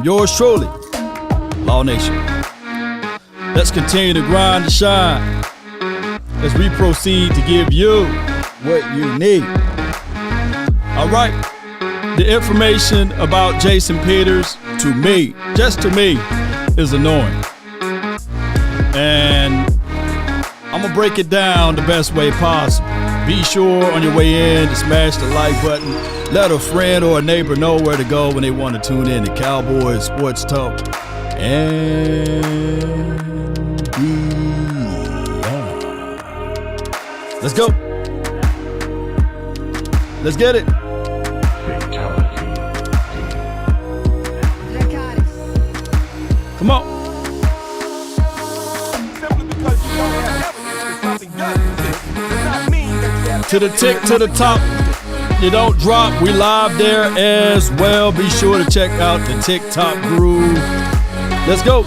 Yours truly, Law Nation. Let's continue to grind and shine as we proceed to give you what you need. All right. The information about Jason Peters, to me, just to me, is annoying. And I'm going to break it down the best way possible. Be sure on your way in to smash the like button. Let a friend or a neighbor know where to go when they want to tune in to Cowboys Sports Talk. And let's go. Let's get it. Come on. To the tick, to the top. You don't drop. We live there as well. Be sure to check out the TikTok groove. Let's go.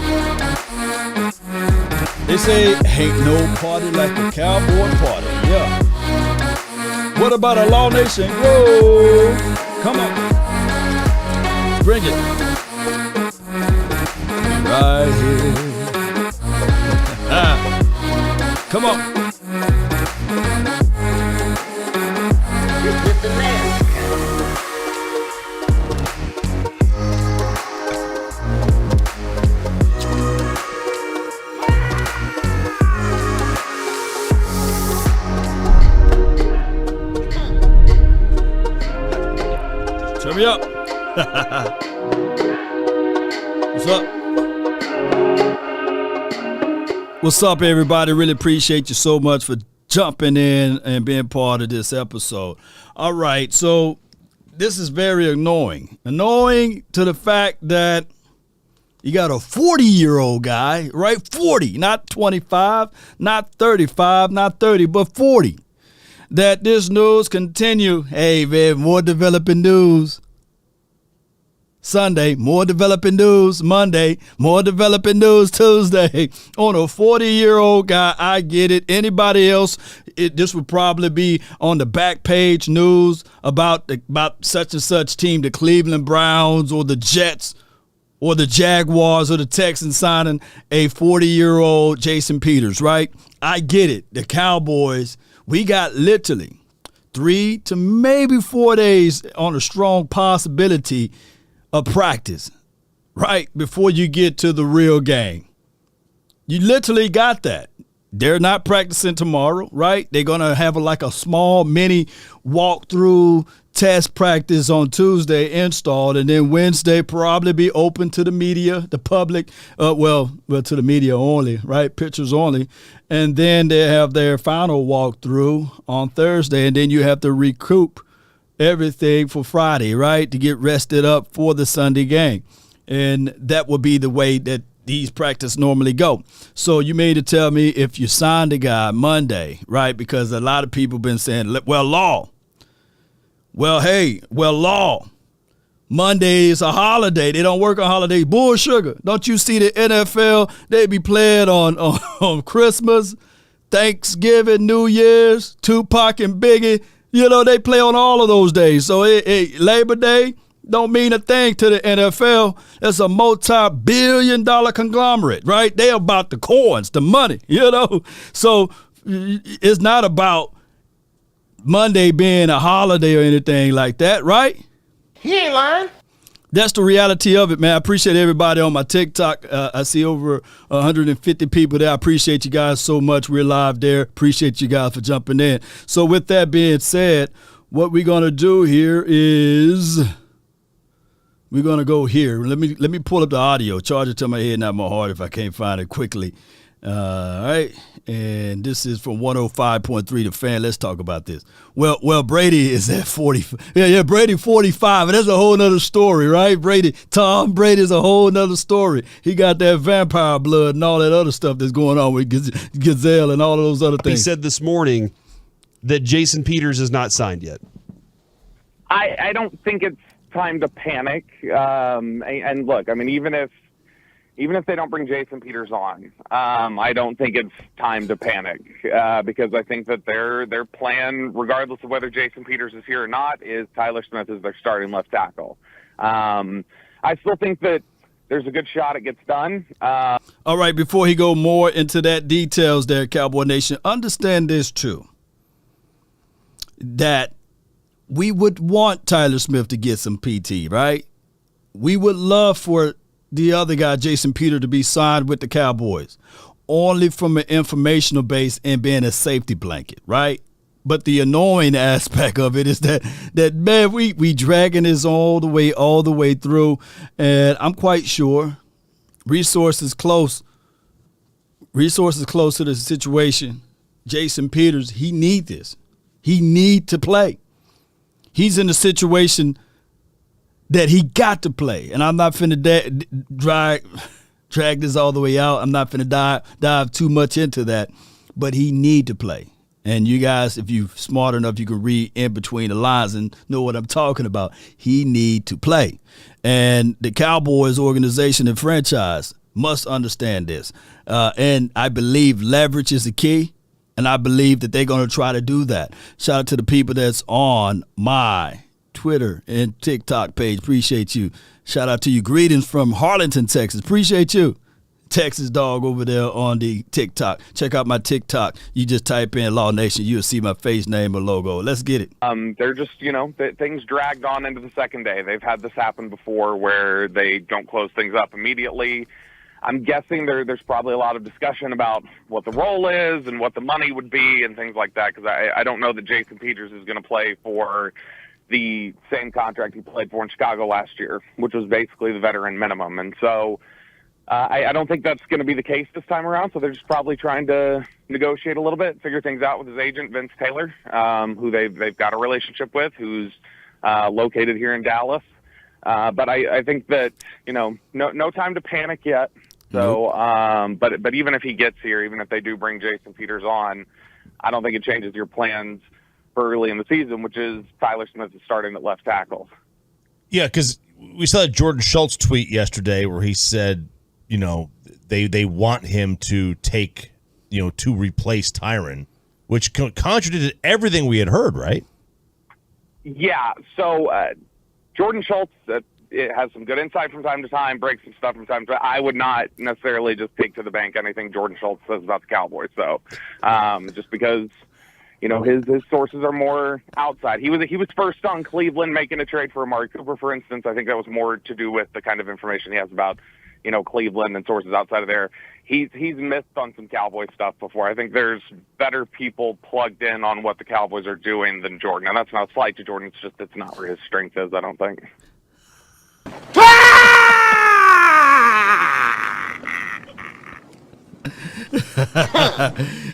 They say, ain't no party like a cowboy party. Yeah. What about a Law Nation? Whoa. Come on. Bring it. Right here. Come on. Turn me up. What's up? What's up, everybody? Really appreciate you so much for jumping in and being part of this episode. All right, so this is very annoying. Annoying to the fact that you got a 40-year-old guy, right? 40, not 25, not 35, not 30, but 40. That this news continue. Hey, man, more developing news. Sunday, more developing news. Monday, more developing news. Tuesday, on a 40-year-old guy. I get it. Anybody else, this would probably be on the back page news about such and such team, the Cleveland Browns or the Jets or the Jaguars or the Texans signing a 40-year-old Jason Peters, right? I get it. The Cowboys, we got literally 3 to maybe 4 days on a strong possibility of practice, right, before you get to the real game. You literally got that. They're not practicing tomorrow, right? They're going to have a small mini walkthrough test practice on Tuesday installed, and then Wednesday probably be open to the media, the public, well, to the media only, right? Pictures only. And then they have their final walkthrough on Thursday, and then you have to recoup everything for Friday, right, to get rested up for the Sunday game. And that would be the way that these practice normally go. So you mean to tell me if you signed a guy Monday, right, because a lot of people been saying, well, Law, Monday is a holiday. They don't work on holidays. Bull sugar. Don't you see the NFL? They be playing on Christmas, Thanksgiving, New Year's, Tupac and Biggie. You know, they play on all of those days. So Labor Day don't mean a thing to the NFL. It's a multi-billion-dollar conglomerate, right? They about the coins, the money, you know. So it's not about Monday being a holiday or anything like that, right? He ain't lying. That's the reality of it, man. I appreciate everybody on my TikTok. I see over 150 people there. I appreciate you guys so much. We're live there. Appreciate you guys for jumping in. So with that being said, what we're going to do here is we're going to go here. Let me pull up the audio. Charge it to my head, not my heart, if I can't find it quickly. All right. And this is from 105.3 The Fan. Let's talk about this. Well, Brady is at 40. Yeah, Brady 45. And that's a whole nother story, right? Tom Brady is a whole nother story. He got that vampire blood and all that other stuff that's going on with Gazelle and all of those other things. He said this morning that Jason Peters is not signed yet. I don't think it's time to panic. And look, I mean, even if they don't bring Jason Peters on, I don't think it's time to panic because I think that their plan, regardless of whether Jason Peters is here or not, is Tyler Smith as their starting left tackle. I still think that there's a good shot it gets done. All right, before he go more into that details there, Cowboy Nation, understand this too, that we would want Tyler Smith to get some PT, right? We would love for the other guy, Jason Peter, to be signed with the Cowboys, only from an informational base and being a safety blanket, right? But the annoying aspect of it is that man, we dragging this all the way through, and I'm quite sure resources close to the situation. Jason Peters, he need this. He need to play. He's in a situation that he got to play, and I'm not finna drag this all the way out. I'm not finna dive too much into that, but he need to play. And you guys, if you're smart enough, you can read in between the lines and know what I'm talking about. He need to play. And the Cowboys organization and franchise must understand this. And I believe leverage is the key, and I believe that they're going to try to do that. Shout out to the people that's on my Twitter and TikTok page. Appreciate you. Shout out to you. Greetings from Harlington, Texas. Appreciate you. Texas dog over there on the TikTok. Check out my TikTok. You just type in Law Nation. You'll see my face, name, or logo. Let's get it. They're just, things dragged on into the second day. They've had this happen before where they don't close things up immediately. I'm guessing there's probably a lot of discussion about what the role is and what the money would be and things like that, because I don't know that Jason Peters is going to play for the same contract he played for in Chicago last year, which was basically the veteran minimum. And so I don't think that's going to be the case this time around, so they're just probably trying to negotiate a little bit, figure things out with his agent, Vince Taylor, who they've got a relationship with, who's located here in Dallas. But I think that, no time to panic yet. So, but even if he gets here, even if they do bring Jason Peters on, I don't think it changes your plans for early in the season, which is Tyler Smith is starting at left tackle. Yeah, because we saw that Jordan Schultz tweet yesterday where he said, they want him to take, to replace Tyron, which contradicted everything we had heard, right? Yeah. So Jordan Schultz it has some good insight from time to time, breaks some stuff from time to time. I would not necessarily just take to the bank anything Jordan Schultz says about the Cowboys. So just because, his sources are more outside. He was first on Cleveland making a trade for Amari Cooper, for instance. I think that was more to do with the kind of information he has about Cleveland and sources outside of there. He's missed on some Cowboy stuff before. I think there's better people plugged in on what the Cowboys are doing than Jordan. And that's not a slight to Jordan. It's just it's not where his strength is, I don't think.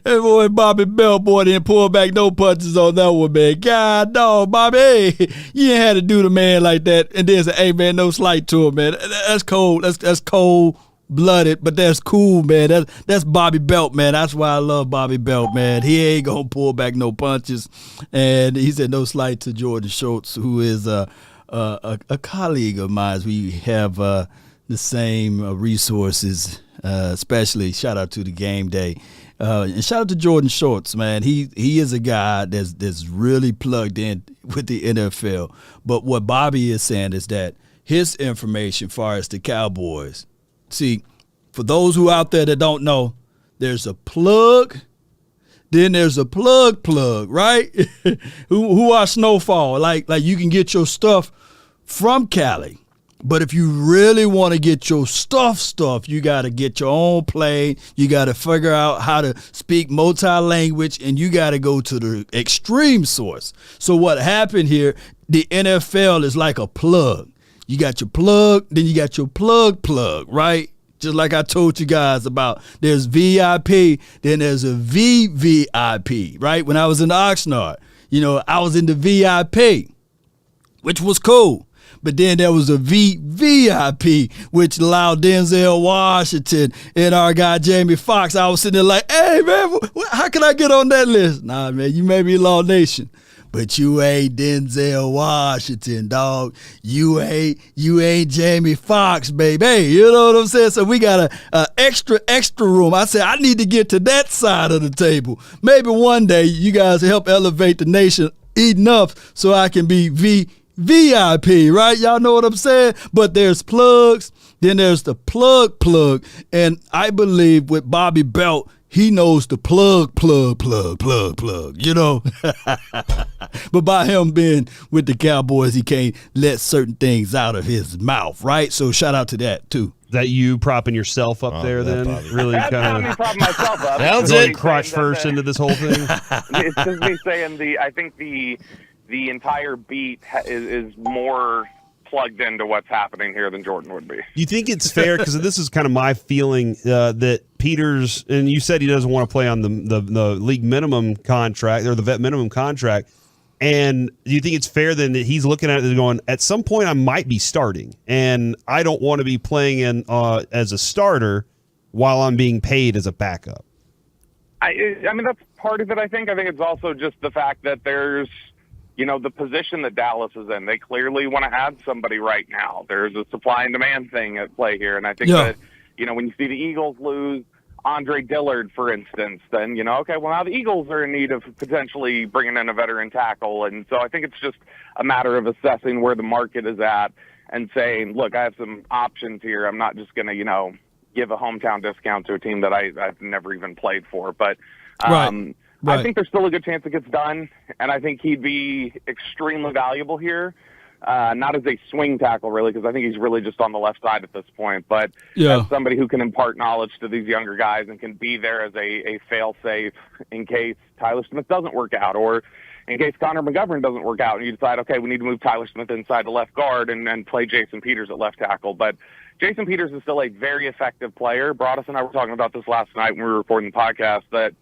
Hey, boy, Bobby Bell, boy, didn't pull back no punches on that one, man. God, dog, Bobby, you ain't had to do the man like that. And then say, hey, man, no slight to him, man. That's cold. That's cold-blooded, but that's cool, man. That's Bobby Belt, man. That's why I love Bobby Belt, man. He ain't gonna pull back no punches. And he said no slight to Jordan Schultz, who is a colleague of mine. We have the same resources. Especially shout out to the game day, and shout out to Jordan Schultz, man. He is a guy that's really plugged in with the NFL. But what Bobby is saying is that his information, as far as the Cowboys, see, for those who out there that don't know, there's a plug, then there's a plug, right? who are Snowfall? Like you can get your stuff from Cali. But if you really want to get your stuff, you got to get your own plane. You got to figure out how to speak multi-language, and you got to go to the extreme source. So what happened here, the NFL is like a plug. You got your plug, then you got your plug, right? Just like I told you guys about, there's VIP, then there's a VVIP, right? When I was in Oxnard, I was in the VIP, which was cool. But then there was a VVIP, which allowed Denzel Washington and our guy Jamie Foxx. I was sitting there like, hey, man, how can I get on that list? Nah, man, you may be Law Nation, but you ain't Denzel Washington, dog. You ain't Jamie Foxx, baby. You know what I'm saying? So we got a extra room. I said, I need to get to that side of the table. Maybe one day you guys help elevate the nation enough so I can be VIP, right? Y'all know what I'm saying? But there's plugs, Then there's the plug. And I believe with Bobby Belt, he knows the plug, you know. But by him being with the Cowboys, he can't let certain things out of his mouth, right? So shout out to that, too. That you propping yourself up there then? Bobby. Really That's not kind me of propping myself up. Sounds It's it. me crotch saying first into this whole thing? It's just me saying I think the entire beat is more plugged into what's happening here than Jordan would be. You think it's fair, because this is kind of my feeling, that Peters, and you said he doesn't want to play on the league minimum contract or the vet minimum contract, and do you think it's fair then that he's looking at it and going, at some point I might be starting, and I don't want to be playing in as a starter while I'm being paid as a backup? I mean, that's part of it, I think. I think it's also just the fact that there's, the position that Dallas is in. They clearly want to add somebody right now. There's a supply and demand thing at play here. And I think that, when you see the Eagles lose Andre Dillard, for instance, then, okay, well, now the Eagles are in need of potentially bringing in a veteran tackle. And so I think it's just a matter of assessing where the market is at and saying, look, I have some options here. I'm not just going to, give a hometown discount to a team that I've never even played for. But Right. I think there's still a good chance it gets done, and I think he'd be extremely valuable here. Not as a swing tackle, really, because I think he's really just on the left side at this point, but as somebody who can impart knowledge to these younger guys and can be there as a fail-safe in case Tyler Smith doesn't work out, or in case Connor McGovern doesn't work out, and you decide, okay, we need to move Tyler Smith inside the left guard and play Jason Peters at left tackle. But Jason Peters is still a very effective player. Broadus and I were talking about this last night when we were recording the podcast, that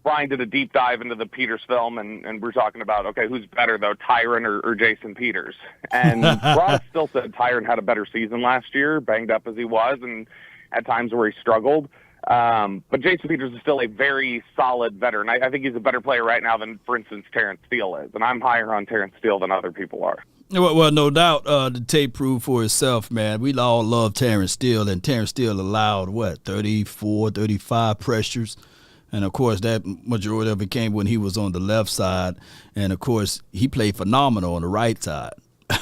Brian did a deep dive into the Peters film, and we're talking about, okay, who's better, though, Tyron or Jason Peters? And Broadus still said Tyron had a better season last year, banged up as he was, and at times where he struggled. But Jason Peters is still a very solid veteran. I think he's a better player right now than, for instance, Terrence Steele is, and I'm higher on Terrence Steele than other people are. Well, no doubt the tape proved for itself, man. We all love Terrence Steele, and Terrence Steele allowed, 34, 35 pressures. And, of course, that majority of it came when he was on the left side. And, of course, he played phenomenal on the right side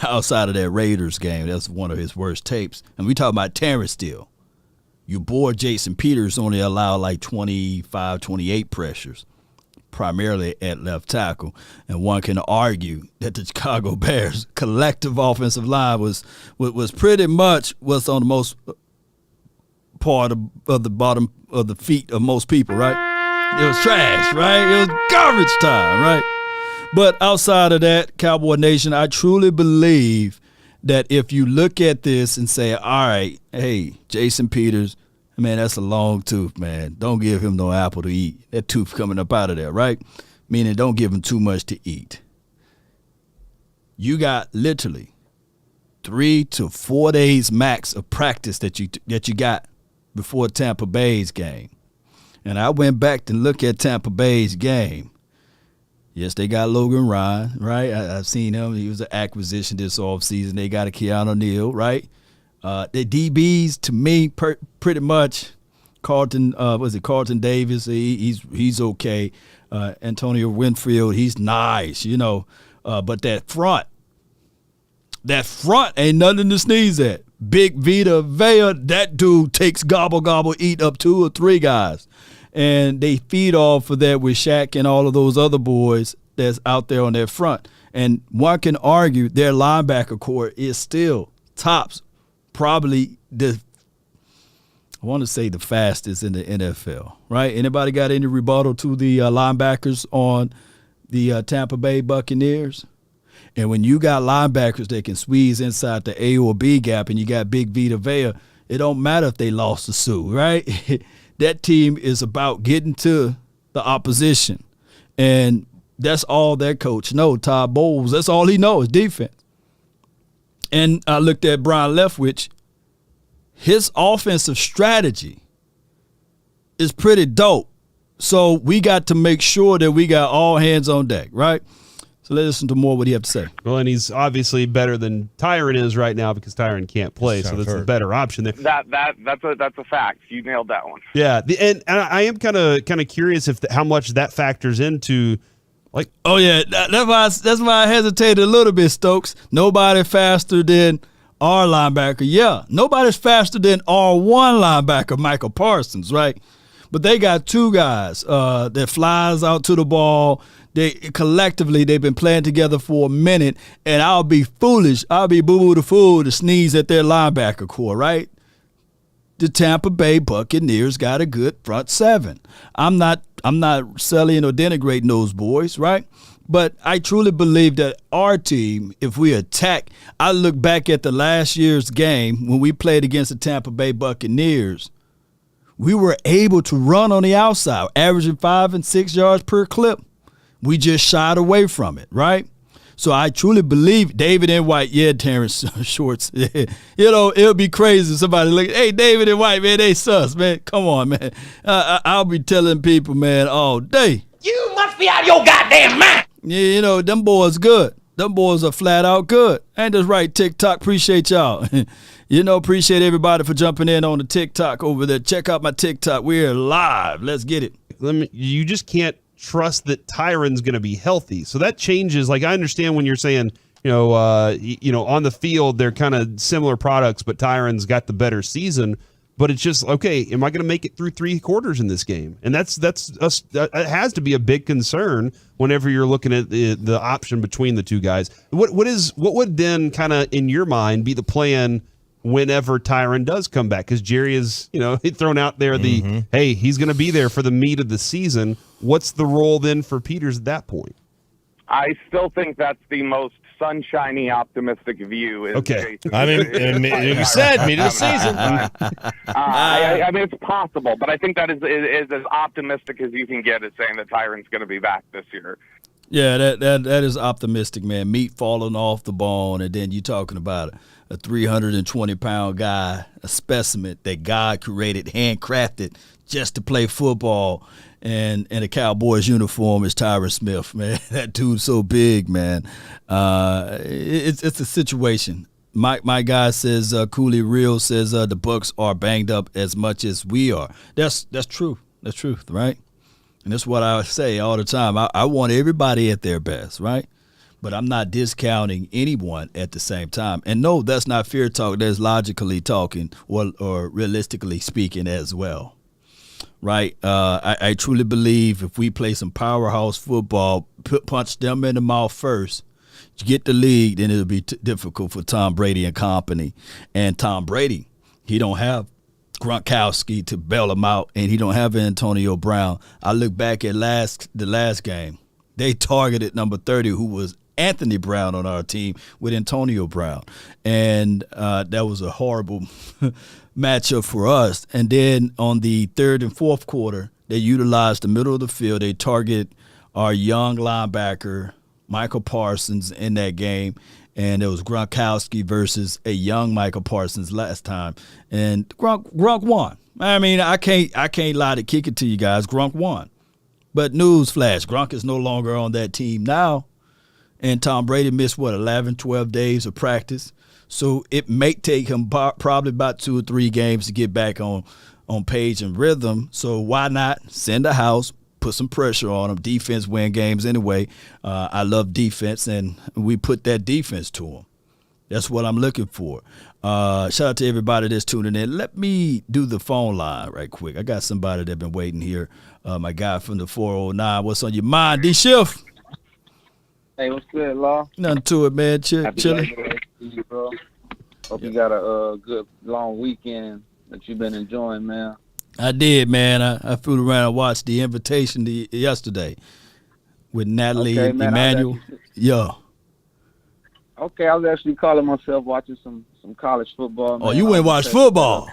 outside of that Raiders game. That's one of his worst tapes. And we talk about Terrence Steele. Your boy Jason Peters only allowed like 25, 28 pressures, primarily at left tackle. And one can argue that the Chicago Bears' collective offensive line was pretty much what's on the most part of the bottom of the feet of most people, right? It was trash, right? It was garbage time, right? But outside of that, Cowboy Nation, I truly believe that if you look at this and say, all right, hey, Jason Peters, man, that's a long tooth, man. Don't give him no apple to eat. That tooth coming up out of there, right? Meaning don't give him too much to eat. You got literally 3 to 4 days max of practice that you got before Tampa Bay's game. And I went back to look at Tampa Bay's game. Yes, they got Logan Ryan, right? I've seen him. He was an acquisition this offseason. They got a Keanu Neal, right? The DBs, to me, pretty much Carlton Davis, he's okay. Antonio Winfield, he's nice, but that front ain't nothing to sneeze at. Big Vita Vea, that dude takes gobble, eat up 2 or 3 guys. And they feed off of that with Shaq and all of those other boys that's out there on their front. And one can argue their linebacker core is still tops, probably the fastest in the NFL, right? Anybody got any rebuttal to the linebackers on the Tampa Bay Buccaneers? And when you got linebackers that can squeeze inside the A or B gap and you got Big Vita Vea, it don't matter if they lost to Sue, right? That team is about getting to the opposition. And that's all that coach knows, Todd Bowles. That's all he knows, defense. And I looked at Brian Leftwich. His offensive strategy is pretty dope. So we got to make sure that we got all hands on deck, right? So let's listen to more what he have to say. Well, and he's obviously better than Tyron is right now because Tyron can't play, so that's a better option there. That's a fact. You nailed that one. Yeah, and I am kind of curious how much that factors into, like. Oh yeah, that's why I hesitated a little bit, Stokes. Nobody faster than R linebacker, yeah. Nobody's faster than R1 linebacker Michael Parsons, right? But they got two guys that flies out to the ball. They've been playing together for a minute, and I'll be boo-boo the fool to sneeze at their linebacker core, right? The Tampa Bay Buccaneers got a good front seven. I'm not selling or denigrating those boys, right? But I truly believe that our team, if we attack, I look back at the last year's game when we played against the Tampa Bay Buccaneers, we were able to run on the outside, averaging 5 and 6 yards per clip. We just shied away from it, right? So I truly believe David and White, Terrence Shorts. It'll be crazy if somebody look, hey, David and White, man, they sus, man. Come on, man. I'll be telling people, man, all day. You must be out of your goddamn mind. Yeah, them boys good. Them boys are flat out good. Ain't this right, TikTok? Appreciate y'all. Appreciate everybody for jumping in on the TikTok over there. Check out my TikTok. We're live. Let's get it. You just can't trust that Tyron's going to be healthy. So that changes. Like, I understand when you're saying, on the field, they're kind of similar products, but Tyron's got the better season. But it's just, okay, am I going to make it through 3 quarters in this game? And that has to be a big concern whenever you're looking at the option between the two guys. What would then kind of, in your mind, be the plan whenever Tyron does come back? Because Jerry is, thrown out there hey, he's going to be there for the meat of the season. What's the role then for Peters at that point? I still think that's the most sunshiny, optimistic view. Okay. I mean, you said meat of the season. I mean, it's possible, but I think that is as optimistic as you can get at saying that Tyron's going to be back this year. Yeah, that is optimistic, man. Meat falling off the bone, and then you're talking about a 320-pound guy, a specimen that God created, handcrafted just to play football, and a Cowboys uniform is Tyron Smith, man. That dude's so big, man. It's a situation. My guy says, Cooley Real says the Bucs are banged up as much as we are. That's true. That's truth, right? And that's what I say all the time. I want everybody at their best, right? But I'm not discounting anyone at the same time. And no, that's not fear talk. That's logically talking or realistically speaking as well. Right? I truly believe if we play some powerhouse football, punch them in the mouth first, to get the lead, then it'll be difficult for Tom Brady and company. And Tom Brady, he don't have Gronkowski to bail him out, and he don't have Antonio Brown. I look back at the last game. They targeted number 30, who was Anthony Brown on our team, with Antonio Brown. And that was a horrible matchup for us. And then on the third and fourth quarter, they utilized the middle of the field. They targeted our young linebacker, Michael Parsons, in that game. And it was Gronkowski versus a young Michael Parsons last time. And Gronk won. I mean, I can't lie to kick it to you guys. Gronk won. But newsflash, Gronk is no longer on that team now. And Tom Brady missed, 11, 12 days of practice. So it may take him probably about 2 or 3 games to get back on page and rhythm. So why not send a house, put some pressure on him? Defense win games anyway. I love defense, and we put that defense to him. That's what I'm looking for. Shout out to everybody that's tuning in. Let me do the phone line right quick. I got somebody that's been waiting here. My guy from the 409. What's on your mind, D-Shift? Hey, what's good, Law? Nothing to it, man. Chilling. Bro. Hope you got a good long weekend that you've been enjoying, man. I did, man. I flew around and watched The Invitation yesterday with Natalie Emmanuel. Yeah. Okay, I was actually calling myself watching some college football. Man. Oh, you went and watched football?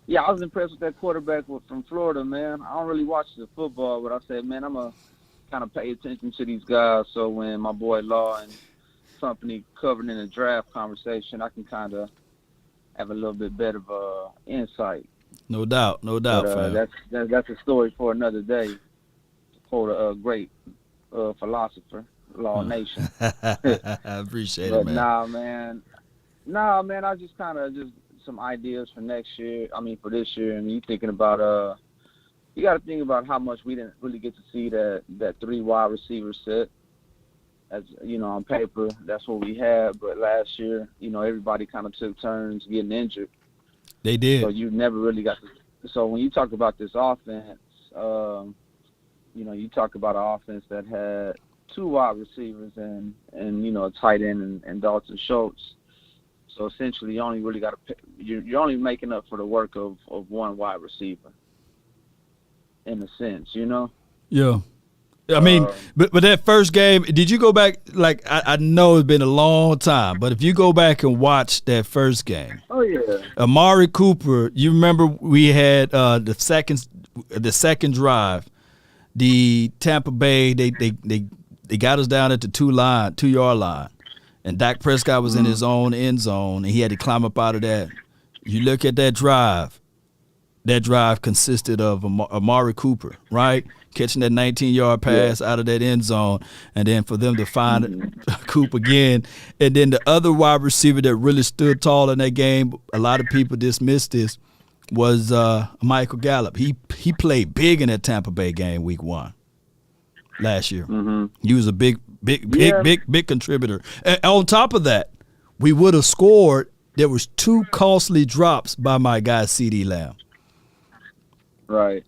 Yeah, I was impressed with that quarterback from Florida, man. I don't really watch the football, but I said, man, I'm going to kind of pay attention to these guys so when my boy Law and company covered in the draft conversation, I can kind of have a little bit better of insight. No doubt, fam. That's a story for another day. To quote a great philosopher, Law Nation. I appreciate it, man. Nah, man. I just kind of some ideas for next year. I mean, for this year. I mean, you thinking about you got to think about how much we didn't really get to see that 3 wide receiver set. as on paper, that's what we had. But last year, everybody kind of took turns getting injured. They did. So you never really got to. So when you talk about this offense, you talk about an offense that had 2 wide receivers and a tight end and Dalton Schultz. So essentially, you only really got to. You're only making up for the work of 1 wide receiver. In a sense, Yeah. I mean, but that first game, did you go back? Like, I know it's been a long time, but if you go back and watch that first game, oh yeah, Amari Cooper, you remember we had the second drive, the Tampa Bay, they got us down at the 2-yard line, and Dak Prescott was in his own end zone, and he had to climb up out of that. You look at that drive. That drive consisted of Amari Cooper, right? Catching that 19-yard pass out of that end zone, and then for them to find Cooper again. And then the other wide receiver that really stood tall in that game, a lot of people dismissed this, was Michael Gallup. He played big in that Tampa Bay game week 1 last year. He was a big contributor. And on top of that, we would have scored. There was 2 costly drops by my guy CeeDee Lamb. Right.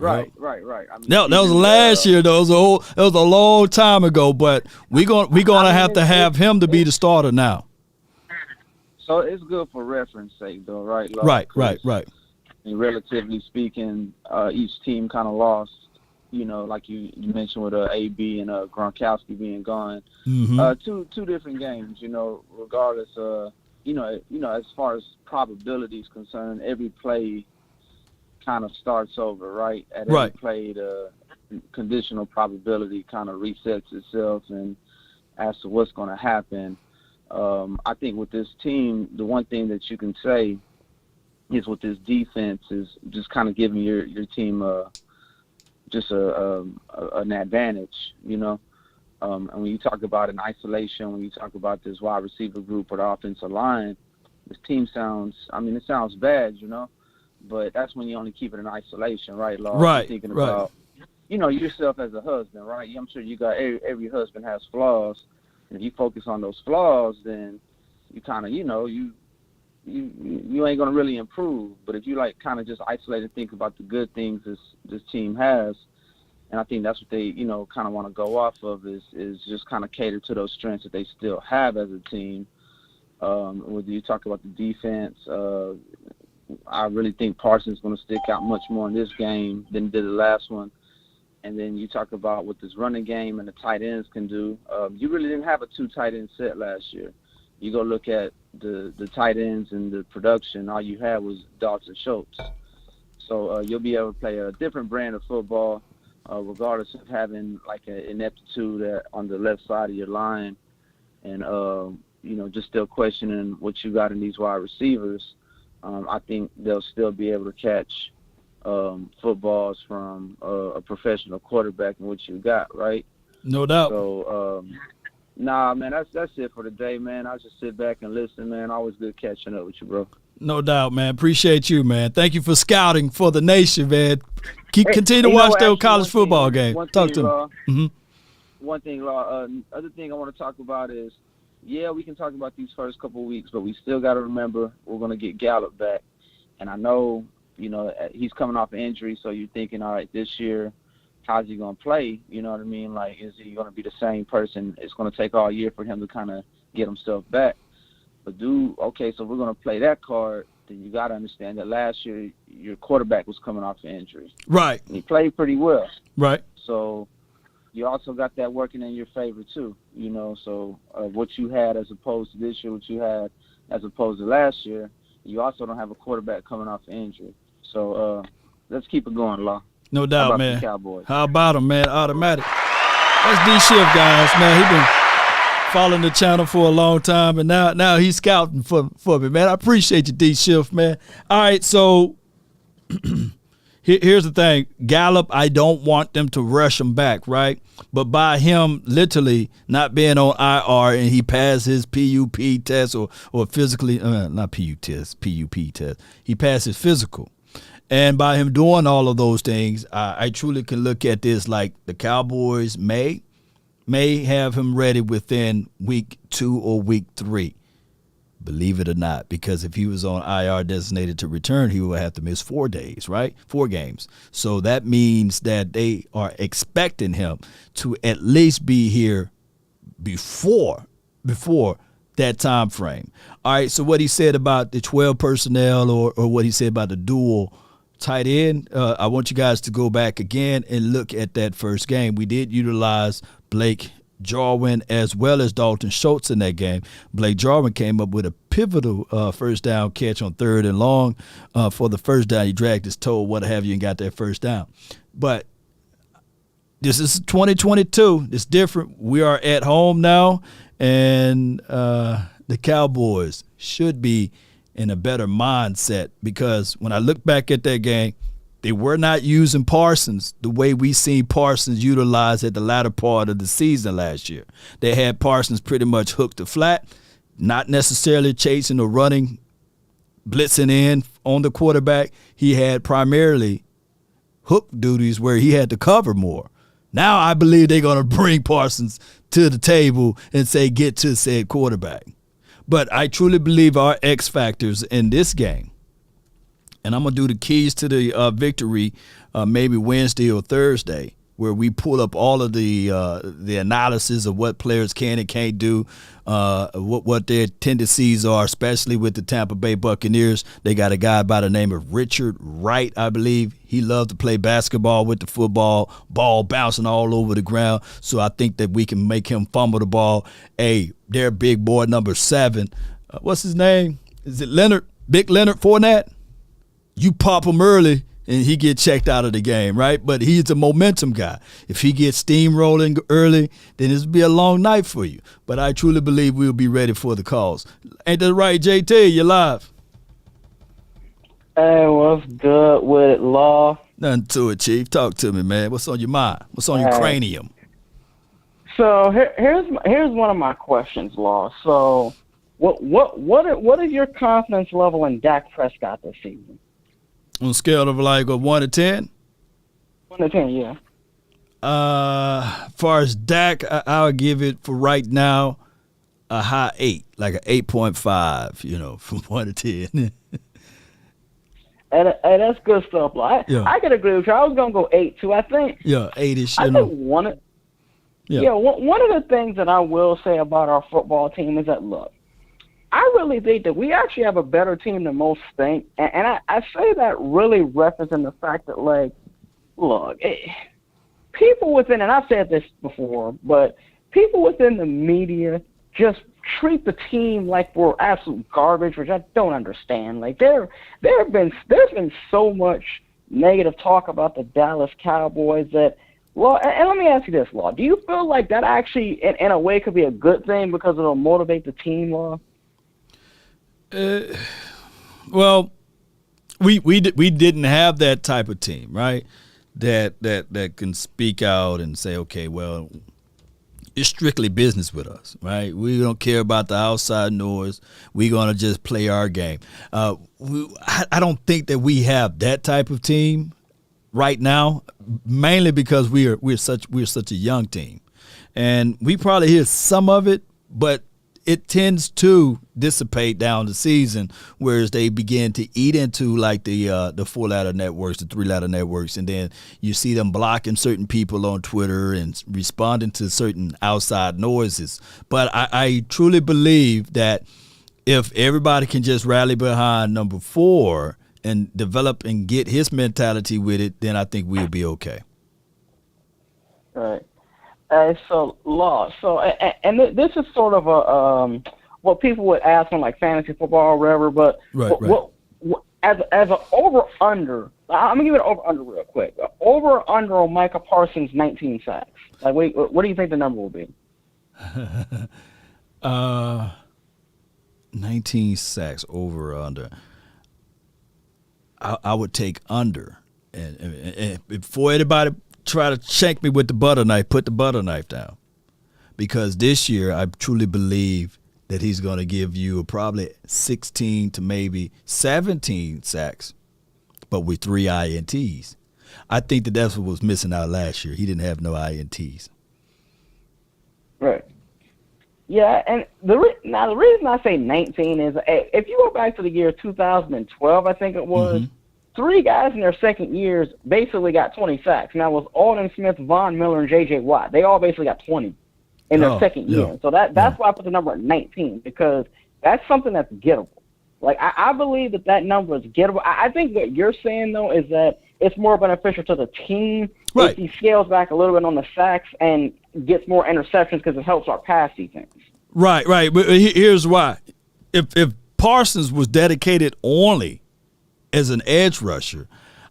I mean, that was last year though. It was a long time ago, but we're gonna have to have him to be the starter now. So it's good for reference sake though, right? Right. I mean, relatively speaking, each team kind of lost. Like you mentioned with AB and Gronkowski being gone. Two different games. Regardless, as far as probability is concerned, every play kind of starts over, right? At every play, the conditional probability kind of resets itself, and as to what's going to happen. I think with this team, the one thing that you can say is with this defense is just kind of giving your team an advantage, And when you talk about an isolation, when you talk about this wide receiver group or the offensive line, this team sounds bad, but that's when you only keep it in isolation, right, Law? Right. You're thinking about, yourself as a husband, right? I'm sure you got every husband has flaws, and if you focus on those flaws, then you kind of, you ain't gonna really improve. But if you kind of just isolate and think about the good things this team has, and I think that's what they, kind of want to go off of is just kind of cater to those strengths that they still have as a team. Whether you talk about the defense, I really think Parsons is going to stick out much more in this game than did the last one. And then you talk about what this running game and the tight ends can do. You really didn't have a 2 tight end set last year. You go look at the tight ends and the production, all you had was Dalton Schultz. So you'll be able to play a different brand of football, regardless of having like an ineptitude on the left side of your line and, just still questioning what you got in these wide receivers. I think they'll still be able to catch footballs from a professional quarterback in what you got, right? No doubt. So, nah, man, that's it for today, man. I'll just sit back and listen, man. Always good catching up with you, bro. No doubt, man. Appreciate you, man. Thank you for scouting for the nation, man. Continue to watch those college football game. Talk to me. One thing, Law. Other thing I want to talk about is, we can talk about these first couple of weeks, but we still got to remember we're going to get Gallup back. And I know, he's coming off an injury, so you're thinking, all right, this year, how's he going to play? You know what I mean? Like, is he going to be the same person? It's going to take all year for him to kind of get himself back. But so we're going to play that card. Then you got to understand that last year your quarterback was coming off an injury. Right. And he played pretty well. Right. So you also got that working in your favor too, So what you had as opposed to this year, what you had as opposed to last year, you also don't have a quarterback coming off an injury. So let's keep it going, Law. No doubt, man. Cowboys? How about him, man? Automatic. That's D-Shift, guys, man. He been following the channel for a long time, and now he's scouting for me, man. I appreciate you, D-Shift, man. All right, so here's the thing. Gallup, I don't want them to rush him back, right? But by him literally not being on IR and he passed his PUP test or physically, not PU test, PUP test. He passed his physical. And by him doing all of those things, I truly can look at this like the Cowboys may may have him ready within week 2 or week 3. Believe it or not, because if he was on IR designated to return, he would have to miss 4 days, right? 4 games. So that means that they are expecting him to at least be here before that time frame. All right, so what he said about the 12 personnel or what he said about the dual tight end, I want you guys to go back again and look at that first game. We did utilize Blake Jarwin as well as Dalton Schultz in that game. Blake Jarwin came up with a pivotal first down catch on 3rd and long for the first down. He dragged his toe, what have you, and got that first down. But this is 2022. It's different. We are at home now, and the Cowboys should be in a better mindset, because when I look back at that game, they were not using Parsons the way we seen Parsons utilized at the latter part of the season last year. They had Parsons pretty much hooked to flat, not necessarily chasing or running, blitzing in on the quarterback. He had primarily hook duties where he had to cover more. Now I believe they're going to bring Parsons to the table and say, get to said quarterback. But I truly believe our X factors in this game, and I'm going to do the keys to the victory maybe Wednesday or Thursday, where we pull up all of the analysis of what players can and can't do, what their tendencies are, especially with the Tampa Bay Buccaneers. They got a guy by the name of Richard Wright, I believe. He loved to play basketball with the football, ball bouncing all over the ground. So I think that we can make him fumble the ball. Hey, their big boy, number 7. What's his name? Is it Leonard? Big Leonard Fournette? You pop him early and he get checked out of the game, right? But he's a momentum guy. If he gets steamrolling early, then this will be a long night for you. But I truly believe we'll be ready for the calls. Ain't that right, JT? You're live. Hey, what's good with it, Law? Nothing to it, Chief. Talk to me, man. What's on your mind? What's on your cranium? So here's one of my questions, Law. So what is your confidence level in Dak Prescott this season? On a scale of like a 1 to 10? 1 to 10, yeah. As far as Dak, I would give it for right now a high 8, like an 8.5, from 1 to 10. And that's good stuff. I can agree with you. I was gonna go 8 too. I think. Yeah, 8ish. I think one of the things that I will say about our football team is that, look, I really think that we actually have a better team than most think, and I say that really referencing the fact that, like, look, people within, and I've said this before, but people within the media just treat the team like we're absolute garbage, which I don't understand. Like, there's been so much negative talk about the Dallas Cowboys that, well, and let me ask you this, Law. Do you feel like that actually, in a way, could be a good thing because it'll motivate the team, Law? Well, we didn't have that type of team, right? That can speak out and say, okay, well, it's strictly business with us, right? We don't care about the outside noise. We're gonna just play our game. I don't think that we have that type of team right now, mainly because we're such a young team, and we probably hear some of it, but it tends to dissipate down the season, whereas they begin to eat into like the 4-letter networks, the 3-letter networks, and then you see them blocking certain people on Twitter and responding to certain outside noises. But I truly believe that if everybody can just rally behind number 4 and develop and get his mentality with it, then I think we'll be okay. Right. So, Law. So, and this is sort of a what people would ask on like fantasy football or whatever. But what as an over under, I'm gonna give it an over under real quick. Over under on Micah Parsons 19 sacks. Like, what do you think the number will be? 19 sacks over or under. I would take under, and before anybody try to check me with the butter knife, put the butter knife down. Because this year, I truly believe that he's going to give you probably 16 to maybe 17 sacks, but with 3 INTs. I think that's what was missing out last year. He didn't have no INTs. Right. Yeah, and the reason I say 19 is if you go back to the year 2012, I think it was, three guys in their second years basically got 20 sacks. And that was Alden Smith, Von Miller, and J.J. Watt. They all basically got 20 in their second year. So that's why I put the number at 19, because that's something that's gettable. Like, I believe that number is gettable. I think what you're saying, though, is that it's more beneficial to the team if he scales back a little bit on the sacks and gets more interceptions because it helps our pass defense. Right. But here's why. If Parsons was dedicated only as an edge rusher,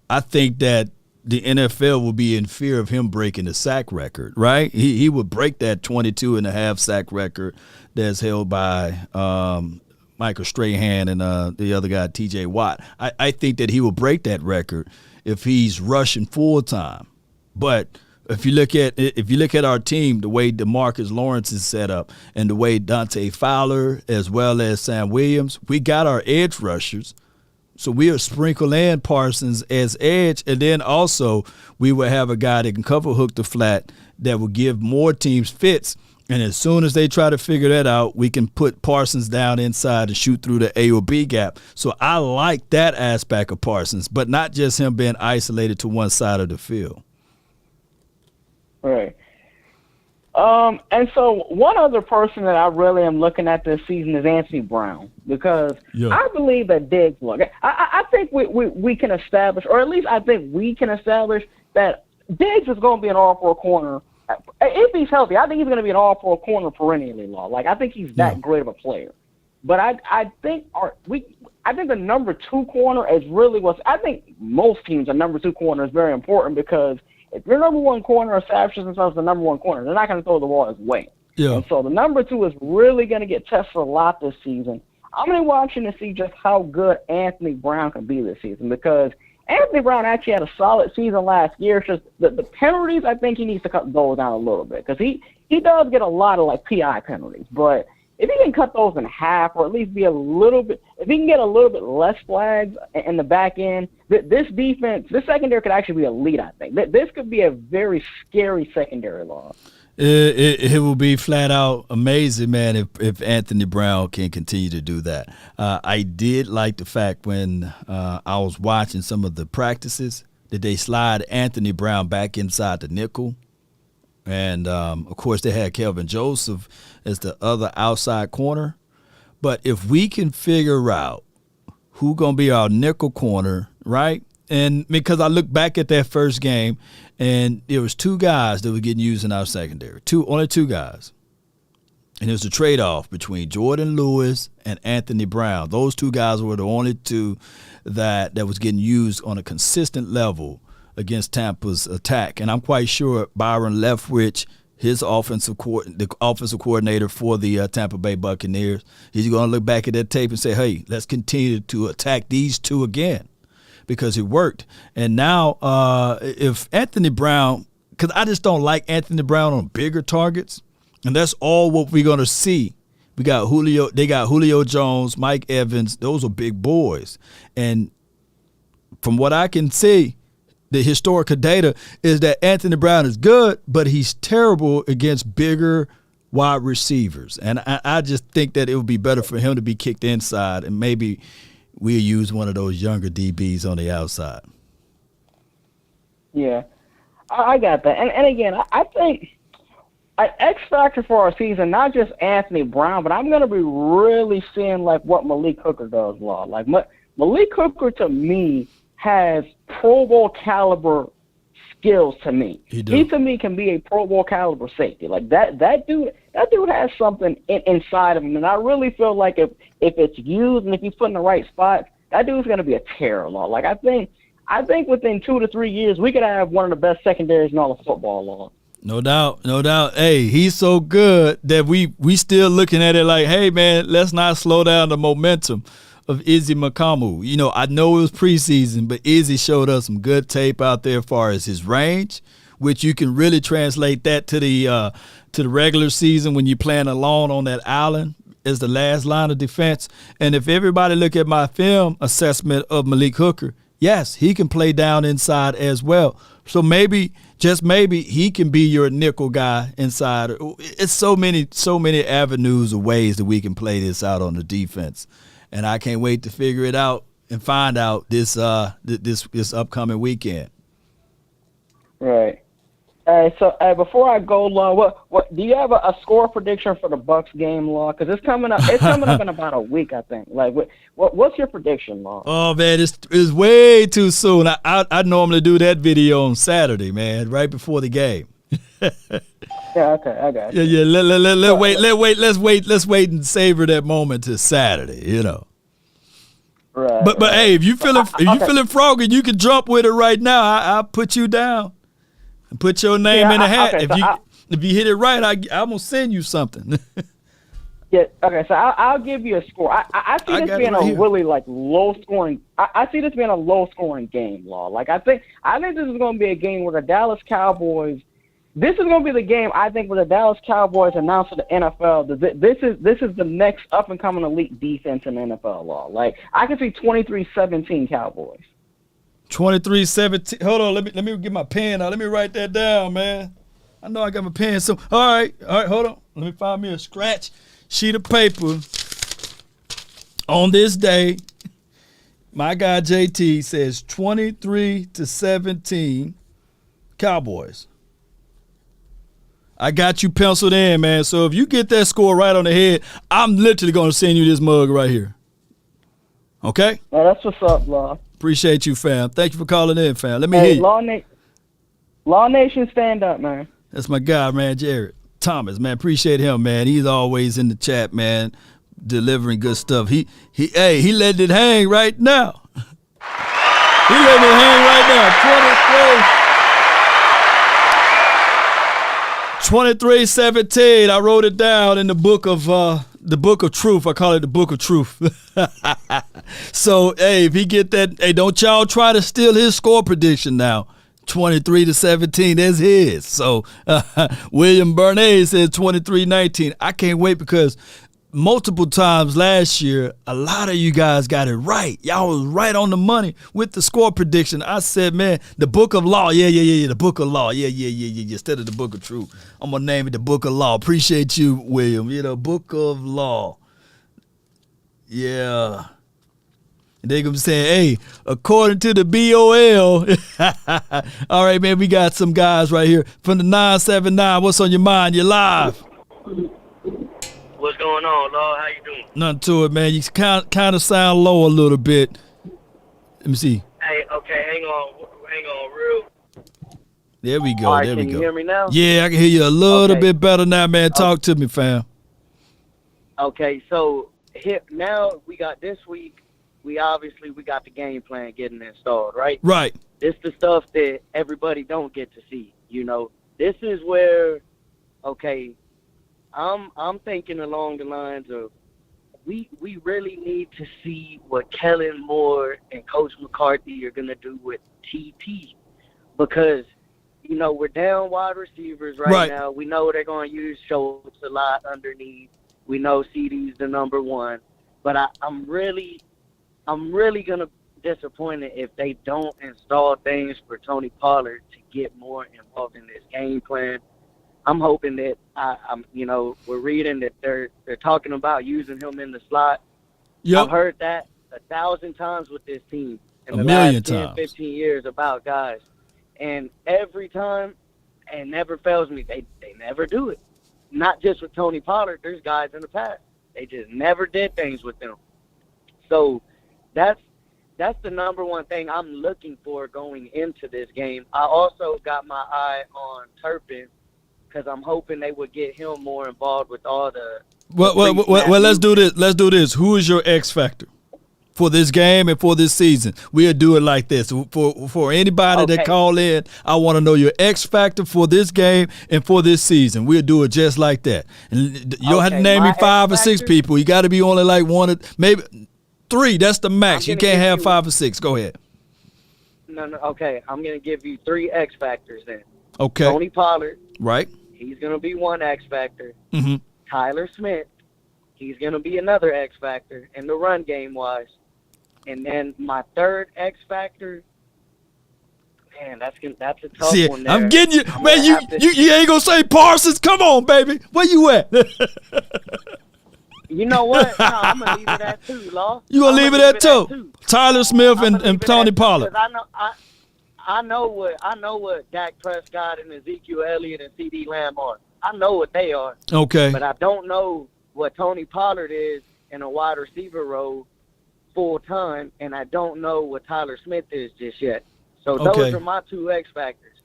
I think that the NFL will be in fear of him breaking the sack record, right? He would break that 22.5 sack record that's held by Michael Strahan and the other guy, T.J. Watt. I think that he will break that record if he's rushing full time. But if you look at our team, the way DeMarcus Lawrence is set up and the way Dante Fowler as well as Sam Williams, we got our edge rushers. So we'll sprinkle in Parsons as edge, and then also we will have a guy that can cover hook the flat that will give more teams fits. And as soon as they try to figure that out, we can put Parsons down inside and shoot through the A or B gap. So I like that aspect of Parsons, but not just him being isolated to one side of the field. Right. And so one other person that I really am looking at this season is Anthony Brown, because I believe that Diggs, I think we can establish, or at least I think we can establish that Diggs is going to be an all-pro corner. If he's healthy, I think he's going to be an all-pro corner perennially, Like, I think he's that great of a player. But I think the number two corner is really I think most teams, a number two corner is very important, because if your number one corner establishes themselves as the number one corner, they're not going to throw the ball his way. Yeah. And so the number two is really going to get tested a lot this season. I'm going to be watching to see just how good Anthony Brown can be this season, because Anthony Brown actually had a solid season last year. It's just the penalties, I think he needs to cut those down a little bit, because he does get a lot of PI penalties. But if he can cut those in half, or at least be a little bit, if he can get a little bit less flags in the back end, this defense, this secondary could actually be elite, I think. This could be a very scary secondary loss. It will be flat out amazing, man, if Anthony Brown can continue to do that. I did like the fact when I was watching some of the practices that they slide Anthony Brown back inside the nickel. And, of course, they had Kelvin Joseph as the other outside corner. But if we can figure out who's going to be our nickel corner, right? And because I look back at that first game, and there was two guys that were getting used in our secondary. Only two guys. And it was a trade-off between Jordan Lewis and Anthony Brown. Those two guys were the only two that was getting used on a consistent level against Tampa's attack. And I'm quite sure Byron Leftwich, the offensive coordinator for the Tampa Bay Buccaneers, he's going to look back at that tape and say, hey, let's continue to attack these two again, because it worked. And now if Anthony Brown, because I just don't like Anthony Brown on bigger targets, and that's all what we're going to see. They got Julio Jones, Mike Evans. Those are big boys. And from what I can see, the historical data is that Anthony Brown is good, but he's terrible against bigger wide receivers. And I just think that it would be better for him to be kicked inside, and maybe we'll use one of those younger DBs on the outside. Yeah, I got that. And again, I think an X factor for our season, not just Anthony Brown, but I'm going to be really seeing what Malik Hooker does, Like Malik Hooker, to me, has Pro Bowl caliber skills to me. He to me can be a Pro Bowl caliber safety. That dude has something inside of him, and I really feel like if it's used and if he's put in the right spot, that dude's going to be a terror. I think within 2 to 3 years we could have one of the best secondaries in all of football. Law. No doubt. Hey, he's so good that we still looking at it like, hey man, let's not slow down the momentum of Izzy Makamu. I know it was preseason, but Izzy showed us some good tape out there as far as his range, which you can really translate that to the regular season when you're playing alone on that island as the last line of defense. And if everybody look at my film assessment of Malik Hooker, yes, he can play down inside as well. So maybe, just maybe, he can be your nickel guy inside. It's so many avenues of ways that we can play this out on the defense, and I can't wait to figure it out and find out this upcoming weekend. Right. So before I go, Law, what do you have a score prediction for the Bucks game, Law? Because it's coming up. It's coming up in about a week, I think. Like, what's your prediction, Law? Oh man, it's way too soon. I normally do that video on Saturday, man, right before the game. Yeah, okay, I got you. Yeah. Let's wait and savor that moment to Saturday. You know. Right. But hey, if you feeling froggy, you can jump with it right now. I'll put you down. And put your name in the hat. If you hit it right, I'm gonna send you something. Yeah. Okay. So I'll give you a score. I see this being a really like low scoring. I see this being a low scoring game, Law. Like I think this is going to be a game where the Dallas Cowboys. This is going to be the game I think where the Dallas Cowboys announce to the NFL that this is the next up and coming elite defense in the NFL, Law. Like I can see 23-17 Cowboys. 23-17. Hold on, let me get my pen out. Let me write that down, man. I know I got my pen. So all right, hold on. Let me find me a scratch sheet of paper. On this day, my guy JT says 23-17 Cowboys. I got you penciled in, man. So if you get that score right on the head, I'm literally gonna send you this mug right here. Okay? Well, that's what's up, Law. Appreciate you, fam. Thank you for calling in, fam. Let me hear you. Law Nation, stand up, man. That's my guy, man, Jared Thomas, man. Appreciate him, man. He's always in the chat, man, delivering good stuff. He letting it hang right now. He letting it hang right now. 23-17. I wrote it down in the book of truth. I call it the book of truth. So, hey, if he get that, hey, don't y'all try to steal his score prediction now. 23-17, that's his. So, William Bernays says 23-19. I can't wait because multiple times last year, a lot of you guys got it right. Y'all was right on the money with the score prediction. I said, man, the book of law. Yeah, the book of law. Yeah. Instead of the book of truth. I'm going to name it the book of law. Appreciate you, William. Book of law. Yeah. And they going to be saying, hey, according to the BOL. All right, man, we got some guys right here from the 979. What's on your mind? You're live. What's going on, Lord? How you doing? Nothing to it, man. You kind of sound low a little bit. Let me see. Hey, okay, hang on, real. There we go. All right, there we go. Can you hear me now? Yeah, I can hear you a little bit better now, man. Talk to me, fam. Okay, so now we got this week. We got the game plan getting installed, right? Right. This the stuff that everybody don't get to see. This is where, okay. I'm thinking along the lines of we really need to see what Kellen Moore and Coach McCarthy are gonna do with TP, because we're down wide receivers right now. We know they're gonna use Schultz a lot underneath. We know CD's the number one, but I'm really gonna be disappointed if they don't install things for Tony Pollard to get more involved in this game plan. I'm hoping that we're reading that they're talking about using him in the slot. Yep. I've heard that 1,000 times with this team in the last 10, 15 years about guys. And every time, and never fails me, they never do it. Not just with Tony Pollard. There's guys in the past. They just never did things with them. So that's the number one thing I'm looking for going into this game. I also got my eye on Turpin, because I'm hoping they would get him more involved with all the. Well, let's do this. Let's do this. Who is your X factor for this game and for this season? We'll do it like this. For anybody that call in, I want to know your X factor for this game and for this season. We'll do it just like that. And you don't have to name me 5 or 6 people. You got to be only like one, maybe 3. That's the max. You can't have 5 or 6. Go ahead. No. Okay, I'm gonna give you 3 X factors then. Okay. Tony Pollard. Right. He's going to be one X factor. Mm-hmm. Tyler Smith, he's going to be another X factor in the run game wise. And then my third X factor, Man, that's a tough See, one there. I'm getting you, I'm man. gonna You, have to- you ain't gonna say Parsons. Come on, baby. Where you at? You know what? No, I'm gonna leave it at 2, Law. You gonna leave it at 2? 2. Tyler Smith I'ma and leave it Tony at 2, Pollard. 'cause I know what Dak Prescott and Ezekiel Elliott and CD Lamb are. I know what they are, Okay. but I don't know what Tony Pollard is in a wide receiver role full time, and I don't know what Tyler Smith is just yet. So those Okay. are my 2 X factors.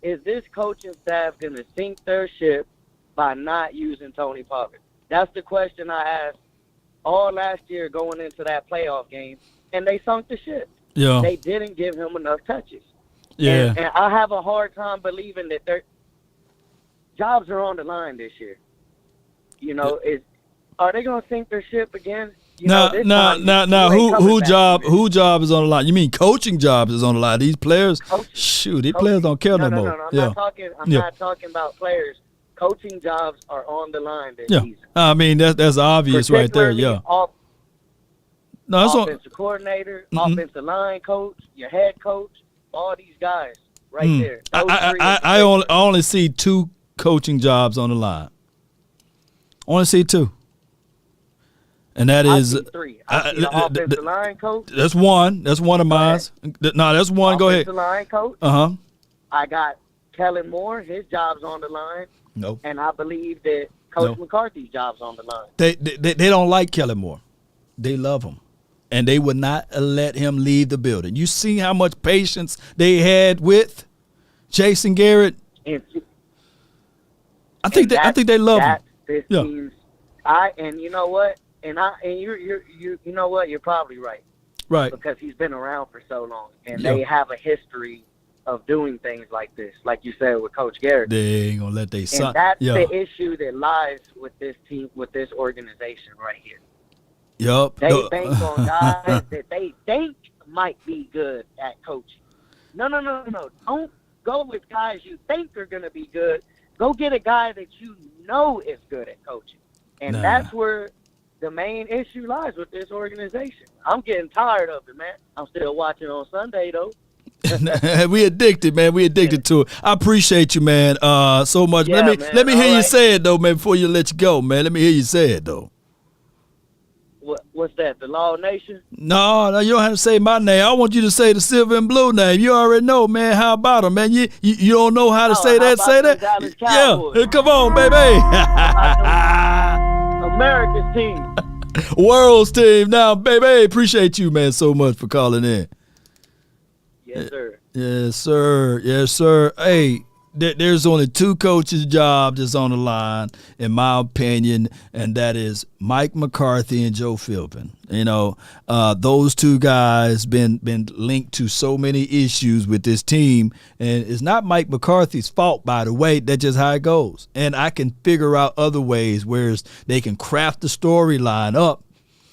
Is this coaching staff gonna sink their ship by not using Tony Pollard? That's the question I asked all last year going into that playoff game, and they sunk the ship. Yeah. They didn't give him enough touches. Yeah. And I have a hard time believing that their jobs are on the line this year. You know, are they going to sink their ship again? Now, who job is on the line? You mean coaching jobs is on the line? These players, shoot, these players don't care no more. No. I'm not talking about players. Coaching jobs are on the line this season. I mean that's obvious right there. Yeah. No, that's offensive coordinator, offensive line coach, your head coach, all these guys right there. I only see 2 coaching jobs on the line. Only see 2. And that is 3. I see the offensive line coach. That's one. That's one of mine. No, that's one. Go ahead. Offensive line coach. I got Kellen Moore. His job's on the line. No. And I believe that Coach McCarthy's job's on the line. They don't like Kellen Moore. They love him. And they would not let him leave the building. You see how much patience they had with Jason Garrett? I think they love him. This team's, and you know what? And you know what? You're probably right. Right. Because he's been around for so long, and they have a history of doing things like this, like you said with Coach Garrett. They ain't gonna let they son. And that's the issue that lies with this team, with this organization right here. Yup. They bank on guys that they think might be good at coaching. No. Don't go with guys you think are going to be good. Go get a guy that you know is good at coaching. And that's where the main issue lies with this organization. I'm getting tired of it, man. I'm still watching on Sunday, though. We addicted, man. We addicted to it. I appreciate you, man, so much. Yeah, let me hear you say it, though, man, before you let you go, man. Let me hear you say it, though. What's that, the Law Nation? No, you don't have to say my name. I want you to say the silver and blue name. You already know, man. How about them, man? You don't know how to say that? Say that? Dallas Cowboys? Yeah, come on, baby. America's team. World's team now, baby. Appreciate you, man, so much for calling in. Yes, sir. Yes, sir. Yes, sir. Hey, there's only 2 coaches' jobs that's on the line, in my opinion, and that is Mike McCarthy and Joe Philbin. You know, those 2 guys been linked to so many issues with this team, and it's not Mike McCarthy's fault, by the way. That's just how it goes. And I can figure out other ways where they can craft the storyline up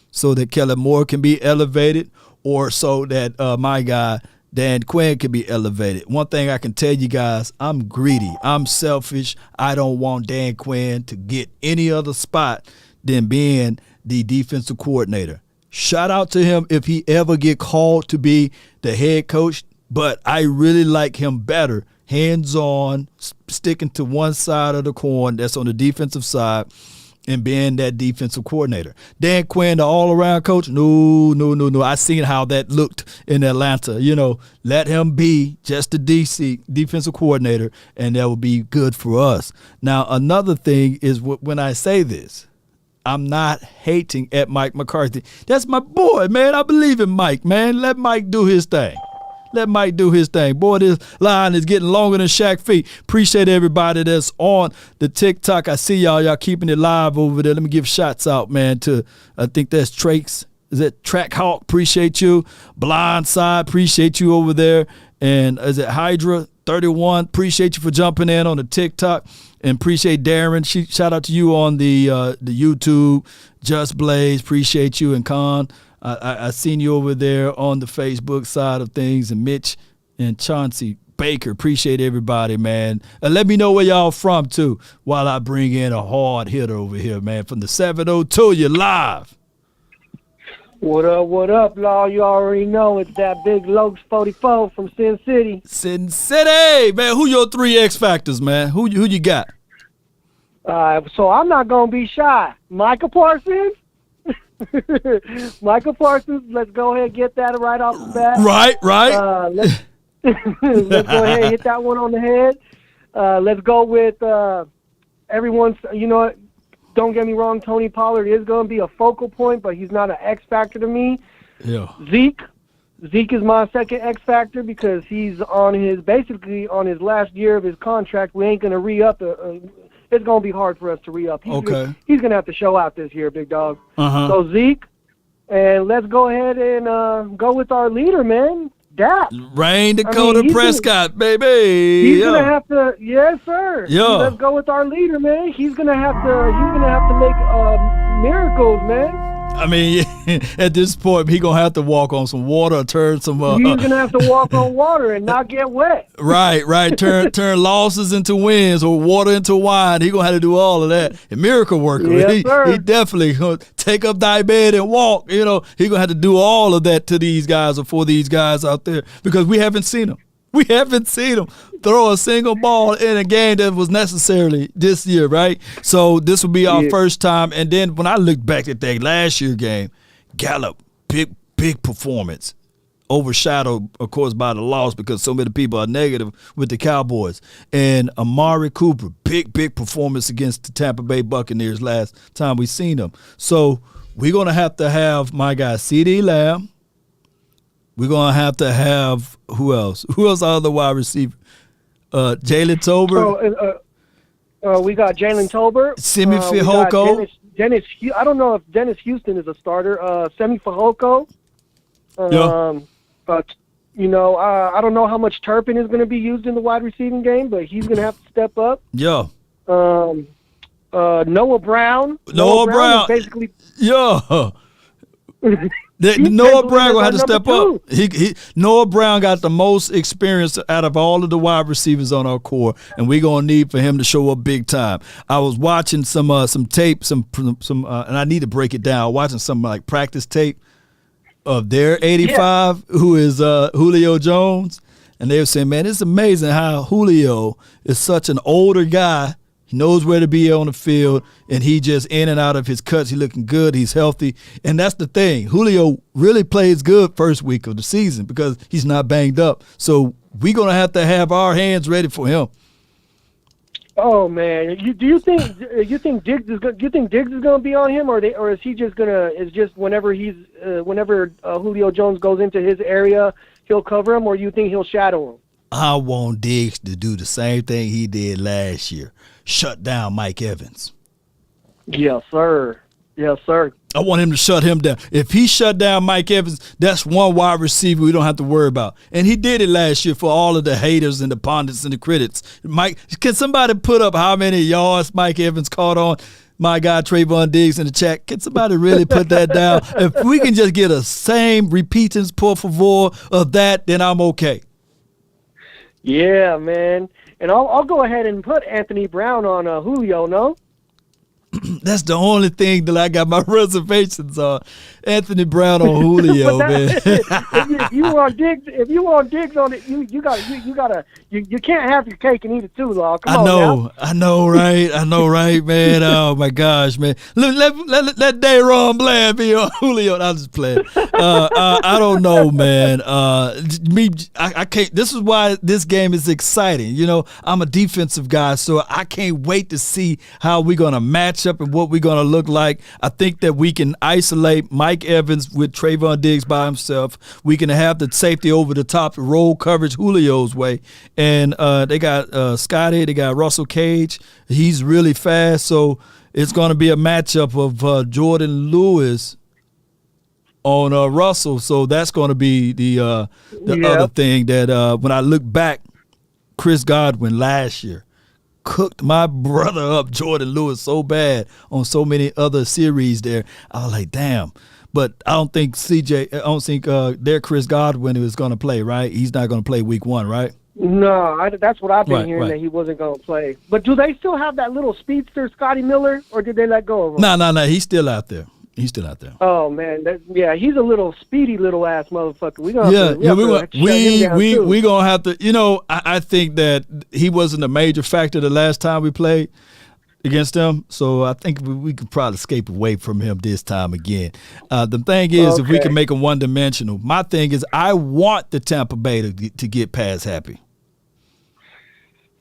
so that Kellen Moore can be elevated, or so that my guy Dan Quinn can be elevated. One thing I can tell you guys, I'm greedy. I'm selfish. I don't want Dan Quinn to get any other spot than being the defensive coordinator. Shout out to him if he ever get called to be the head coach, but I really like him better, hands-on, sticking to one side of the coin, that's on the defensive side, and being that defensive coordinator. Dan Quinn, the all-around coach, no. I seen how that looked in Atlanta. You know, let him be just the defensive coordinator, and that will be good for us. Now, another thing is when I say this, I'm not hating at Mike McCarthy. That's my boy, man. I believe in Mike, man. Let Mike do his thing. Let Mike do his thing. Boy, this line is getting longer than Shaq feet. Appreciate everybody that's on the TikTok. I see y'all keeping it live over there. Let me give shots out, man, to, I think that's Trace. Is that Track Hawk? Appreciate you. Blindside, appreciate you over there. And is it Hydra 31? Appreciate you for jumping in on the TikTok. And appreciate Darren. Shout out to you on the YouTube. Just Blaze, appreciate you. And Con. I seen you over there on the Facebook side of things, and Mitch and Chauncey Baker. Appreciate everybody, man. Let me know where y'all from, too, while I bring in a hard hitter over here, man. From the 702, you're live. What up, Law? You already know it's that big Lokes 44 from Sin City. Sin City, man. Who your 3 X factors, man? Who you got? So I'm not gonna be shy. Micah Parsons. Micah Parsons. Let's go ahead and get that right off the bat. Right. Let's go ahead and hit that one on the head. Let's go with everyone's. You know what? Don't get me wrong, Tony Pollard is going to be a focal point, but he's not an X factor to me. Yeah. Zeke is my second X factor because he's basically on his last year of his contract. We ain't going to re-up. It's going to be hard for us to re-up. He's going to have to show out this year, big dog. So Zeke, and let's go ahead and go with our leader, man. Dak. Rain Dakota Prescott, baby. He's gonna have to, yes, sir. Yeah. Let's go with our leader, man. He's gonna have to make miracles, man. I mean, at this point, he gonna have to walk on some water, or turn some. He's gonna have to walk on water and not get wet. Right. Turn losses into wins or water into wine. He gonna have to do all of that. A miracle worker. Yes, sir. He definitely gonna take up thy bed and walk. You know, he gonna have to do all of that to these guys or for these guys out there because we haven't seen him. We haven't seen him throw a single ball in a game that was necessarily this year, right? So this will be our first time. And then when I look back at that last year game, Gallup, big performance, overshadowed, of course, by the loss because so many people are negative with the Cowboys. And Amari Cooper, big performance against the Tampa Bay Buccaneers last time we seen them. So we're going to have my guy CeeDee Lamb. We're going to have who else? Who else are the wide receiver? Jalen Tolbert. We got Jalen Tolbert. Semi Fehoko. Dennis. I don't know if Dennis Houston is a starter. Semi Fehoko. But you know, I don't know how much Turpin is going to be used in the wide receiving game, but he's going to have to step up. Yeah. Noah Brown. Noah Brown. Basically. Yeah. Noah Brown gonna have to step up. Noah Brown got the most experience out of all of the wide receivers on our core, and we're gonna need for him to show up big time. I was watching some tape, and I need to break it down. Watching some like practice tape of their 85, who is Julio Jones, and they were saying, man, it's amazing how Julio is such an older guy. He knows where to be on the field, and he just in and out of his cuts. He's looking good. He's healthy. And that's the thing. Julio really plays good first week of the season because he's not banged up. So we're going to have our hands ready for him. Oh, man. Do you think Diggs is going to be on him, or is he just going to – is just whenever Julio Jones goes into his area, he'll cover him, or you think he'll shadow him? I want Diggs to do the same thing he did last year. Shut down Mike Evans. Yes, sir. Yes, sir. I want him to shut him down. If he shut down Mike Evans, that's one wide receiver we don't have to worry about. And he did it last year for all of the haters and the pundits and the critics. Mike, can somebody put up how many yards Mike Evans caught on my guy Trayvon Diggs in the chat? Can somebody really put that down? If we can just get a same repeatance, por favor, of that, then I'm okay. Yeah, man. And I'll go ahead and put Anthony Brown on Julio, no? That's the only thing that I got my reservations on. Anthony Brown on Julio, man. If you want Diggs on it, you can't have your cake and eat it too, Law. Come on now. I know, right, man. Oh my gosh, man. Let Dayron Bland be on Julio. I'll just play. I don't know, man. I can't. This is why this game is exciting. You know, I'm a defensive guy, so I can't wait to see how we're gonna match up and what we're going to look like. I think that we can isolate Mike Evans with Trayvon Diggs by himself. We can have the safety over the top, roll coverage Julio's way. And they got Scotty, they got Russell Cage. He's really fast, so it's going to be a matchup of Jordan Lewis on Russell. So that's going to be the other thing that when I look back, Chris Godwin last year cooked my brother up, Jordan Lewis, so bad on so many other series there. I was like, damn. But I don't think their Chris Godwin is going to play, right? He's not going to play week 1, right? No, that's what I've been hearing, that he wasn't going to play. But do they still have that little speedster, Scotty Miller, or did they let go of him? No, he's still out there. He's still out there. Oh man, he's a little speedy little ass motherfucker. We gonna we gonna have to. You know, I think that he wasn't a major factor the last time we played against them, so I think we could probably escape away from him this time again. The thing is, if we can make him one-dimensional, my thing is I want the Tampa Bay to get past Happy.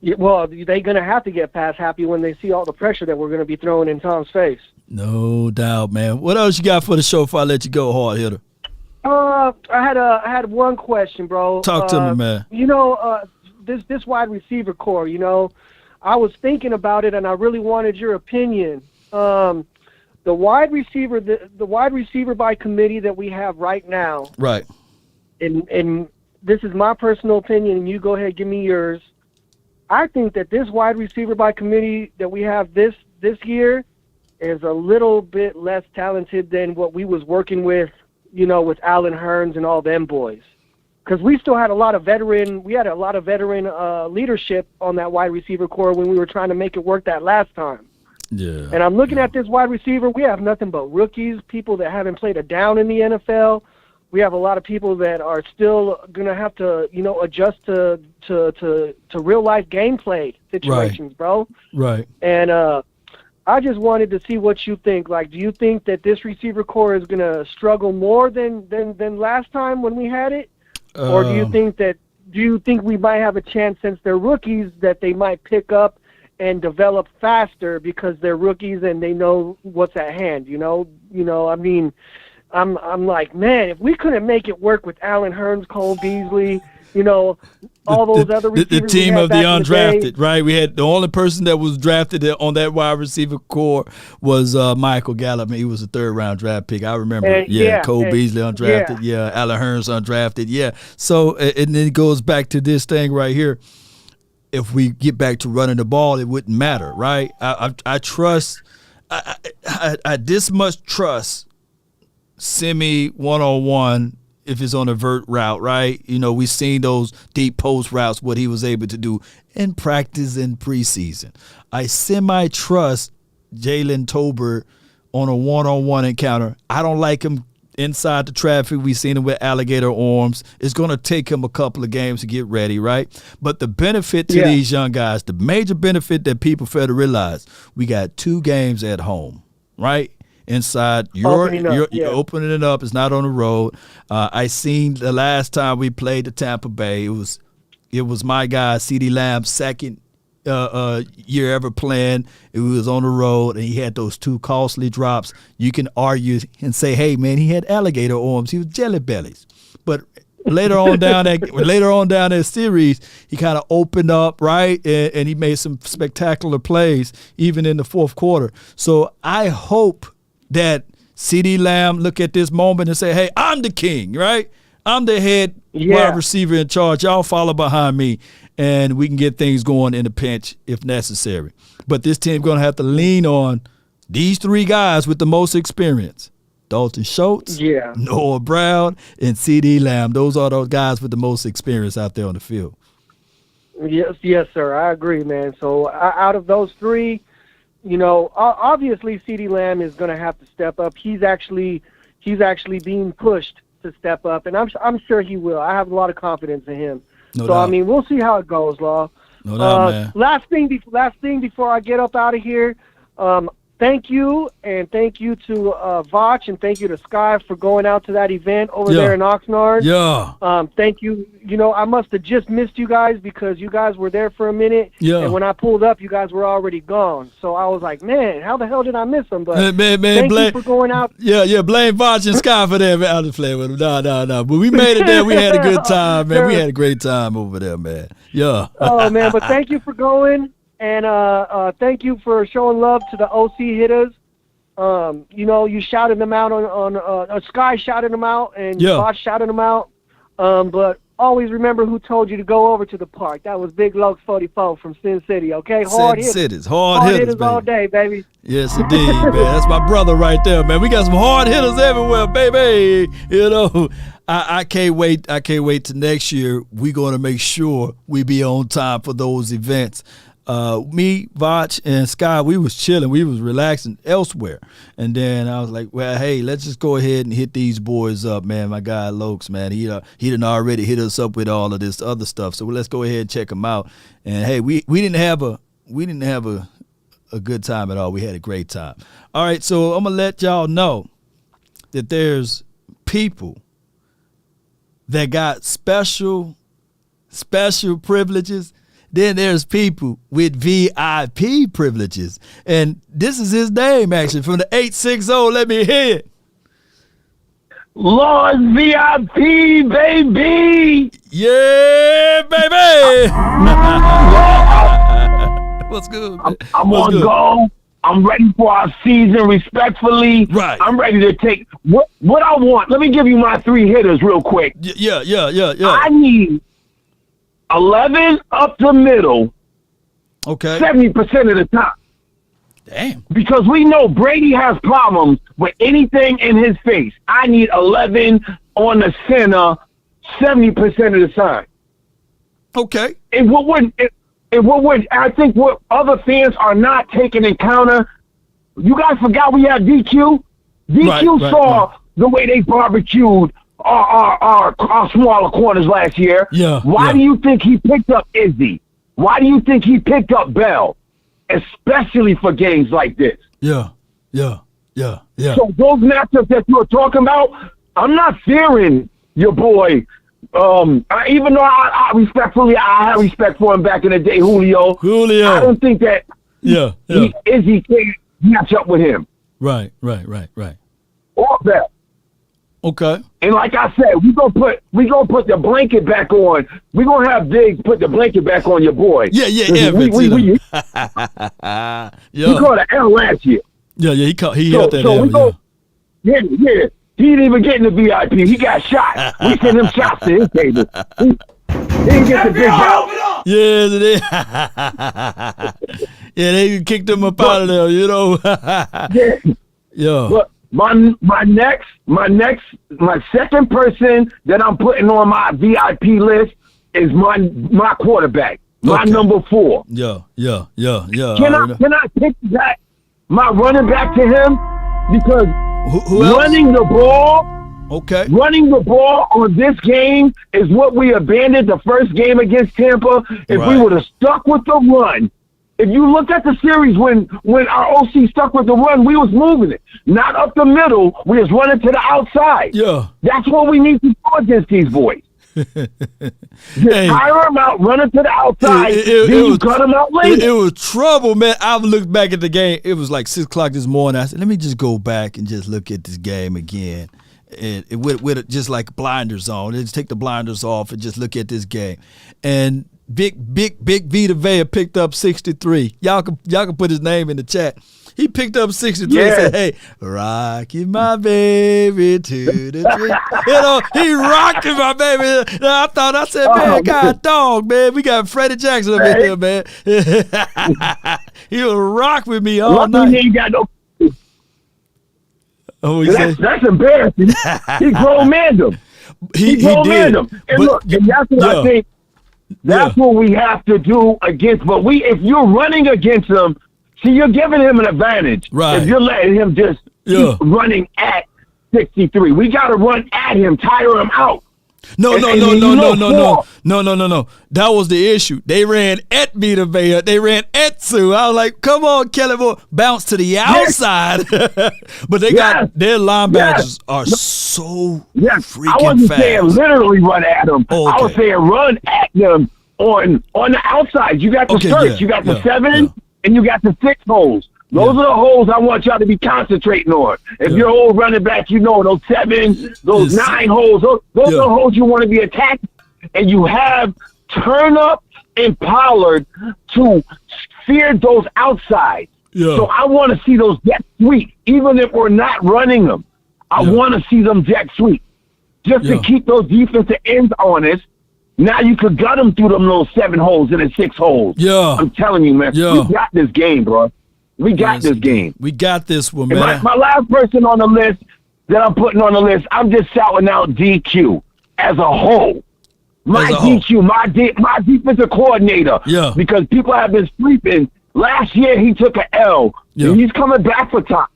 Yeah, well, they're going to have to get past Happy when they see all the pressure that we're going to be throwing in Tom's face. No doubt, man. What else you got for the show before I let you go, hard hitter? I had one question, bro. Talk to me, man. You know, this wide receiver core, you know, I was thinking about it, and I really wanted your opinion. The wide receiver by committee that we have right now. Right. And this is my personal opinion, and you go ahead, give me yours. I think that this wide receiver by committee that we have this year is a little bit less talented than what we was working with, you know, with Allen Hurns and all them boys. Because we still had a lot of veteran leadership on that wide receiver core when we were trying to make it work that last time. Yeah. And I'm looking at this wide receiver. We have nothing but rookies, people that haven't played a down in the NFL. We have a lot of people that are still going to have to, you know, adjust to real life gameplay situations, bro. Right. And I just wanted to see what you think. Like, do you think that this receiver core is going to struggle more than last time when we had it? Or do you think we might have a chance, since they're rookies, that they might pick up and develop faster because they're rookies and they know what's at hand, you know? I mean, I'm like, man, if we couldn't make it work with Allen Hurns, Cole Beasley, you know, all those other receivers. The team of the undrafted, right? We had the only person that was drafted on that wide receiver core was Michael Gallup. He was a third-round draft pick. I remember. Cole Beasley undrafted. Yeah, Allen Hurns undrafted. Yeah. So, and then it goes back to this thing right here. If we get back to running the ball, it wouldn't matter, right? I trust. I this much trust semi one-on-one if it's on a vert route, right? You know, we've seen those deep post routes, what he was able to do in practice in preseason. I semi-trust Jalen Tolbert on a one-on-one encounter. I don't like him inside the traffic. We've seen him with alligator arms. It's going to take him a couple of games to get ready, right? But the benefit to these young guys, the major benefit that people fail to realize, we got 2 games at home, right? Inside, you're opening it up. It's not on the road. I seen the last time we played the Tampa Bay. It was my guy CeeDee Lamb's second year ever playing. It was on the road, and he had those 2 costly drops. You can argue and say, "Hey, man, he had alligator arms. He was jelly bellies." But later on down that series, he kind of opened up, right, and he made some spectacular plays even in the fourth quarter. So I hope that CeeDee Lamb look at this moment and say, "Hey, I'm the king, right? I'm the head wide receiver in charge. Y'all follow behind me, and we can get things going in a pinch if necessary." But this team's going to have to lean on these 3 guys with the most experience: Dalton Schultz, Noah Brown, and CeeDee Lamb. Those are those guys with the most experience out there on the field. Yes, sir. I agree, man. So out of those 3, you know, obviously CeeDee Lamb is going to have to step up. He's actually being pushed to step up, and I'm sure he will. I have a lot of confidence in him. No doubt. I mean, we'll see how it goes, Law. No doubt, man. Last thing before I get up out of here. Thank you to Vach, and thank you to Sky for going out to that event over there in Oxnard. Yeah. Thank you. You know, I must have just missed you guys because you guys were there for a minute. Yeah. And when I pulled up, you guys were already gone. So I was like, man, how the hell did I miss them? But man, thank you for going out. Yeah. Blame Vach and Sky for that. I was playing with them. No. But we made it there. We had a good time, man. We had a great time over there, man. Yeah. Oh, man. But thank you for going. And thank you for showing love to the OC hitters. You know, you shouted them out on Sky shouted them out, and Bosch shouted them out. But always remember who told you to go over to the park. That was Big Lokes 44 from Sin City, okay? Hard hitters. Hard hitters all day, baby. Yes, indeed, man. That's my brother right there, man. We got some hard hitters everywhere, baby. You know, I can't wait. I can't wait till next year. We're going to make sure we be on time for those events. me, Vach, and Sky, we was chilling. We was relaxing elsewhere. And then I was like, well, hey, let's just go ahead and hit these boys up, man. My guy Lokes, man, he done already hit us up with all of this other stuff. So let's go ahead and check him out. And hey, we didn't have a good time at all. We had a great time. All right, so I'm gonna let y'all know that there's people that got special privileges. Then there's people with VIP privileges. And this is his name, actually, from the 860. Let me hear it. Lord VIP, baby. Yeah, baby. What's good, man? I'm on go. I'm ready for our season, respectfully. Right. I'm ready to take what I want. Let me give you my 3 hitters real quick. Yeah. I need 11 up the middle. Okay. 70% of the time. Damn. Because we know Brady has problems with anything in his face. I need 11 on the center 70% of the time. Okay. And I think what other fans are not taking in counter, you guys forgot we had DQ? DQ saw the way they barbecued our smaller corners last year. Yeah. Why do you think he picked up Izzy? Why do you think he picked up Bell? Especially for games like this. Yeah. So those matchups that you're talking about, I'm not fearing your boy. Even though I have respect for him back in the day, Julio. I don't think that Izzy can match up with him. Right. Or Bell. Okay. And like I said, we gonna put the blanket back on. We gonna have Big put the blanket back on your boy. Yeah. We caught an L last year. Yeah. He hit that L. Yeah. He didn't even get in the VIP. He got shot. We sent him shots to his table. He didn't get the big house. Yeah, they kicked him up out of there, you know. Yeah. But my second person that I'm putting on my VIP list is my quarterback, my number 4. Yeah. Can I pick that my running back to him? Because who else? Running the ball on this game is what we abandoned the first game against Tampa. If we would have stuck with the run, if you look at the series when our OC stuck with the run, we was moving it. Not up the middle, we was running to the outside. Yeah. That's what we need to do against these boys. Tire them out, run it to the outside, then you cut them out later. It was trouble, man. I looked back at the game. It was like 6 o'clock this morning. I said, let me just go back and just look at this game again. And with just like blinders on. Just take the blinders off and just look at this game. And Big Vita Vea picked up 63. Y'all can put his name in the chat. He picked up 63 and said, hey, rocking my baby to the tree. You know, he rocking my baby. I said, man, God dog, man. We got Freddie Jackson up in here, man. He'll rock with me all night. He ain't got no. Oh, that's embarrassing. He grown manned him. He grown manned him. And look, and that's what I think. That's what we have to do against. But if you're running against him, see, you're giving him an advantage. Right. If you're letting him just keep running at 63, we got to run at him, tire him out. No. That was the issue. They ran at Vita Vea. They ran at Sue. I was like, come on, Kelly, bounce to the outside. But they got their linebackers are so freaking fast. I wasn't saying literally run at them. I was saying run at them on the outside. You got the search. You got the 7 and you got the 6 holes. Those are the holes I want y'all to be concentrating on. If you're old running back, you know those 7, those 9 holes. Those are the holes you want to be attacked. And you have Turnup and Pollard to fear those outsides. Yeah. So I want to see those jet sweeps, even if we're not running them. I want to see them jet sweeps just to keep those defensive ends honest. Now you could gut them through them little 7 holes and the 6 holes. Yeah. I'm telling you, man. Yeah. We got this game, bro. We got this game. We got this one, man. My last person on the list that I'm putting on the list, I'm just shouting out DQ as a whole. my DQ, my defensive coordinator. Yeah. Because people have been sleeping. Last year he took an L. Yeah. And he's coming back for time.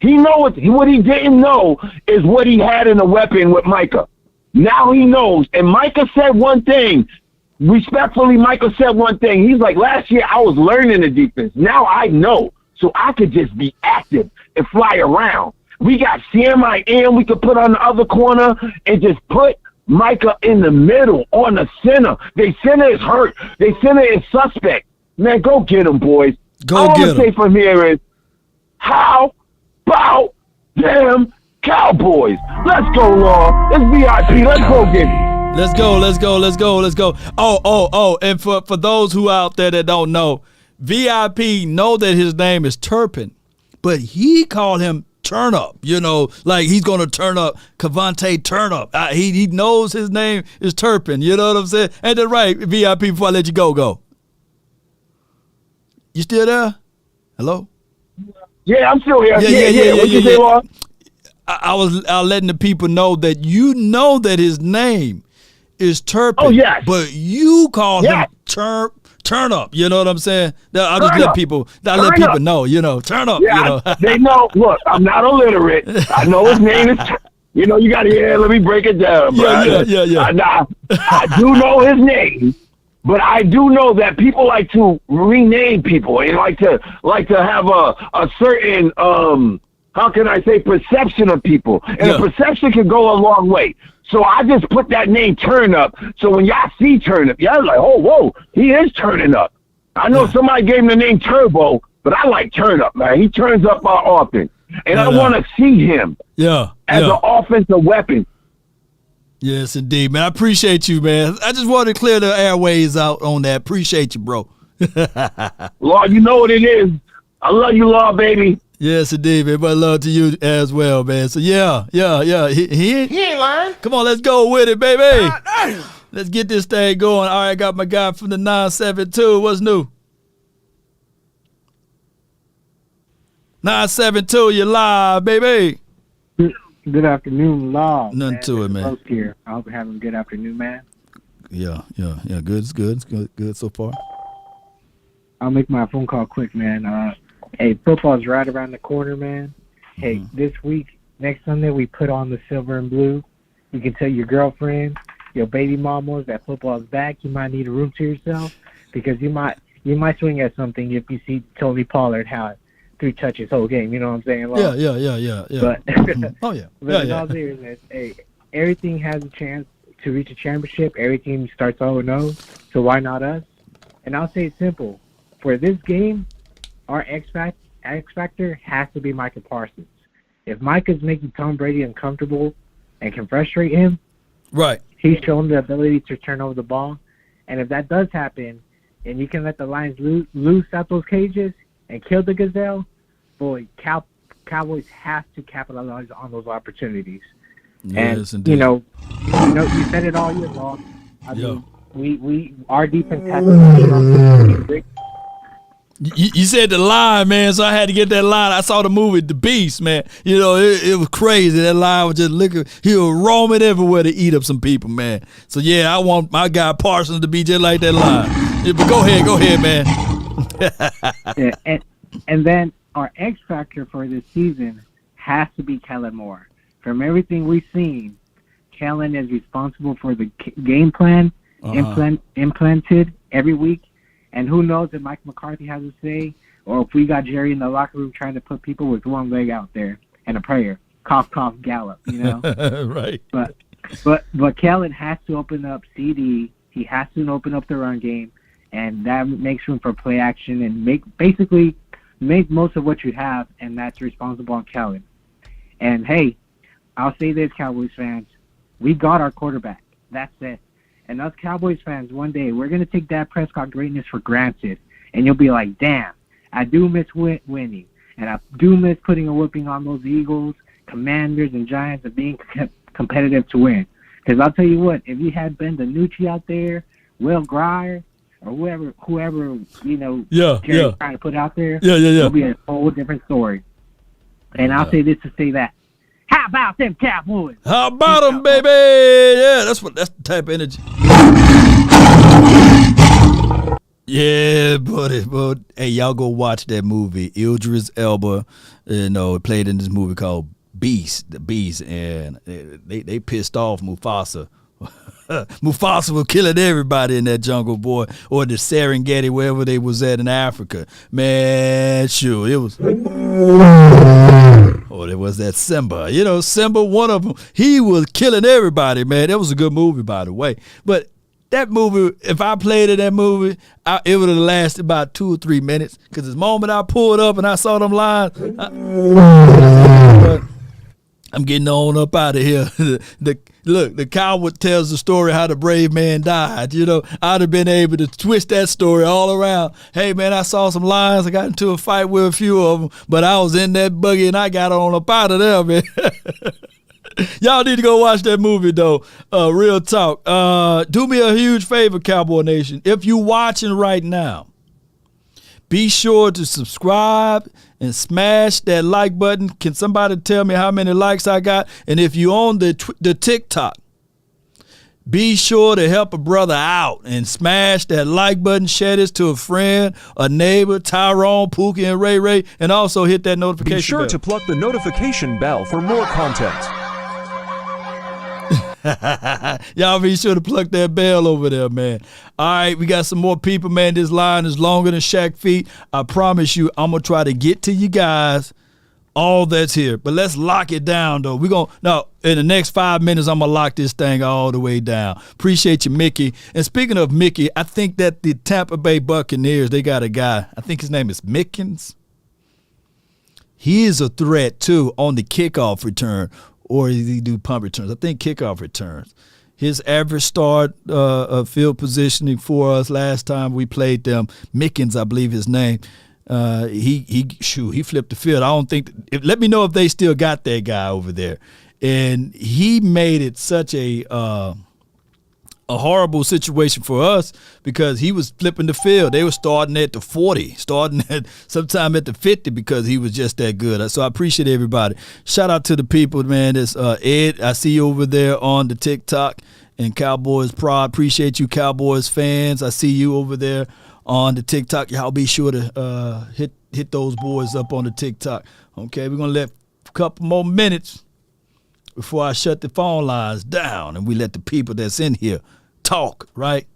He knows what he didn't know is what he had in the weapon with Micah. Now he knows. And Micah said one thing. Respectfully, Micah said one thing. He's like, last year I was learning the defense. Now I know. So I could just be active and fly around. We got CMIN we could put on the other corner and just put Micah in the middle on the center. They center is hurt. They center is suspect. Man, go get him, boys. All I want to say from here is, how about them Cowboys? Let's go, Law. It's VIP. Let's go get it. Let's go. Oh, and for those who out there that don't know, VIP know that his name is Turpin, but he called him Turn Up, like he's going to turn up Cavante Turn Up. He knows his name is Turpin, you know what I'm saying? Ain't that right, VIP, before I let you go? You still there? Hello? Yeah, I'm still here. Yeah. What you say, Law? I was letting the people know that you know that his name is Turpin. Oh, yes. But you call him Turn Up. You know what I'm saying? I just let people know, Turn Up. Yeah, they know. Look, I'm not illiterate. I know his name is. You got to let me break it down, bro. Yeah. I do know his name, but I do know that people like to rename people and like to have a certain how can I say perception of people, and a perception can go a long way. So I just put that name Turn Up. So when y'all see Turn Up, y'all like, oh, whoa, he is turning up. I know somebody gave him the name Turbo, but I like Turn Up, man. He turns up often. And I want to see him as an offensive weapon. Yes, indeed, man. I appreciate you, man. I just wanted to clear the airways out on that. Appreciate you, bro. Law, you know what it is. I love you, Law, baby. Yes, indeed, man. But love to you as well, man. So, yeah. He ain't lying. Come on, let's go with it, baby. Let's get this thing going. All right, I got my guy from the 972. What's new? 972, you're live, baby. Good afternoon, Law. Nothing to it, man. Here. I hope you're having a good afternoon, man. Yeah. Good. It's good so far. I'll make my phone call quick, man. Hey, football's right around the corner, man. Hey, this week, next Sunday, we put on the silver and blue. You can tell your girlfriend, your baby mamas that football's back. You might need a room to yourself because you might swing at something if you see Tony Pollard had 3 touches whole game. You know what I'm saying? Yeah. But oh yeah. But in all seriousness, hey, everything has a chance to reach a championship. Every team starts 0-0, so why not us? And I'll say it's simple. For this game, our X factor has to be Micah Parsons. If Micah's making Tom Brady uncomfortable and can frustrate him, right, he's shown the ability to turn over the ball. And if that does happen, and you can let the Lions loose out those cages and kill the gazelle, boy, Cowboys have to capitalize on those opportunities. Yes, and indeed. You said it all year long. I mean, our defense has to be You said the line, man, so I had to get that line. I saw the movie The Beast, man. It was crazy. That line was just looking. He was roaming everywhere to eat up some people, man. So, yeah, I want my guy Parsons to be just like that line. Yeah, but go ahead, man. And then our X factor for this season has to be Kellen Moore. From everything we've seen, Kellen is responsible for the game plan implemented every week. And who knows if Mike McCarthy has a say, or if we got Jerry in the locker room trying to put people with one leg out there and a prayer, cough, cough, Gallup, Right. But Kellen has to open up CD. He has to open up the run game, and that makes room for play action and make most of what you have, and that's responsible on Kellen. And hey, I'll say this, Cowboys fans, we got our quarterback. That's it. And us Cowboys fans, one day, we're going to take Dak Prescott greatness for granted. And you'll be like, damn, I do miss winning. And I do miss putting a whooping on those Eagles, Commanders, and Giants and being competitive to win. Because I'll tell you what, if you had Ben DiNucci out there, Will Grier, or whoever Jerry's trying to put out there, it'll be a whole different story. And I'll say this to say that. How about them Cowboys? How about them, baby? Yeah, that's the type of energy. Yeah, buddy. But hey, y'all go watch that movie. Idris Elba, played in this movie called Beast, the Beast, and they pissed off Mufasa. Mufasa was killing everybody in that jungle, boy, or the Serengeti, wherever they was at in Africa. Man, sure, it was. Oh, there was that Simba. Simba, one of them, he was killing everybody, man. That was a good movie, by the way. But that movie, if I played in that movie, it would have lasted about 2 or 3 minutes. Because the moment I pulled up and I saw them lines, I'm getting on up out of here. The cowboy tells the story how the brave man died. I'd have been able to twist that story all around. Hey, man, I saw some lions. I got into a fight with a few of them, but I was in that buggy and I got on up out of there, man. Y'all need to go watch that movie, though. Real talk. Do me a huge favor, Cowboy Nation. If you're watching right now, be sure to subscribe and smash that like button. Can somebody tell me how many likes I got? And if you own the TikTok, be sure to help a brother out and smash that like button. Share this to a friend, a neighbor, Tyrone, Pookie, and Ray Ray, and also hit that notification bell. Be sure to pluck the notification bell for more content. Y'all be sure to plug that bell over there, man. All right, we got some more people, man. This line is longer than Shaq feet. I promise you, I'm going to try to get to you guys all that's here. But let's lock it down, though. In the next 5 minutes, I'm going to lock this thing all the way down. Appreciate you, Mickey. And speaking of Mickey, I think that the Tampa Bay Buccaneers, they got a guy. I think his name is Mickens. He is a threat, too, on the kickoff return. Or does he do punt returns? I think kickoff returns. His average start field positioning for us last time we played them, Mickens, I believe his name. He flipped the field. I don't think. Let me know if they still got that guy over there. And he made it such a horrible situation for us because he was flipping the field. They were starting at the 40, starting at sometime at the 50 because he was just that good. So I appreciate everybody. Shout out to the people, man. It's Ed. I see you over there on the TikTok and Cowboys Pride. Appreciate you, Cowboys fans. I see you over there on the TikTok. Y'all be sure to hit those boys up on the TikTok. Okay, we're going to let a couple more minutes before I shut the phone lines down and we let the people that's in here talk, right?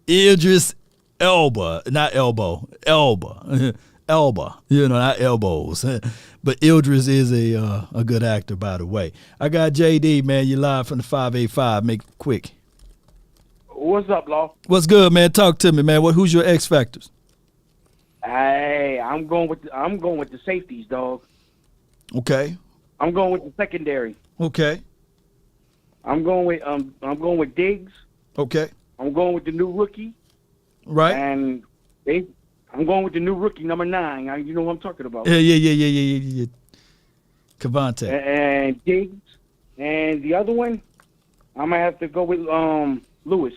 Idris Elba, not elbow, Elba, Elba, not elbows. But Idris is a good actor, by the way. I got JD, man. You live from the 585. Make it quick. What's up, Law? What's good, man? Talk to me, man. Who's your X factors? Hey, I'm going with the safeties, dog. Okay. I'm going with the secondary. Okay. I'm going with Diggs. Okay. I'm going with the new rookie. Right. And I'm going with the new rookie, number 9. You know what I'm talking about. Yeah. Cavante. And Diggs. And the other one, I might have to go with Lewis.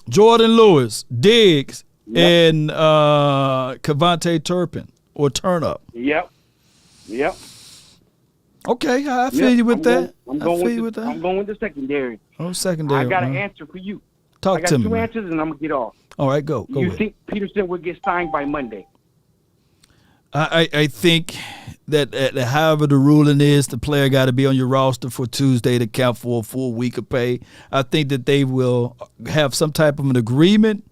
Jordan Lewis, Diggs, and Cavante Turpin or Turnup. Yep. Okay, I feel you with that. I'm going with the secondary. Oh, secondary. I got an answer for you. Talk to me. I got 2 answers, and I'm going to get off. All right, go. You think Peterson will get signed by Monday? I think that however the ruling is, the player got to be on your roster for Tuesday to count for a full week of pay. I think that they will have some type of an agreement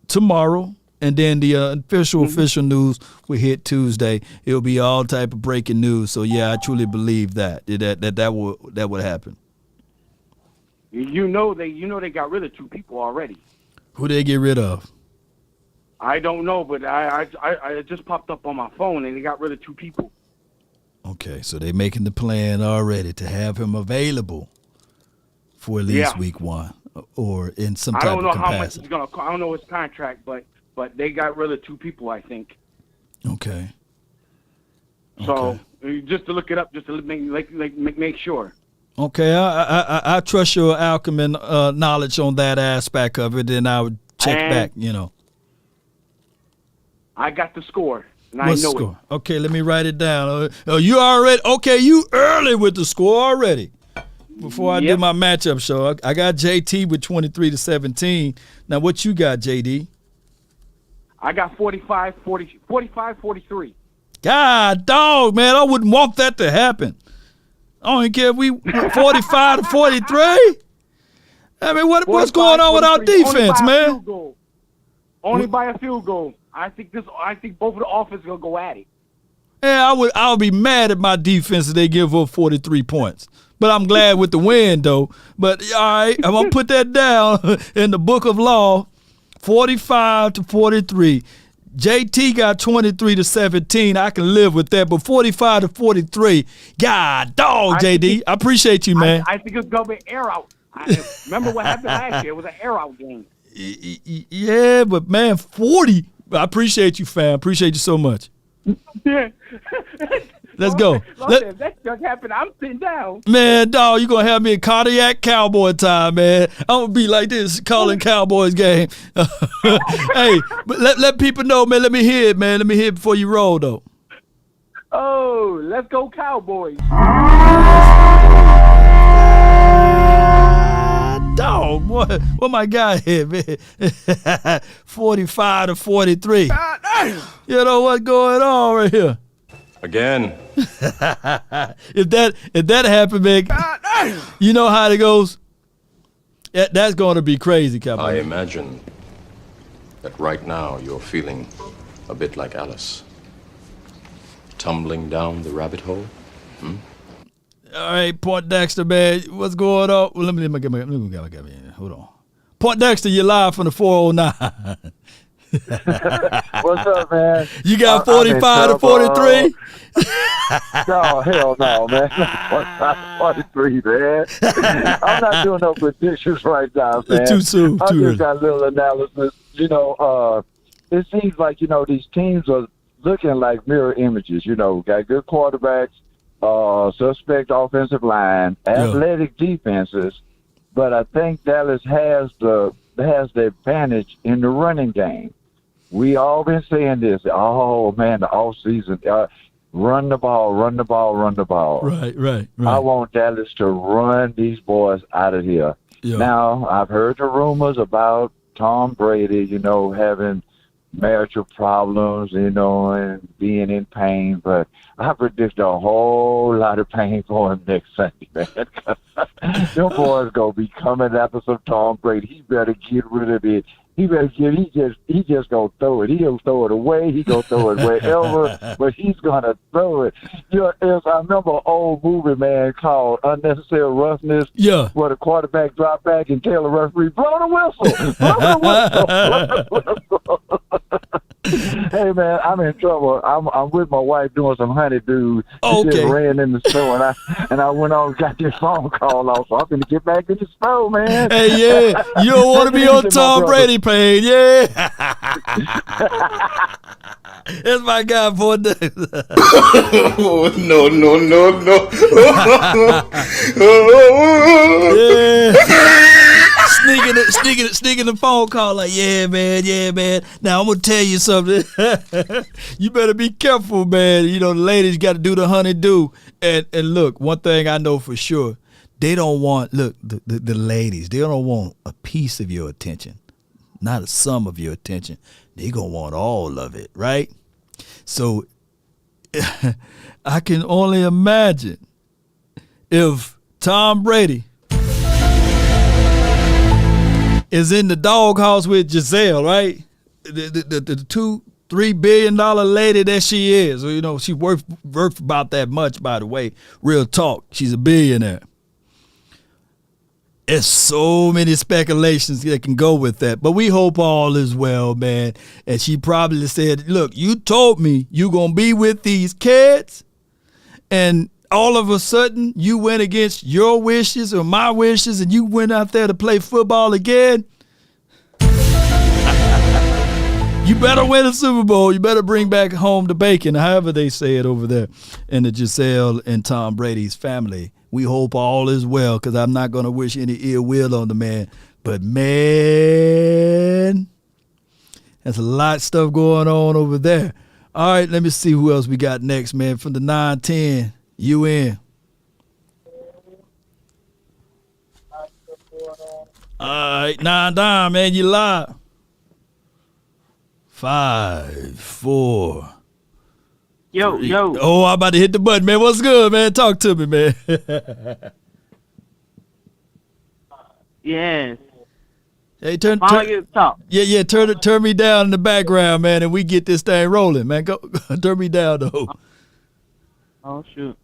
tomorrow. And then the official news will hit Tuesday. It'll be all type of breaking news. So yeah, I truly believe that would happen. You know they got rid of 2 people already. Who they get rid of? I don't know, but I just popped up on my phone and they got rid of 2 people. Okay, so they're making the plan already to have him available for at least week 1 or in some type of capacity. I don't know how much it's gonna. I don't know his contract, but they got rid of 2 people, I think. Okay. So just to look it up, just to make sure. Okay, I trust your alchemy knowledge on that aspect of it, and I would check back. I got the score. And I What's the know score? Okay, let me write it down. You already okay? You early with the score already. Before I do my matchup show, I got JT with 23-17. Now, what you got, JD? I got 45-43. God, dog, man, I wouldn't want that to happen. I don't even care if we 45-43. I mean, what's going on with our defense, man? Only by a field goal. I think both of the offenses gonna go at it. Yeah, I would be mad at my defense if they give up 43 points. But I'm glad with the win, though. But all right, I'm gonna put that down in the book of law. 45-43. JT got 23-17. I can live with that. But 45-43. God dog, JD. I appreciate you, man. I think it's gonna be an air out. Remember what happened last year? It was an air out game. Yeah, but man, 40. I appreciate you, fam. Appreciate you so much. Yeah. Let's go. If that just happened, I'm sitting down. Man, dog, you going to have me in cardiac cowboy time, man. I'm going to be like this calling Cowboys game. Hey, but let people know, man. Let me hear it, man. Let me hear it before you roll, though. Oh, let's go Cowboys. Dog, what my guy here, man? 45-43. You know what's going on right here? Again. if that happened, man, you know how it goes. That's going to be crazy, Cowboy. I imagine that right now you're feeling a bit like Alice, tumbling down the rabbit hole. All right, Point Dexter, man, what's going on? Well, let me get me. Hold on. Point Dexter, you're live from the 409. What's up, man? You got 45-43? No, hell no, man. 43, man. I'm not doing no predictions right now, man. Too soon. I Too just early. got a little analysis. It seems like, these teams are looking like mirror images. Got good quarterbacks, suspect offensive line, athletic defenses, but I think Dallas has the advantage in the running game. We all been saying this. Oh man, the off season, run the ball. Right. I want Dallas to run these boys out of here. Yeah. Now I've heard the rumors about Tom Brady, having marital problems, and being in pain, but I predict a whole lot of pain for him next Sunday, man. Them boys gonna be coming after some Tom Brady. He better get rid of it. He just gonna throw it. He'll throw it away. He gonna throw it wherever, but he's gonna throw it. I remember an old movie, man, called Unnecessary Roughness. Yeah. Where the quarterback dropped back and tell the referee, blow the whistle. Blow the whistle. Hey man, I'm in trouble. I'm with my wife doing some honeydew. She just ran in the store and I went on and got this phone call off. So I'm gonna get back in the store, man. Hey, yeah, you don't want to be on Tom Brady pain, yeah. That's my guy, boy. Oh, no. Yeah. Sneaking the phone call like, yeah, man. Now, I'm going to tell you something. You better be careful, man. The ladies got to do the honeydew. And look, one thing I know for sure, they don't want, the ladies, they don't want a piece of your attention, not a sum of your attention. They going to want all of it, right? So I can only imagine if Tom Brady is in the doghouse with Giselle, right? The $2-3 billion lady that she is. She's worth about that much, by the way. Real talk. She's a billionaire. There's so many speculations that can go with that. But we hope all is well, man. And she probably said, look, you told me you going to be with these kids, and all of a sudden you went against your wishes or my wishes and you went out there to play football again. You better win a Super Bowl. You better bring back home the bacon, however they say it over there in the Giselle and Tom Brady's family. We hope all is well, because I'm not going to wish any ill will on the man. But, man, there's a lot of stuff going on over there. All right, let me see who else we got next, man. From the 9-10, UN. All right, 9-9, man, you live. 5, 4. Yo, 3. yo. Oh, I'm about to hit the button, man. What's good, man? Talk to me, man. Yes. Hey, turn me down in the background, man, and we get this thing rolling, man. Go turn me down though. Oh shoot.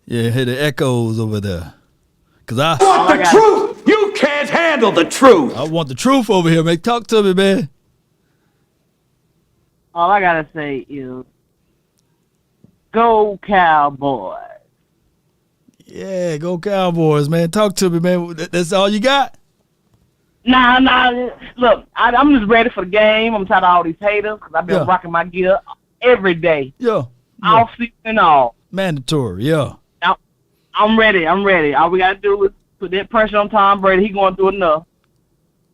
Yeah, hear the echoes over there. Cause I want the truth. You can't handle the truth. I want the truth over here, man. Talk to me, man. All I gotta say is, go Cowboys. Yeah, go Cowboys, man. Talk to me, man. That's all you got? Nah. Look, I'm just ready for the game. I'm tired of all these haters because I've been rocking my gear every day. Yeah. All season and all. Mandatory, yeah. I'm ready. All we got to do is put that pressure on Tom Brady. He going through enough.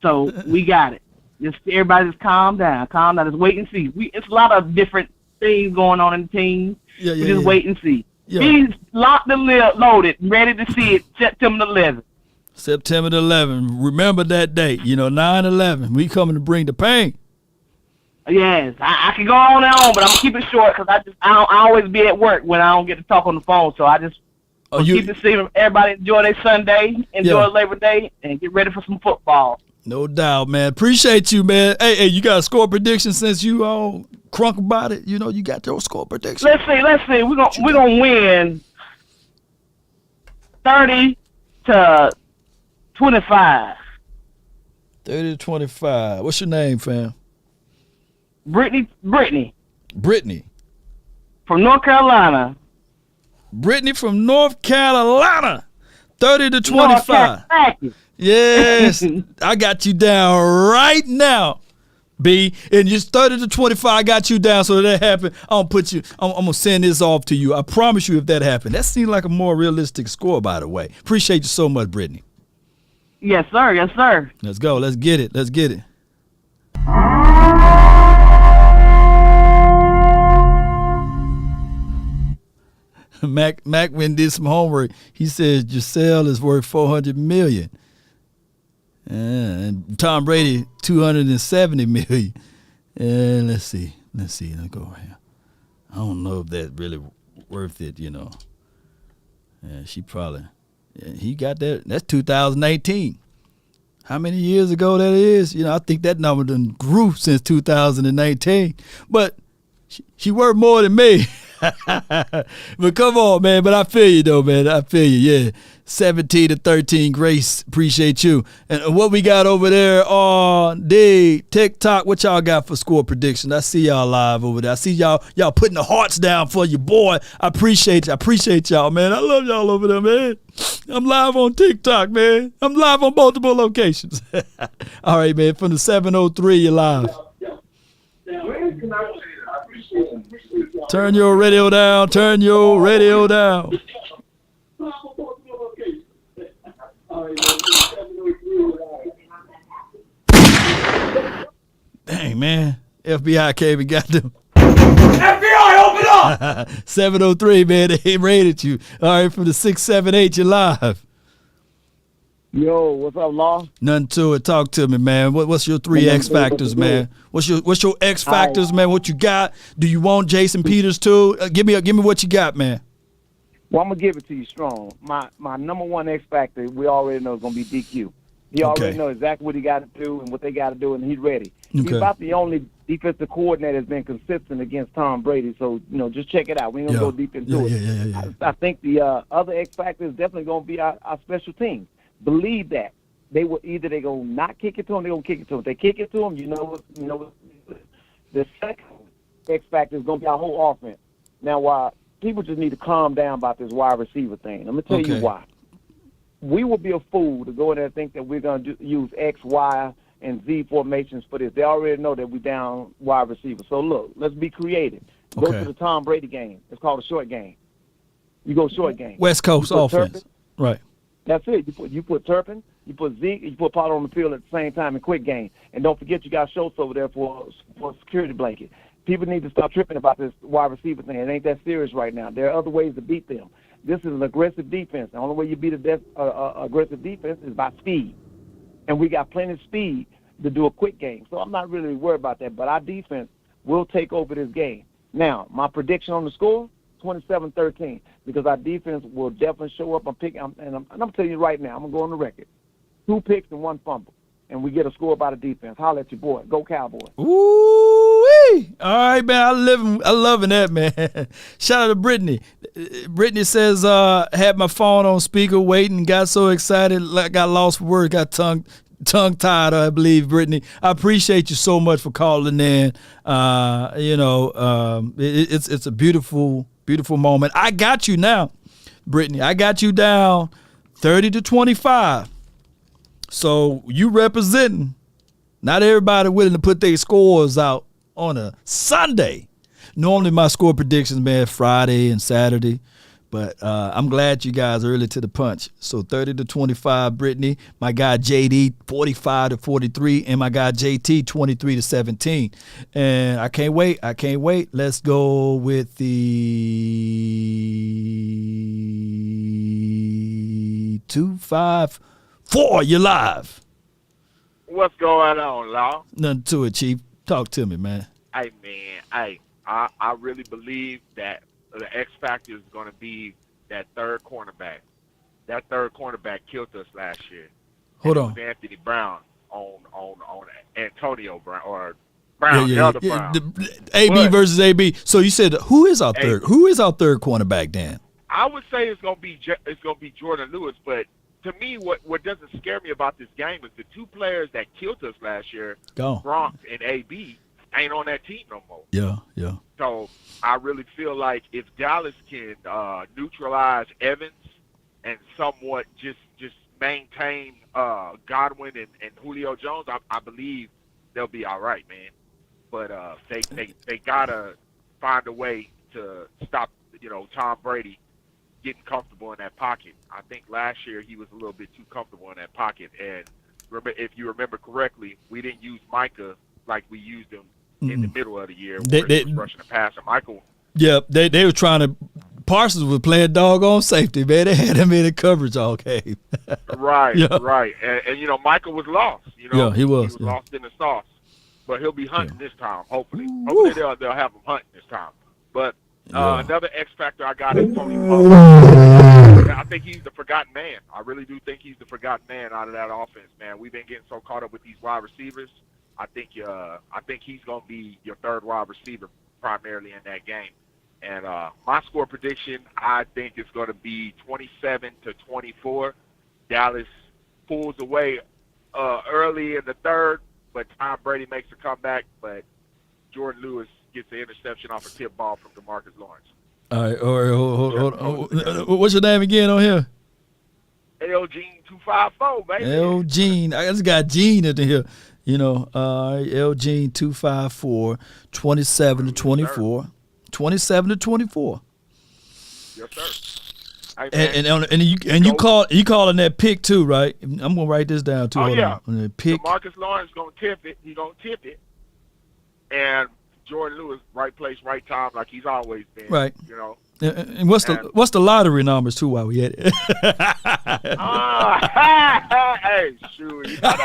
So we got it. Just everybody just calm down. Just wait and see. It's a lot of different things going on in the team. Yeah. Just wait and see. Yeah. He's locked and loaded, ready to see it September 11th. September 11th. Remember that date. 9/11. We coming to bring the pain. Yes, I can go on and on, but I'm gonna keep it short because I always be at work when I don't get to talk on the phone. So I just keep it simple. Everybody enjoy their Sunday, enjoy Labor Day, and get ready for some football. No doubt, man. Appreciate you, man. Hey, you got a score prediction since you all crunk about it. You got your score prediction. Let's see. We're gonna win 30-25. 30-25. What's your name, fam? Brittany. Brittany. From North Carolina. Brittany from North Carolina. 30-25. Yes. I got you down right now, B. And just 30-25, I got you down. So that happened. I'm gonna send this off to you. I promise you if that happened. That seems like a more realistic score, by the way. Appreciate you so much, Brittany. Yes, sir. Let's go. Let's get it. Mac when did some homework. He says Giselle is worth $400 million. And Tom Brady $270 million. And let's see. Let's go right here. I don't know if that's really worth it, Yeah, she probably. Yeah, he got that. That's 2018. How many years ago that is? I think that number done grew since 2019. But she worth more than me. But come on, man. But I feel you, though, man. I feel you, yeah. 17-13, Grace. Appreciate you. And what we got over there on the TikTok, what y'all got for score prediction? I see y'all live over there. I see y'all putting the hearts down for your boy. I appreciate y'all, man. I love y'all over there, man. I'm live on TikTok, man. I'm live on multiple locations. All right, man. From the 703, you're live. Turn your radio down. Dang, man. FBI came and got them. FBI, open up! 703, man. They raided you. All right, from the 678, you're live. Yo, what's up, Law? Nothing to it. Talk to me, man. What's your three X factors, man? What's your X factors, man? What you got? Do you want Jason Peters too? Give me what you got, man. Well, I'm gonna give it to you strong. My number one X factor, we already know is gonna be DQ. He already knows exactly what he got to do and what they got to do, and he's ready. He's about the only defensive coordinator that's been consistent against Tom Brady. So just check it out. We ain't gonna go deep into it. Yeah. I think the other X factor is definitely gonna be our special teams. Believe that they will either they gonna not kick it to him, they gonna kick it to him. If they kick it to him, the second X factor is gonna be our whole offense. Now, people just need to calm down about this wide receiver thing. I'm gonna tell you why. We would be a fool to go in there and think that we're gonna use X, Y, and Z formations for this. They already know that we down wide receiver. So look, let's be creative. Go to the Tom Brady game. It's called a short game. You go short game. West Coast offense. Turpin, right. That's it. You put Turpin, you put Zeke, you put Pollard on the field at the same time in quick game. And don't forget you got Schultz over there for a security blanket. people need to stop tripping about this wide receiver thing. It ain't that serious right now. There are other ways to beat them. This is an aggressive defense. The only way you beat aggressive defense is by speed. And we got plenty of speed to do a quick game. So I'm not really worried about that. But our defense will take over this game. Now, my prediction on the score, 27-13, because our defense will definitely show up. I'm telling you right now, I'm going to go on the record. 2 picks and 1 fumble. And we get a score by the defense. Holler at your boy. Go Cowboys. Ooh-wee. All right, man. I loving that, man. Shout out to Brittany. Brittany says, had my phone on speaker waiting, got so excited, got lost for words, got tongue-tied, I believe, Brittany. I appreciate you so much for calling in. It's a beautiful, beautiful moment. I got you now, Brittany. I got you down 30-25. So you representing. Not everybody willing to put their scores out on a Sunday. Normally my score predictions, man, Friday and Saturday. But I'm glad you guys are early to the punch. So 30-25, Brittany. My guy JD 45-43, and my guy JT 23-17. And I can't wait. Let's go with the 2-5. 4, you're live. What's going on, Law? Nothing to it, Chief. Talk to me, man. Hey, man. I really believe that the X factor is going to be that third cornerback. That third cornerback killed us last year. Hold on. It was Anthony Brown on Antonio Brown or Brown, the other Brown. AB versus AB. So you said who is our third? Who is our third cornerback, Dan? I would say it's going to be Jordan Lewis, but to me, what doesn't scare me about this game is the 2 players that killed us last year, Gronk and AB, ain't on that team no more. Yeah. So I really feel like if Dallas can neutralize Evans and somewhat just maintain Godwin and Julio Jones, I believe they'll be all right, man. But they gotta find a way to stop, Tom Brady getting comfortable in that pocket. I think last year he was a little bit too comfortable in that pocket. And if you remember correctly, we didn't use Micah like we used him in the middle of the year where he was rushing the passer. Michael. Yeah, they were trying to. Parsons was playing doggone safety, man. They had him in the coverage all game. Right. And Michael was lost. Yeah, he was. Lost in the sauce. But he'll be hunting this time, hopefully. Hopefully they'll have him hunting this time. But another X factor I got is Tony Pollard. I think he's the forgotten man. I really do think he's the forgotten man out of that offense, man. We've been getting so caught up with these wide receivers. I think he's going to be your third wide receiver primarily in that game. And my score prediction, I think it's going to be 27-24. Dallas pulls away early in the third, but Tom Brady makes a comeback. But Jordan Lewis gets the interception off a tip ball from DeMarcus Lawrence. All right, hold on. What's your name again on here? Gene 254, baby. Gene. I just got Gene in here. Gene 254, 27-24. 27-24. Yes, sir. Hey, you calling that pick too, right? I'm gonna write this down too. Hold on. Pick. DeMarcus Lawrence gonna tip it. He gonna tip it, and Jordan Lewis, right place, right time, like he's always been. Right. And what's the lottery numbers too? While we at it. Hey, shoot! That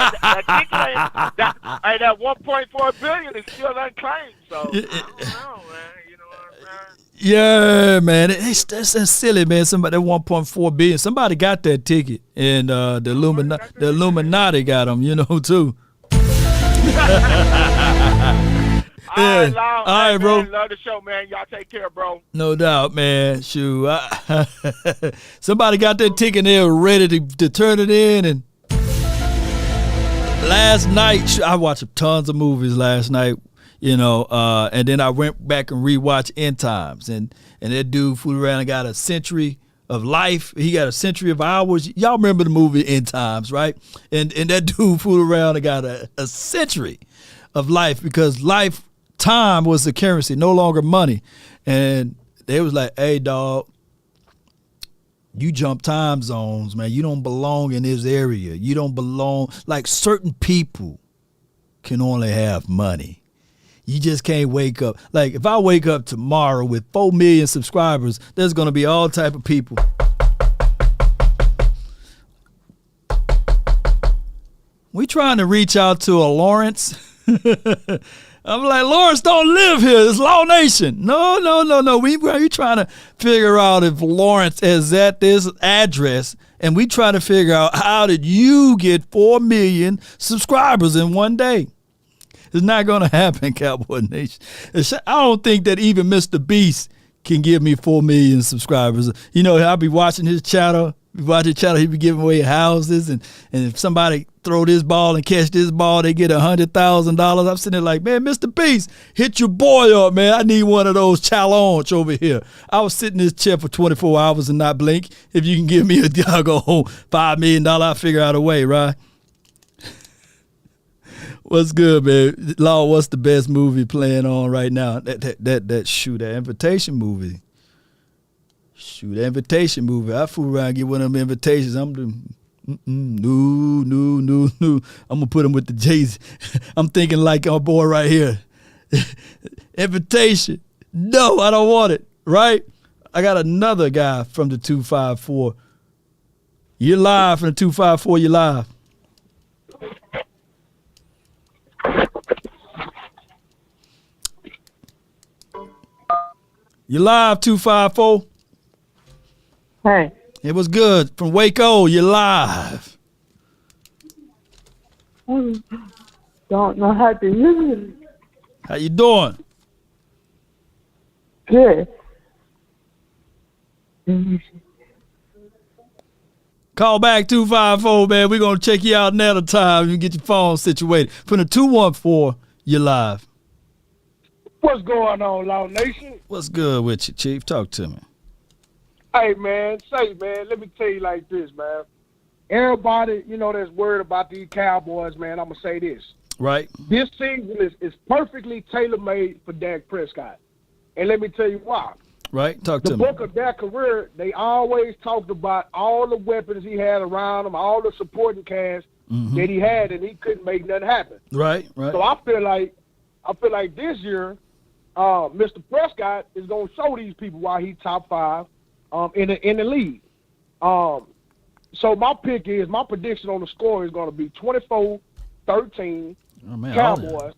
1.4 billion is still unclaimed. So I don't know, man. Yeah, man, that's silly, man. Somebody that 1.4 billion. Somebody got that ticket, and the Illuminati got them, too. All right, bro. Love the show, man. Y'all take care, bro. No doubt, man. Shoot, somebody got that ticket. They were ready to turn it in. And last night, I watched tons of movies last night. And then I went back and rewatched End Times, and that dude fooled around and got a century of life. He got a century of hours. Y'all remember the movie End Times, right? And that dude fooled around and got a century of life because time was the currency, no longer money. And they was like, hey, dog, you jump time zones, man. You don't belong in this area. You don't belong. Like certain people can only have money. you just can't wake up. Like, if I wake up tomorrow with 4 million subscribers, there's going to be all type of people. We trying to reach out to a Lawrence. I'm like, Lawrence don't live here. It's Law Nation. No. We trying to figure out if Lawrence is at this address, and we trying to figure out how did you get 4 million subscribers in one day. It's not going to happen, Cowboy Nation. I don't think that even Mr. Beast can give me 4 million subscribers. You know, I'll be watching his channel. He be giving away houses, and if somebody throw this ball and catch this ball, they get $100,000. I'm sitting there like, man, Mr. Beast, hit your boy up, man. I need one of those challenge over here. I was sitting in this chair for 24 hours and not blink. If you can give me a doggone $5 million, I'll figure out a way, right? What's good, man? Law, what's the best movie playing on right now? That Invitation movie. Shoot, that Invitation movie. I fool around and get one of them invitations. I'm doing, no. I'm going to put him with the J's. I'm thinking like our boy right here. Invitation. No, I don't want it, right? I got another guy from the 254. You're live from the 254. You're live. You're live, 254. Hey. It was good. From Waco, you're live. Don't know how to use it. How you doing? Good. Call back 254, man. We're going to check you out another time. You get your phone situated. From the 214, you're live. What's going on, Law Nation? What's good with you, Chief? Talk to me. Hey, man, let me tell you like this, man. Everybody, that's worried about these Cowboys, man, I'm going to say this. Right. This season is perfectly tailor-made for Dak Prescott. And let me tell you why. Right, talk to me. The book of their career, they always talked about all the weapons he had around him, all the supporting cast that he had, and he couldn't make nothing happen. Right. So I feel like this year, Mr. Prescott is going to show these people why he's top 5 in the league. So my prediction on the score is going to be 24-13 Cowboys.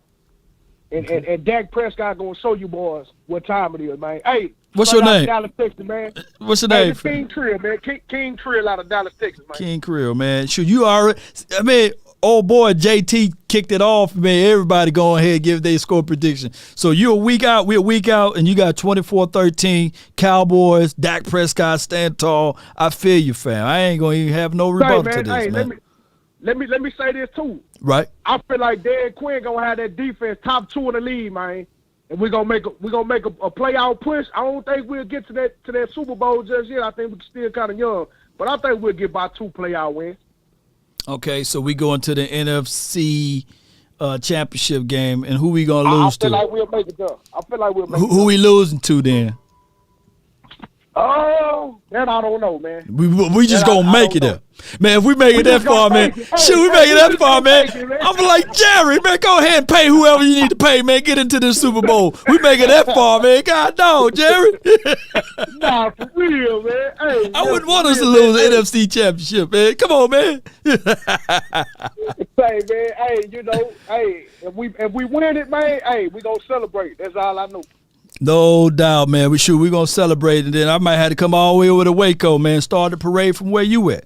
And Dak Prescott going to show you boys what time it is, man. Hey, what's your name? Dallas, Texas, man. What's your name? King Trill, man. King Trill out of Dallas, Texas, man. King Trill, man. Shoot, you already. I mean, old boy JT kicked it off, man. Everybody go ahead and give their score prediction. So you're a week out. We're a week out, and you got 24-13 Cowboys. Dak Prescott stand tall. I feel you, fam. I ain't gonna even have no rebuttal to this, man. Let me say this too. Right. I feel like Dan Quinn gonna have that defense top 2 in the league, man. And we're gonna make a playoff push. I don't think we'll get to that Super Bowl just yet. I think we're still kind of young, but I think we'll get by 2 playoff wins. Okay, so we go into the NFC championship game, and who we gonna lose to? I feel like we'll make it done. Who we losing to then? Oh, that I don't know, man. We just gonna make it there. Man, if we make it that far, man. Shoot, we make it that far, man. I'm like, Jerry, man, go ahead and pay whoever you need to pay, man. Get into this Super Bowl. We make it that far, man. God, no, Jerry. Nah, for real, man. Hey, I wouldn't want us to lose the NFC championship, man. Come on, man. Say, man, if we win it, man, we gonna celebrate. That's all I know. No doubt, man. We're going to celebrate, and then I might have to come all the way over to Waco, man. Start the parade from where you at.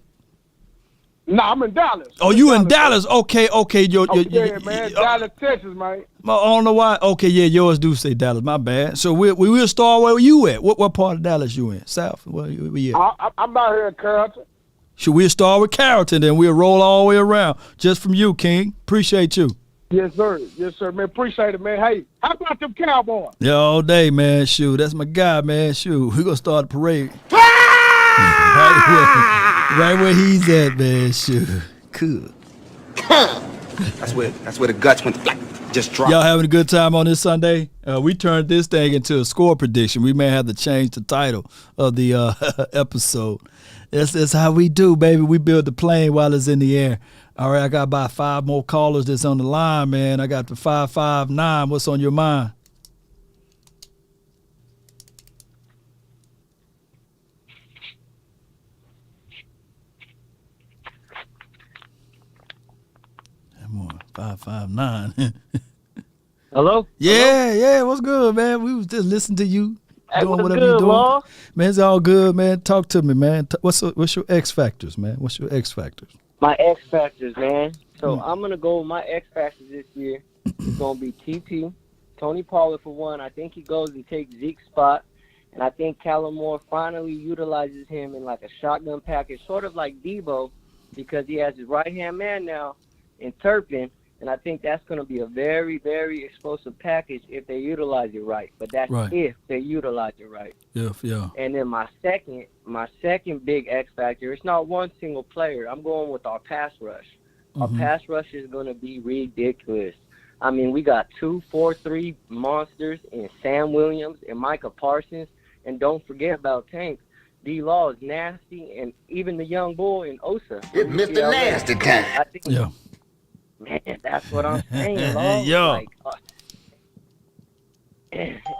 Nah, I'm in Dallas. Oh, you in Dallas? Okay. Man, Dallas, Texas, man. I don't know why. Okay, yeah, yours do say Dallas. My bad. So we will start where you at. What part of Dallas you in? South? Where you at? I'm out here in Carrollton. Should we start with Carrollton, then we'll roll all the way around just from you, King. Appreciate you. Yes, sir, man. Appreciate it, man. Hey, how about them Cowboys? Yeah, all day, man. Shoot, that's my guy, man. Shoot, we gonna start the parade. right where he's at, man. Shoot, cool. That's where the guts went just dropped. Y'all having a good time on this Sunday? We turned this thing into a score prediction. We may have to change the title of the episode. That's how we do, baby. We build the plane while it's in the air. All right, I got about 5 more callers that's on the line, man. I got the 559. What's on your mind? Come on, 559. Hello? Yeah. What's good, man? We was just listening to you. Hey, Doing what's whatever good, you're doing. Law? Man, it's all good, man. Talk to me, man. What's your X factors, man? What's your X factors? My X factors, man. So I'm gonna go with my X factors this year. It's gonna be TP, Tony Pollard for one. I think he goes and takes Zeke's spot, and I think Kellen Moore finally utilizes him in like a shotgun package, sort of like Debo, because he has his right hand man now in Turpin. And I think that's going to be a very, very explosive package if they utilize it right. But that's right. If they utilize it right. Yeah. And then my second big X factor, it's not one single player. I'm going with our pass rush. Our pass rush is going to be ridiculous. I mean, we got 2 4-3 monsters in Sam Williams and Micah Parsons. And don't forget about Tank. D-Law is nasty, and even the young boy in Osa. It's Mr. Nasty time. Yeah. Man, that's what I'm saying, Law. Yeah. Like,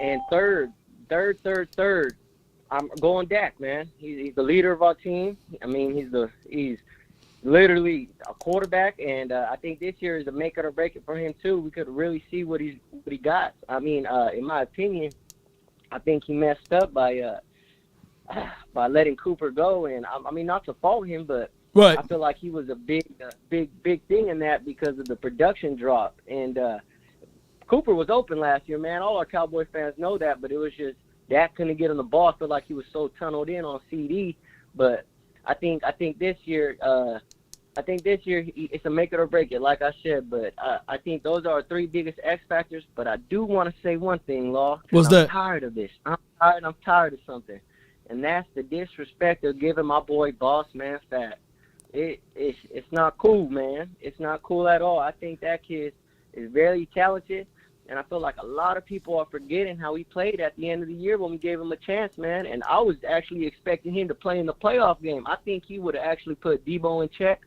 and third, I'm going Dak, man. He's the leader of our team. I mean, he's literally a quarterback, and I think this year is a make it or break it for him too. We could really see what he got. I mean, in my opinion, I think he messed up by letting Cooper go, and I mean, not to fault him, but. Right. I feel like he was a big thing in that because of the production drop. And Cooper was open last year, man. All our Cowboys fans know that, but it was just Dak couldn't get on the ball. I feel like he was so tunneled in on CD. But I think this year, it's a make it or break it, like I said. But I think those are our 3 biggest X factors. But I do want to say one thing, Law. What's that? I'm tired of this. I'm tired of something, and that's the disrespect of giving my boy Boss Man Fat. It's not cool, man. It's not cool at all. I think that kid is very talented, and I feel like a lot of people are forgetting how he played at the end of the year when we gave him a chance, man. And I was actually expecting him to play in the playoff game. I think he would have actually put Debo in check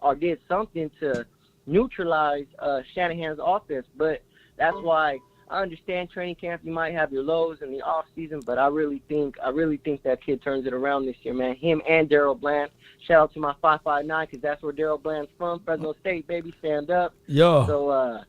or did something to neutralize Shanahan's offense. But that's why I understand training camp. You might have your lows in the off season, but I really think that kid turns it around this year, man. Him and Daryl Bland. Shout out to my 559 because that's where Daryl Bland's from. Fresno State, baby, stand up. Yeah. So,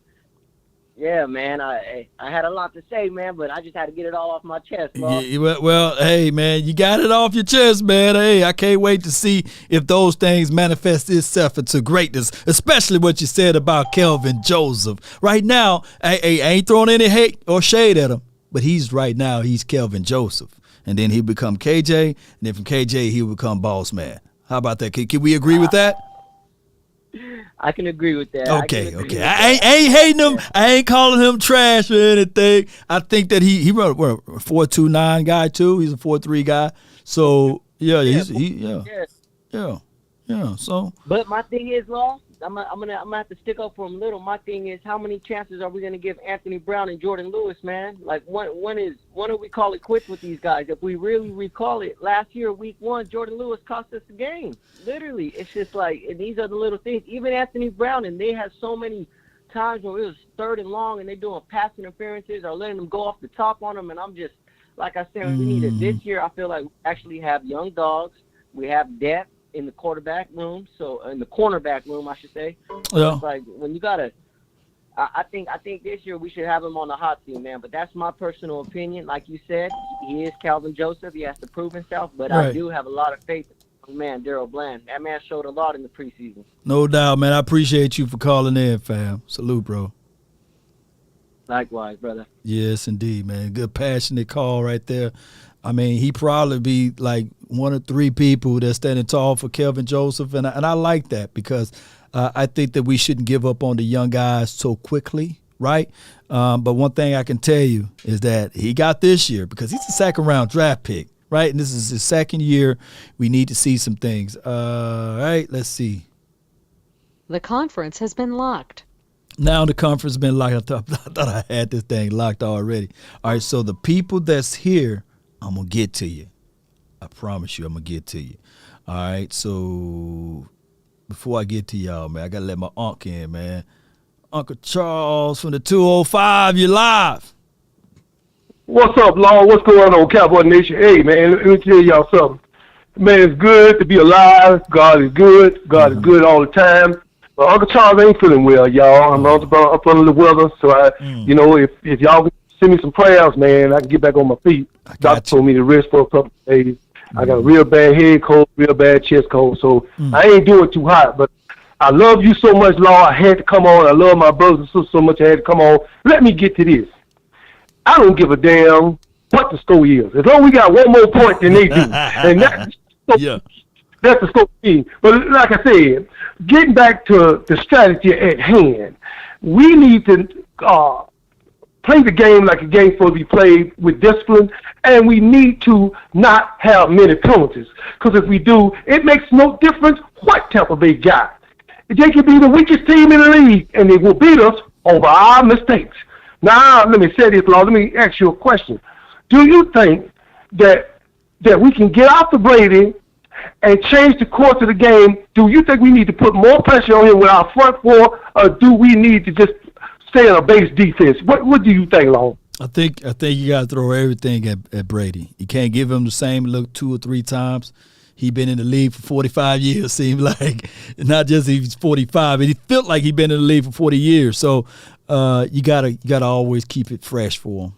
yeah, man, I had a lot to say, man, but I just had to get it all off my chest, Law. Yeah, well, hey, man, you got it off your chest, man. Hey, I can't wait to see if those things manifest itself into greatness, especially what you said about Kelvin Joseph. Right now, I ain't throwing any hate or shade at him, but he's Kelvin Joseph. And then he'll become KJ, and then from KJ, he'll become Boss Man. How about that? Can we agree with that? I can agree with that. Okay. I ain't hating him. I ain't calling him trash or anything. I think that he run a 4.29 guy too. He's a 4.3 guy. So yeah. So. But my thing is, Law, I'm gonna have to stick up for him a little. My thing is, how many chances are we gonna give Anthony Brown and Jordan Lewis, man? Like when do we call it quits with these guys? If we really recall it, last year, week 1, Jordan Lewis cost us the game. Literally, it's just like, and these are the little things. Even Anthony Brown, and they had so many times where it was 3rd and long, and they're doing pass interferences or letting them go off the top on them. And I'm just, like I said, we need it this year. I feel like we actually have young dogs. We have depth in the quarterback room, so in the cornerback room, I should say. Yeah. It's like when you gotta. I think this year we should have him on the hot seat, man. But that's my personal opinion. Like you said, he is Calvin Joseph. He has to prove himself. But right. I do have a lot of faith in man Daryl Bland. That man showed a lot in the preseason. No doubt, man. I appreciate you for calling in, fam. Salute, bro. Likewise, brother. Yes, indeed, man. Good passionate call right there. I mean, he probably be like 1 or 3 people that's standing tall for Kelvin Joseph, and I like that because I think that we shouldn't give up on the young guys so quickly, right? But one thing I can tell you is that he got this year because he's a 2nd-round draft pick, right? And this is his 2nd year. We need to see some things. All right, let's see. The conference has been locked. Now the conference has been locked. I thought I had this thing locked already. All right, so the people that's here, I'm going to get to you. I promise you I'm going to get to you. All right, so before I get to y'all, man, I got to let my uncle in, man. Uncle Charles from the 205, you live. What's up, Law? What's going on, Cowboy Nation? Hey, man, let me tell y'all something. Man, it's good to be alive. God is good. God is good all the time. But Uncle Charles ain't feeling well, y'all. I'm up under the weather. So, you know, if y'all can send me some prayers, man, I can get back on my feet. Doctor told me to rest for a couple of days. I got a real bad head cold, real bad chest cold. So I ain't doing too hot. But I love you so much, Law. I had to come on. I love my brothers and sisters so much I had to come on. Let me get to this. I don't give a damn what the score is. As long as we got one more point than they do. And that's the score team. But like I said, getting back to the strategy at hand, we need to play the game like a game supposed to be played with discipline, and we need to not have many penalties. Because if we do, it makes no difference what Tampa Bay got. They could be the weakest team in the league, and they will beat us over our mistakes. Now, let me say this, Law. Let me ask you a question. Do you think that we can get off the Brady and change the course of the game? Do you think we need to put more pressure on him with our front four, or do we need to just stay on a base defense? What do you think, Law? I think you got to throw everything at Brady. You can't give him the same look 2 or 3 times. He been in the league for 45 years, seems like. Not just he's 45, but he felt like he been in the league for 40 years. So you gotta always keep it fresh for him.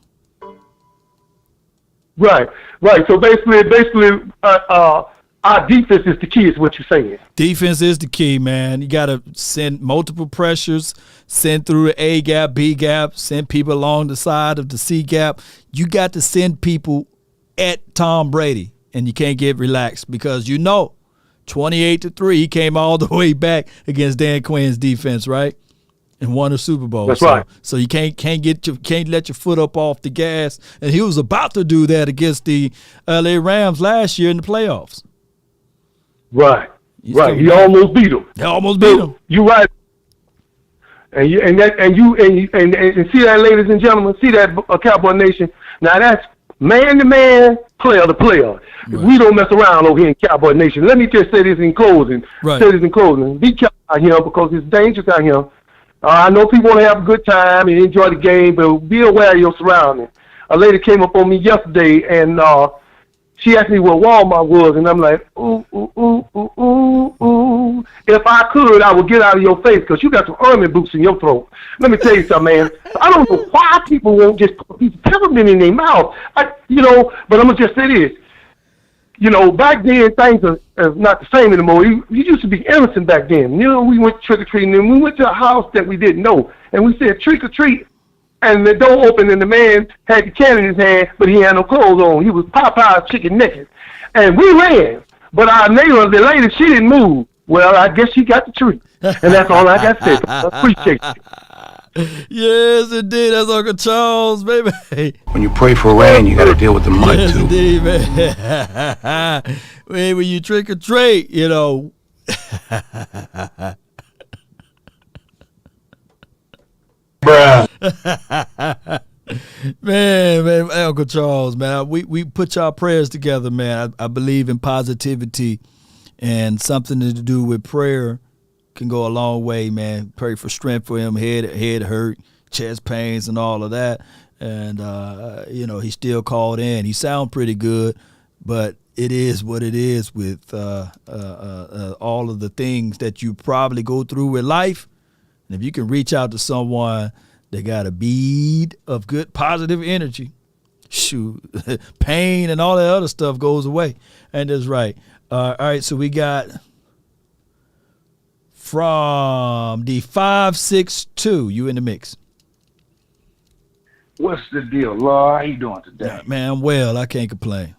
Right. So basically, our defense is the key, is what you're saying. Defense is the key, man. You got to send multiple pressures, send through the A gap, B gap, send people along the side of the C gap. You got to send people at Tom Brady. And you can't get relaxed because 28-3, he came all the way back against Dan Quinn's defense, right? And won a Super Bowl. That's right. So you can't let your foot up off the gas. And he was about to do that against the LA Rams last year in the playoffs. Right. He almost beat him. He almost beat him. You're right. And see that, ladies and gentlemen, see that, Cowboy Nation. Now that's man to man, player to player. Right. We don't mess around over here in Cowboy Nation. Let me just say this in closing. Be careful out here because it's dangerous out here. I know people want to have a good time and enjoy the game, but be aware of your surroundings. A lady came up on me yesterday, and she asked me what Walmart was, and I'm like, ooh. If I could, I would get out of your face because you got some ermine boots in your throat. Let me tell you something, man. I don't know why people won't just put a piece of peppermint in their mouth. But I'm going to just say this. Back then, things are not the same anymore. You used to be innocent back then. We went trick-or-treating, and we went to a house that we didn't know, and we said, trick-or-treat, and the door opened, and the man had the can in his hand, but he had no clothes on. He was Popeye's chicken naked. And we ran, but our neighbor, the lady, she didn't move. Well, I guess she got the treat, and that's all I got to say. I appreciate you. Yes, indeed. That's Uncle Charles, baby. When you pray for rain, you got to deal with the mud, yes, too. Indeed, man. When you trick or treat, Bruh. man, Uncle Charles, man. We put y'all prayers together, man. I believe in positivity, and something to do with prayer can go a long way, man. Pray for strength for him, head hurt, chest pains and all of that. And, he still called in. He sound pretty good, but it is what it is with all of the things that you probably go through with life. And if you can reach out to someone that got a bead of good positive energy, shoot, pain and all that other stuff goes away. And that's right. All right, so we got from the 562. You in the mix. What's the deal, Law? How you doing today? Yeah, man, I'm well. I can't complain.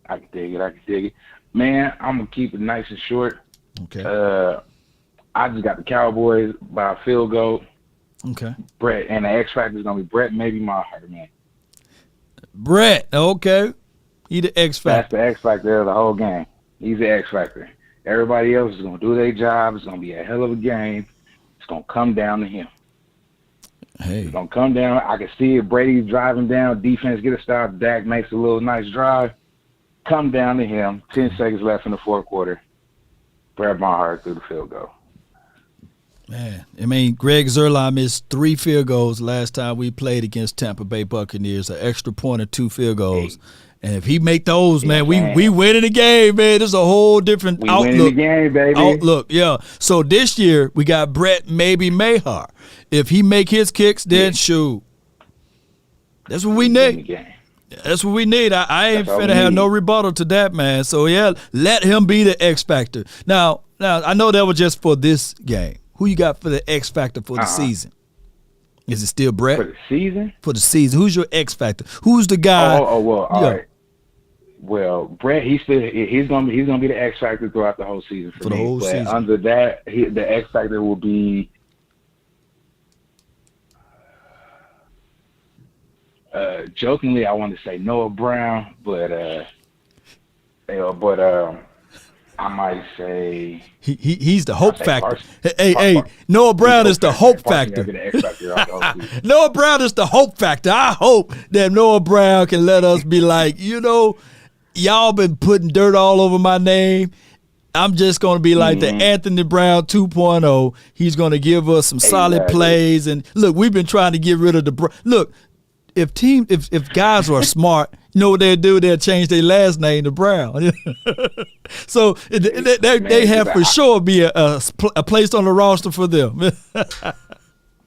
I can dig it. Man, I'm going to keep it nice and short. Okay. I just got the Cowboys by a field goal. Okay. Brett, and the X Factor is going to be Brett, maybe Maher, man. Brett, okay. He the X Factor. That's the X Factor of the whole game. He's the X Factor. Everybody else is going to do their job. It's going to be a hell of a game. It's going to come down to him. Hey. It's going to come down. I can see it. Brady's driving down. Defense get a stop. Dak makes a little nice drive. Come down to him. 10 seconds left in the fourth quarter. Brad Barnhart threw the field goal. Man, I mean, Greg Zuerlein missed 3 field goals last time we played against Tampa Bay Buccaneers, an extra point and 2 field goals. And if he make those, man, we win in the game, man. There's a whole different outlook. We win in the game, baby. Outlook, yeah. So this year we got Brett, maybe Mahar. If he make his kicks, then shoot. That's what we need. That's what we need. I ain't finna have no rebuttal to that, man. So yeah, let him be the X factor. Now I know that was just for this game. Who you got for the X factor for the season? Is it still Brett? For the season? For the season. Who's your X factor? Who's the guy? All right. Well, Brett, he's gonna be the X factor throughout the whole season for the whole season. Under that, the X factor will be jokingly, I want to say Noah Brown, but I might say he's the hope factor. Hey, Noah Brown is the hope factor. Noah Brown is the hope factor. I hope that Noah Brown can let us be like, y'all been putting dirt all over my name. I'm just going to be like the Anthony Brown 2.0. He's going to give us some solid plays. And look, we've been trying to get rid of look. If guys are smart, you know what they'll do? They'll change their last name to Brown. So they have for sure be a place on the roster for them.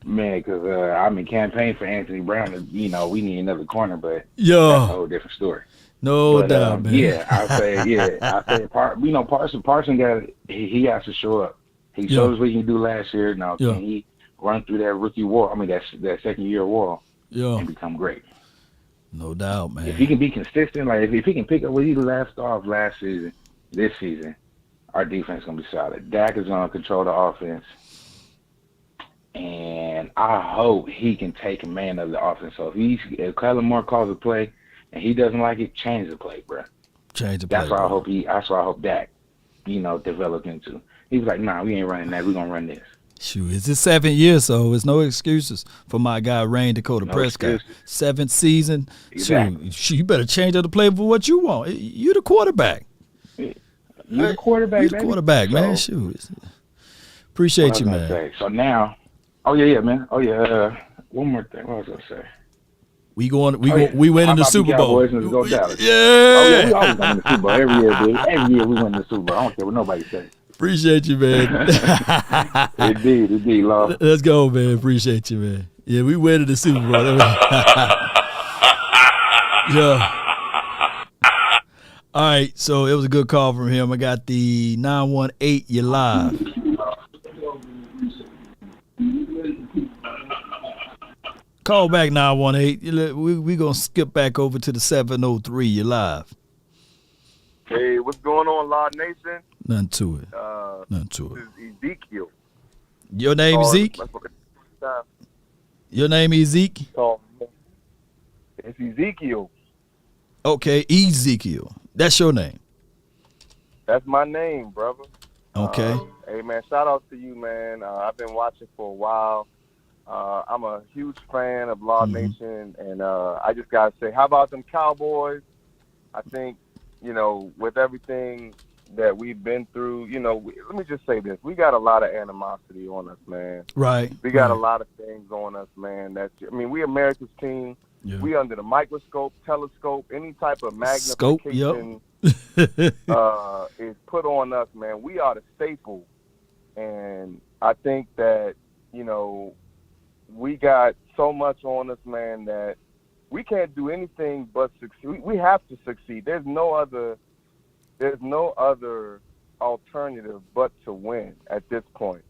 Man, because campaign for Anthony Brown. We need another corner, but that's a whole different story. No doubt, man. Yeah, I say, Parson he has to show up. He showed us what he can do last year. Now, can he run through that rookie wall? That second year wall. And become great. No doubt, man. If he can be consistent, like if he can pick up what he left off last season, this season, our defense is gonna be solid. Dak is gonna control the offense, and I hope he can take command of the offense. So if Kellen Moore calls a play and he doesn't like it, change the play, bro. Change the play. That's what I hope That's what I hope Dak, develop into. He was like, nah, we ain't running that. We're gonna run this. Shoot, it's his 7th year, so there's no excuses for my guy Rain Dakota Prescott. 7th season. Exactly. Shoot, you better change up the play for what you want. You the quarterback. You the quarterback, You the quarterback, man. Shoot. Appreciate you, man. So now, man. One more thing. What was I gonna say? We winning the Super Bowl. Cowboys and go Dallas. Yeah. We always win the Super Bowl every year, dude. Every year we win the Super Bowl. I don't care what nobody says. Appreciate you, man. Indeed, Law. Let's go, man. Appreciate you, man. Yeah, we winning the Super Bowl. Yeah. All right, so it was a good call from him. I got the 918. You're live. Call back 918. We're going to skip back over to the 703. You're live. Hey, what's going on, Law Nation? Nothing to it. This is Ezekiel. Your name Zeke? Your name is Zeke? It's Ezekiel. Okay, Ezekiel. That's your name. That's my name, brother. Okay. Hey, man, shout out to you, man. I've been watching for a while. I'm a huge fan of Law Nation, and I just got to say, how about them Cowboys? I think, with everything that we've been through, let me just say this. We got a lot of animosity on us, man. Right. We got a lot of things on us, man. We America's team. Yeah. We under the microscope, telescope, any type of magnification is put on us, man. We are the staple. And I think that, we got so much on us, man, that we can't do anything but succeed. We have to succeed. There's no other alternative but to win at this point.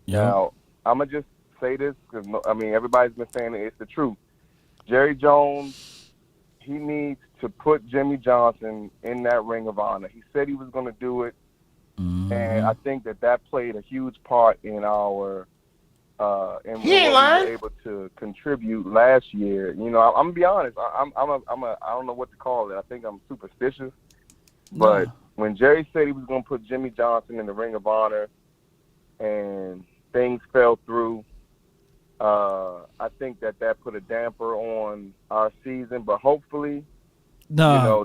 Yeah. Now, I'm going to just say this because, everybody's been saying it's the truth. Jerry Jones, he needs to put Jimmy Johnson in that Ring of Honor. He said he was going to do it, and I think that played a huge part in our and we were able to contribute last year. I'm gonna be honest. I don't know what to call it. I think I'm superstitious, but when Jerry said he was gonna put Jimmy Johnson in the Ring of Honor, and things fell through, I think that put a damper on our season. But hopefully, No.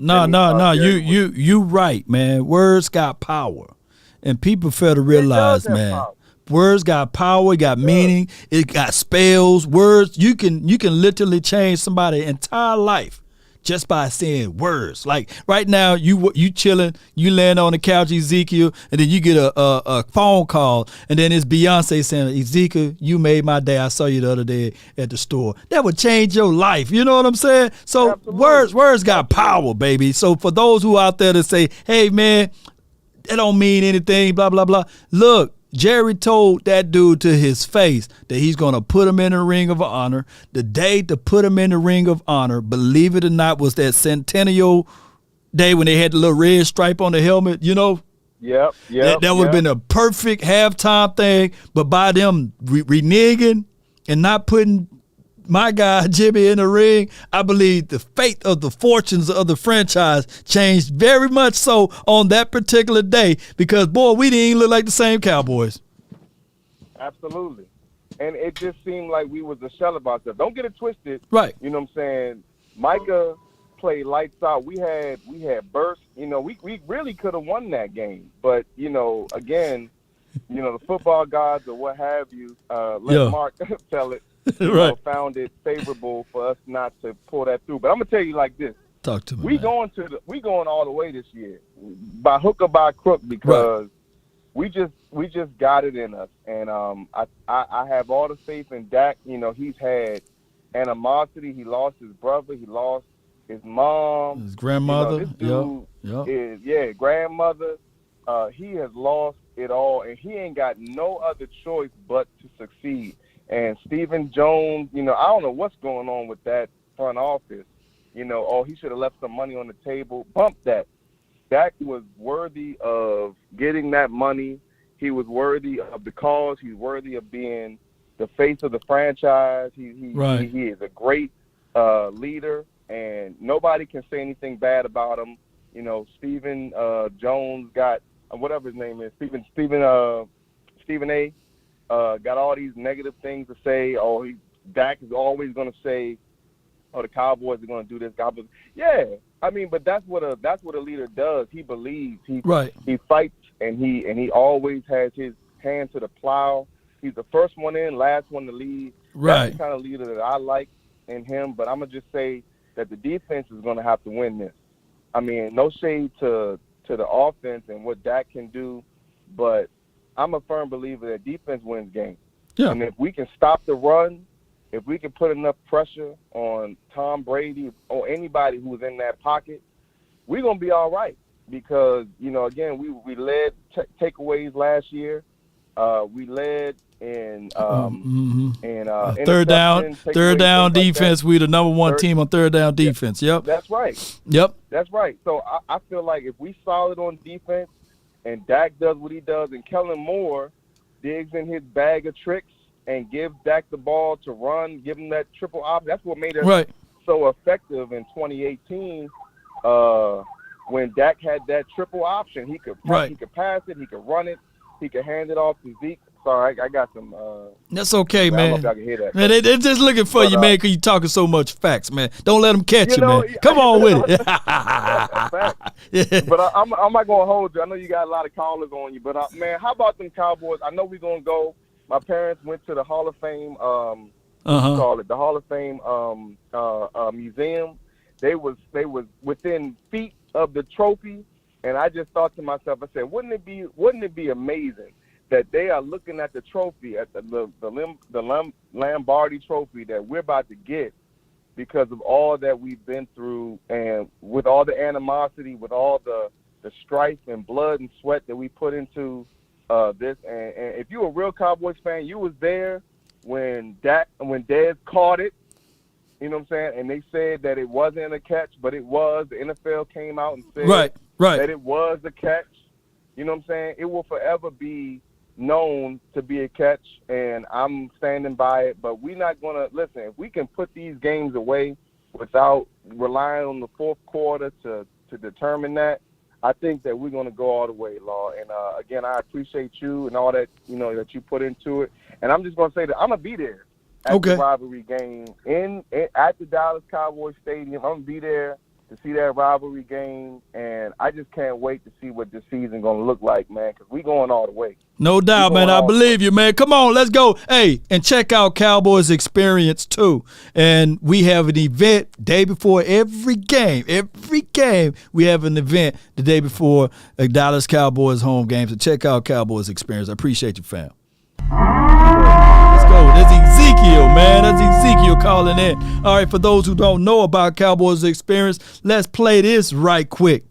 You right, man. Words got power. And people fail to realize, man, power. words got power, it got meaning, it got spells, words. You can literally change somebody's entire life just by saying words. Like right now, you chilling, you land on the couch, Ezekiel, and then you get a phone call, and then it's Beyonce saying, Ezekiel, you made my day. I saw you the other day at the store. That would change your life. You know what I'm saying? So words got power, baby. So for those who out there that say, hey man, that don't mean anything, blah, blah, blah. Look, Jerry told that dude to his face that he's going to put him in the ring of honor. The day to put him in the ring of honor, believe it or not, was that centennial day when they had the little red stripe on the helmet, you know? Yep. That would have been a perfect halftime thing, but by them reneging and not putting my guy Jimmy in the ring, I believe the fate of the fortunes of the franchise changed very much so on that particular day because, boy, we didn't even look like the same Cowboys. Absolutely. And it just seemed like we was a shell of ourselves. Don't get it twisted. Right. You know what I'm saying? Micah played lights out. We had bursts. You know, we really could have won that game. But, you know, again, you know, the football gods or what have you, let Mark tell it. Right. Found it favorable for us not to pull that through. But I'm gonna tell you like this: talk to me. We going all the way this year, by hook or by crook, because we just got it in us. And I have all the faith in Dak. You know, he's had animosity. He lost his brother. He lost his mom, his grandmother. You know, this dude is grandmother. He has lost it all, and he ain't got no other choice but to succeed. And Stephen Jones, you know, I don't know what's going on with that front office. You know, he should have left some money on the table. Bump that. Dak was worthy of getting that money. He was worthy of the cause. He's worthy of being the face of the franchise. He is a great leader, and nobody can say anything bad about him. You know, Stephen Jones got whatever his name is, Stephen A. Got all these negative things to say. Dak is always going to say, the Cowboys are going to do this. Cowboys, yeah. I mean, but that's what a leader does. He believes. He fights, and he always has his hand to the plow. He's the first one in, last one to leave. Right. That's the kind of leader that I like in him. But I'm gonna just say that the defense is going to have to win this. I mean, no shade to the offense and what Dak can do, but I'm a firm believer that defense wins games. Yeah. And if we can stop the run, if we can put enough pressure on Tom Brady or anybody who's in that pocket, we're going to be all right. Because, you know, again, we led takeaways last year. We led in third down defense. We're the number one team on third down defense. Yep. That's right. Yep. That's right. So I feel like if we solid on defense, and Dak does what he does, and Kellen Moore digs in his bag of tricks and gives Dak the ball to run, give him that triple option. That's what made us so effective in 2018 when Dak had that triple option. He could he could pass it, he could run it, he could hand it off to Zeke. Sorry, I got some. That's okay, man. I don't know if y'all can hear that. Man, they're just looking for you, man, because you're talking so much facts, man. Don't let them catch you, man. Come on with it. But I'm not going to hold you. I know you got a lot of callers on you. But, man, how about them Cowboys? I know we're going to go. My parents went to the Hall of Fame, the Hall of Fame museum. They was within feet of the trophy. And I just thought to myself, I said, wouldn't it be amazing that they are looking at the trophy, at the Lombardi trophy that we're about to get because of all that we've been through and with all the animosity, with all the strife and blood and sweat that we put into this. And if you're a real Cowboys fan, you was there when Dez caught it, you know what I'm saying? And they said that it wasn't a catch, but it was. The NFL came out and said that it was a catch. You know what I'm saying? It will forever be known to be a catch, and I'm standing by it. But we're not going to listen. If we can put these games away without relying on the fourth quarter to determine that, I think that we're going to go all the way, Law. And again, I appreciate you and all that that you put into it. And I'm just going to say that I'm going to be there at the rivalry game at the Dallas Cowboys Stadium. I'm going to be there to see that rivalry game, and I just can't wait to see what this season going to look like, man, because we going all the way. No doubt, man. I believe you, man. Come on, let's go. Hey, and check out Cowboys Experience, too. And we have an event day before every game. Every game, we have an event the day before a Dallas Cowboys home game. So check out Cowboys Experience. I appreciate you, fam. Let's go. That's Ezekiel, man. That's Ezekiel calling in. All right, for those who don't know about Cowboys Experience, let's play this right quick.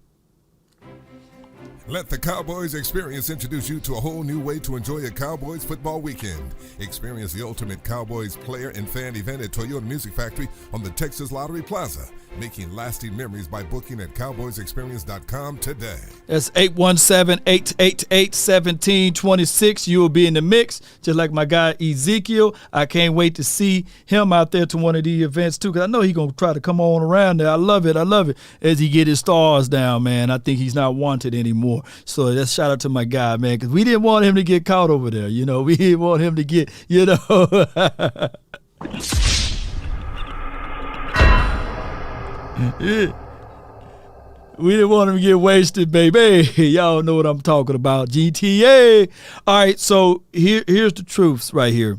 Let the Cowboys Experience introduce you to a whole new way to enjoy a Cowboys football weekend. Experience the ultimate Cowboys player and fan event at Toyota Music Factory on the Texas Lottery Plaza, making lasting memories by booking at cowboysexperience.com today. That's 817-888-1726. You will be in the mix, just like my guy Ezekiel. I can't wait to see him out there to one of the events, too, because I know he's going to try to come on around there. I love it. As he get his stars down, man. I think he's not wanted anymore. So that's shout out to my guy, man, because we didn't want him to get caught over there. You know, we didn't want him to get, you know. We didn't want him to get wasted, baby. Y'all know what I'm talking about. GTA. All right, so here's the truths right here.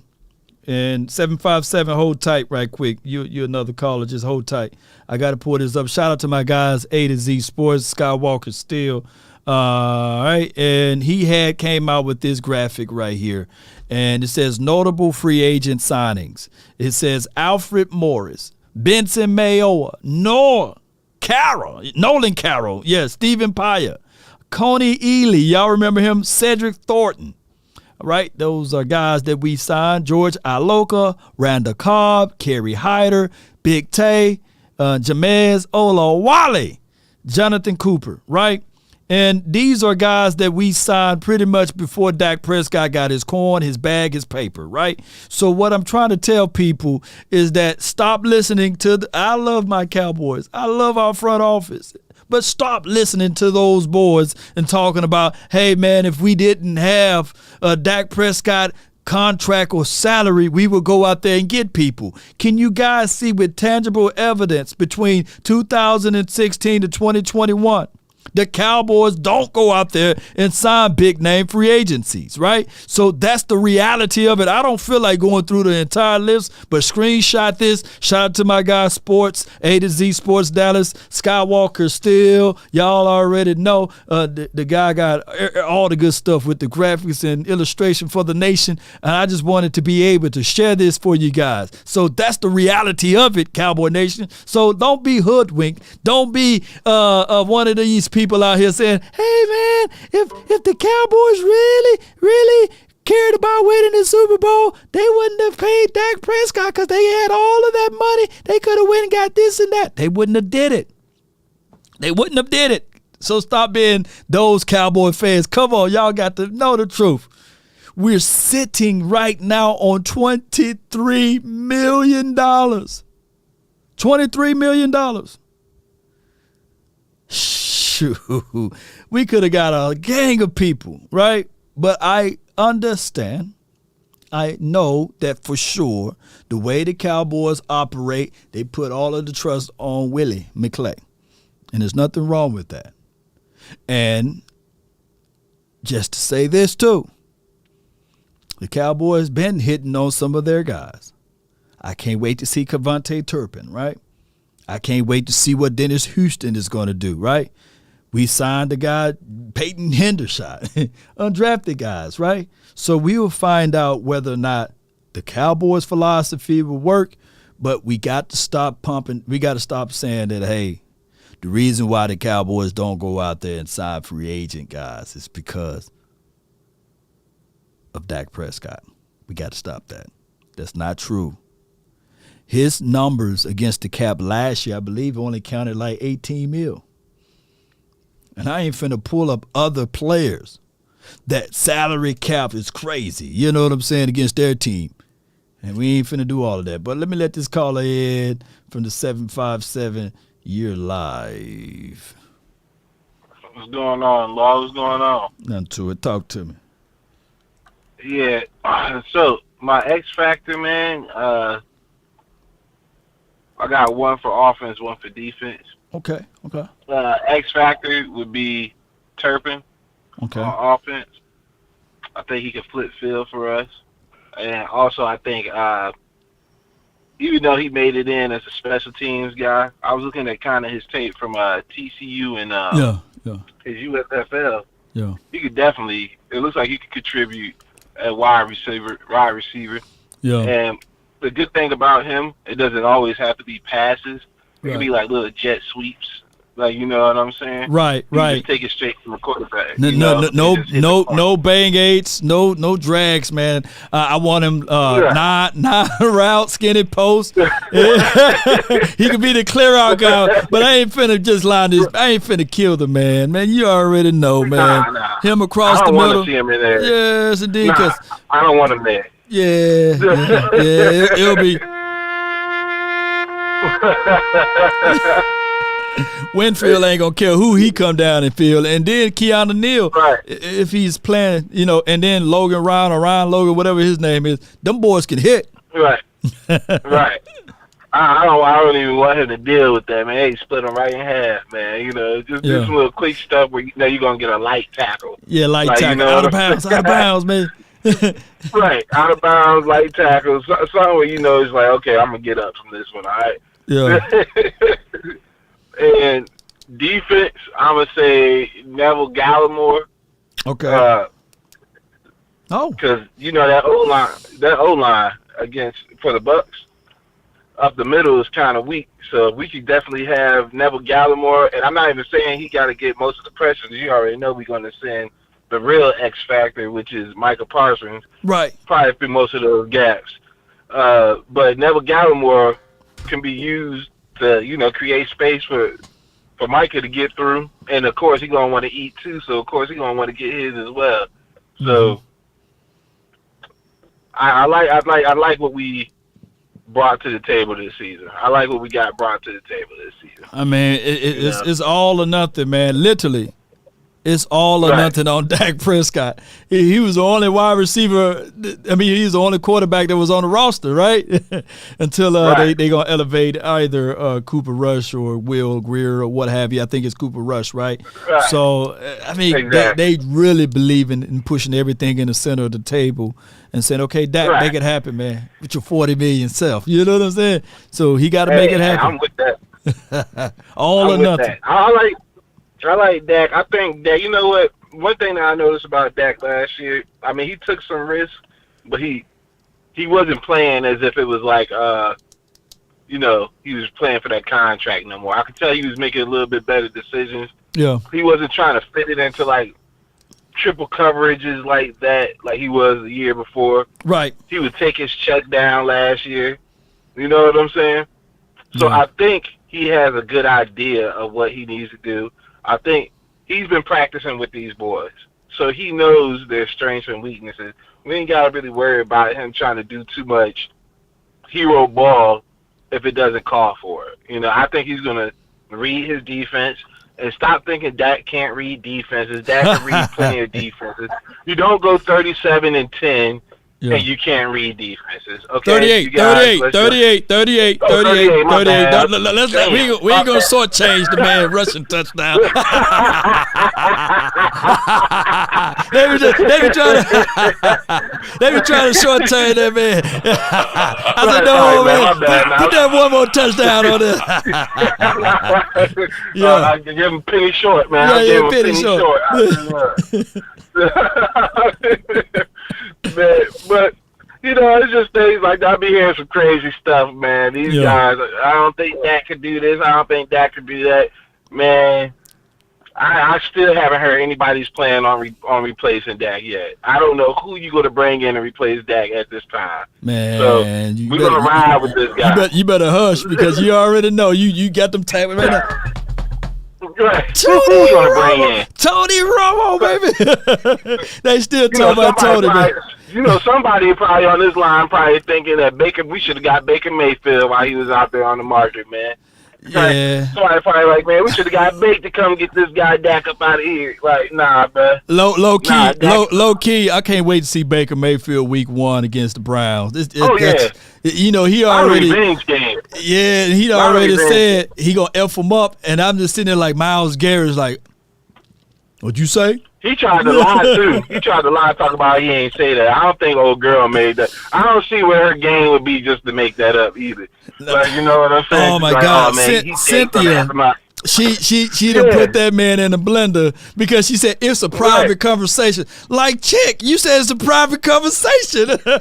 And 757, hold tight right quick. You're another caller. Just hold tight. I got to pull this up. Shout out to my guys, A to Z Sports, Skywalker Steel. All right, and he came out with this graphic right here, and it says notable free agent signings. It says Alfred Morris, Benson Mayowa, Nolan Carroll, Stephen Paya, Coney Ely, y'all remember him, Cedric Thornton. All right, those are guys that we signed. George Iloka, Randall Cobb, Kerry Hyder, Big Tay, Jamez Olawale, Jonathan Cooper, right? And these are guys that we signed pretty much before Dak Prescott got his coin, his bag, his paper, right? So what I'm trying to tell people is that stop listening to I love my Cowboys. I love our front office. But stop listening to those boys and talking about, hey, man, if we didn't have a Dak Prescott contract or salary, we would go out there and get people. Can you guys see with tangible evidence between 2016 to 2021? The Cowboys don't go out there and sign big-name free agencies, right? So that's the reality of it. I don't feel like going through the entire list, but screenshot this. Shout out to my guy Sports, A to Z Sports Dallas, Skywalker Steel. Y'all already know the guy got all the good stuff with the graphics and illustration for the nation, and I just wanted to be able to share this for you guys. So that's the reality of it, Cowboy Nation. So don't be hoodwinked. Don't be one of these people out here saying, hey, man, if the Cowboys really cared about winning the Super Bowl, they wouldn't have paid Dak Prescott because they had all of that money. They could have went and got this and that. They wouldn't have did it. So stop being those Cowboy fans. Come on, y'all got to know the truth. We're sitting right now on $23 million. $23 million. Shoot, we could have got a gang of people, right? But I understand. I know that for sure the way the Cowboys operate, they put all of the trust on Willie McClay. And there's nothing wrong with that. And just to say this too, the Cowboys been hitting on some of their guys. I can't wait to see Cavante Turpin, right? I can't wait to see what Dennis Houston is going to do, right? We signed the guy, Peyton Hendershot, undrafted guys, right? So we will find out whether or not the Cowboys' philosophy will work, but we got to stop pumping. We got to stop saying that, hey, the reason why the Cowboys don't go out there and sign free agent guys is because of Dak Prescott. We got to stop that. That's not true. His numbers against the cap last year, I believe, only counted like 18 mil. And I ain't finna pull up other players. That salary cap is crazy. You know what I'm saying? Against their team. And we ain't finna do all of that. But let me let this caller in from the 757. You're live. What's going on, Law? What's going on? Nothing to it. Talk to me. Yeah. So my X Factor, man, I got one for offense, one for defense. Okay. X factor would be Turpin on offense. I think he can flip field for us, and also I think even though he made it in as a special teams guy, I was looking at kind of his tape from TCU and his USFL. Yeah, he could definitely. It looks like he could contribute at wide receiver. Yeah, and the good thing about him, it doesn't always have to be passes. It Right. can be like little jet sweeps. Like, you know what I'm saying? Right. You just take it straight from the quarterback. No bang aids, no drags, man. I want him nine route, skinny post. He could be the clear out guy, but I ain't finna just line this. I ain't finna kill the man. Man, you already know, man. Nah. Him across I the don't want middle. to see him in there. Yes, indeed. Nah, 'Cause I don't want him there. yeah, it'll be. Winfield ain't gonna care who he come down and field, and then Keanu Neal, if he's playing, and then Logan Ryan or Ryan Logan, whatever his name is, them boys can hit. Right. Right. I don't even want him to deal with that, man. Hey, split him right in half, man. Just do some little quick stuff where you're gonna get a light tackle. Yeah, light tackle, out of bounds, man. Right, out of bounds, light tackle, something where it's like, okay, I'm gonna get up from this one, all right. Yeah. And defense, I'm gonna say Neville Gallimore. Okay. Because that O line for the Bucks up the middle is kind of weak. So we could definitely have Neville Gallimore, and I'm not even saying he got to get most of the pressure. You already know we're going to send the real X factor, which is Micah Parsons. Right. Probably through most of those gaps. But Neville Gallimore can be used to, create space for Micah to get through. And, of course, he's going to want to eat, too. So, of course, he's going to want to get his as well. So, I like what we brought to the table this season. I like what we got brought to the table this season. I mean, it's all or nothing, man. Literally, it's all or nothing on Dak Prescott. He was the only wide receiver. I mean, he's the only quarterback that was on the roster, right? Until they gonna elevate either Cooper Rush or Will Greer or what have you. I think it's Cooper Rush, right? So I mean, they really believe in pushing everything in the center of the table and saying, okay, Dak, make it happen, man, with your $40 million self. You know what I'm saying? So he got to make it happen. I'm with that. All or nothing. I like Dak. I think Dak, you know what? One thing that I noticed about Dak last year, I mean, he took some risks, but he wasn't playing as if it was like, he was playing for that contract no more. I could tell he was making a little bit better decisions. Yeah. He wasn't trying to fit it into, like, triple coverages like that, like he was the year before. Right. He would take his check down last year. You know what I'm saying? So I think he has a good idea of what he needs to do. I think he's been practicing with these boys, so he knows their strengths and weaknesses. We ain't got to really worry about him trying to do too much hero ball if it doesn't call for it. I think he's going to read his defense and stop thinking Dak can't read defenses. Dak can read plenty of defenses. You don't go 37-10 and you can't read defenses. Okay, 38. We ain't gonna shortchange the man rushing touchdown. they be trying to shortchange that man. I said, no, man, put that one more touchdown on there. I can give him penny short, man. Yeah, I'll give him penny short. But it's just things like that. I be hearing some crazy stuff, man. These guys, I don't think Dak could do this. I don't think Dak could do that, man. I still haven't heard anybody's plan on replacing Dak yet. I don't know who you going to bring in and replace Dak at this time. Man, so we're going to ride with this guy. You better hush because you already know you got them tapping right now. Right. Tony Romo, baby. They still talk about Tony, man. Somebody probably on this line probably thinking that we should have got Baker Mayfield while he was out there on the market, man. Yeah. Somebody probably like, man, we should have got Bake to come get this guy Dak up out of here. Like, nah, man. Low key. I can't wait to see Baker Mayfield week 1 against the Browns. You know, he already. Revenge game. Yeah, he already said he gonna F him up, and I'm just sitting there like Myles Garrett's like, what'd you say? He tried to lie too. He tried to lie, talk about he ain't say that. I don't think old girl made that. I don't see where her game would be just to make that up either. Like, you know what I'm saying? Oh my like, God, oh, man, Cynthia. She done put that man in the blender because she said it's a private conversation. Like, chick, you said it's a private conversation. Why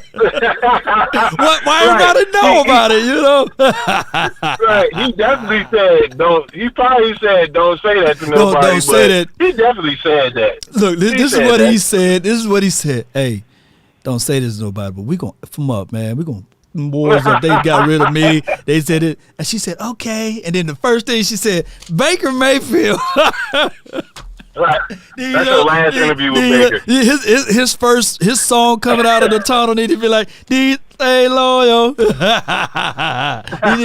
everybody know about it, you know? Right. He definitely said don't. He probably said don't say that to nobody. Don't say that. He definitely said that. Look, this is what he said. This is what he said. Hey, don't say this to nobody, but we gonna F them up, man. We gonna boys up. They got rid of me. They said it, and she said okay. And then the first thing she said, Baker Mayfield. Right. That's the last interview with Baker. His song coming out of the tunnel need to be like, "Stay loyal." He need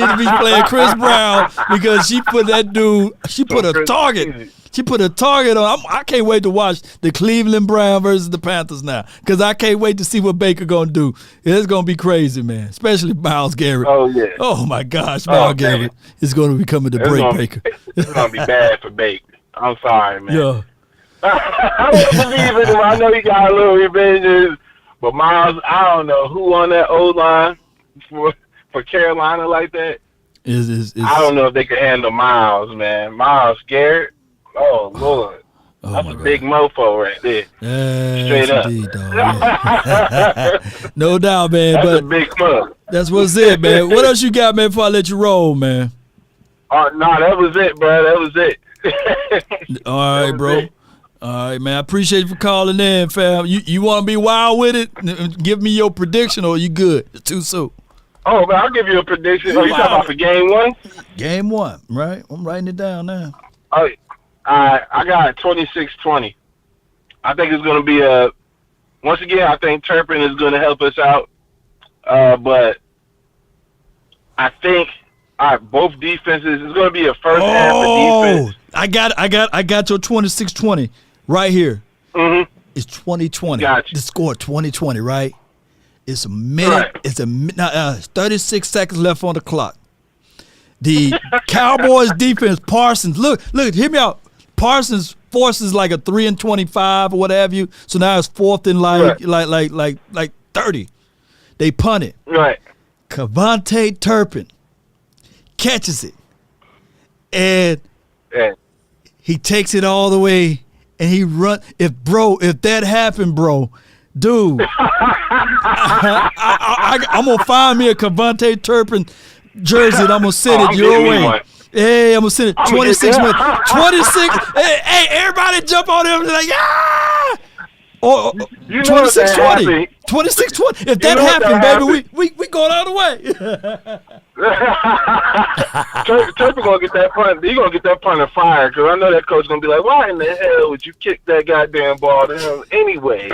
to be playing Chris Brown because she put that dude. She put a target. She put a target on. I can't wait to watch the Cleveland Browns versus the Panthers now because I can't wait to see what Baker gonna do. It's gonna be crazy, man. Especially Myles Garrett. Oh yeah. Oh my gosh, Myles Garrett is gonna be coming to break Baker. It's gonna be bad for Baker. I'm sorry, man. Yeah. I don't believe it. I know he got a little revenge, but Myles, I don't know who on that O-line for Carolina like that. I don't know if they can handle Myles, man. Myles Garrett. Oh Lord. That's a big mofo right there. Straight up. Indeed, dog. No doubt, man. That's but a big mug. That's what's it, man. What else you got, man, before I let you roll, man? No, that was it, bro. That was it. All right, bro. All right, man. I appreciate you for calling in, fam. You want to be wild with it? Give me your prediction, or you good? It's too soon. Oh, man, I'll give you a prediction. Oh, you talking about for game 1? Game 1, right? I'm writing it down now. Oh, I got 26-20. I think it's going to be once again, I think Turpin is going to help us out. But I think both defenses, it's going to be a first half of defense. I got your 26-20 right here. Mm-hmm. It's 2020. Gotcha. The score 2020, right? It's a minute. Right. It's 36 seconds left on the clock. The Cowboys defense, Parsons. Look, hear me out. Parsons forces like a 3-25 or what have you. So now it's 4th and like 30. They punt it. Right. Kevontae Turpin catches it, and he takes it all the way, and he run. If that happened, bro, dude, I'm gonna find me a Kevontae Turpin jersey, and I'm gonna send it your way. Hey, I'm gonna send it 26 minutes. 26. Hey, everybody jump on him like ah! Or 26-20. 26-20. If that happened, baby, we going all the way. Turpin gonna get that punt. He gonna get that punt and fire because I know that coach gonna be like, "Why in the hell would you kick that goddamn ball to him anyway?"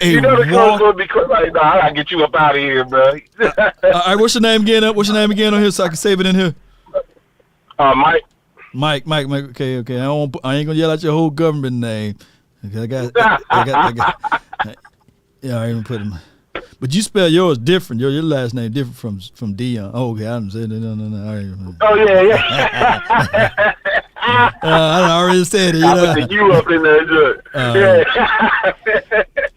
You know the coach gonna be like, "Nah, I gotta get you up out of here, bro." All right, what's your name again? What's your name again on here so I can save it in here? Mike. Mike. Okay. I ain't gonna yell out your whole government name. Okay, I got. Yeah, I even put him. But you spell yours different. Your last name different from Dion. Oh, okay, I didn't say that. No. All right. Oh yeah. I already said it. You I know? put the U up in there.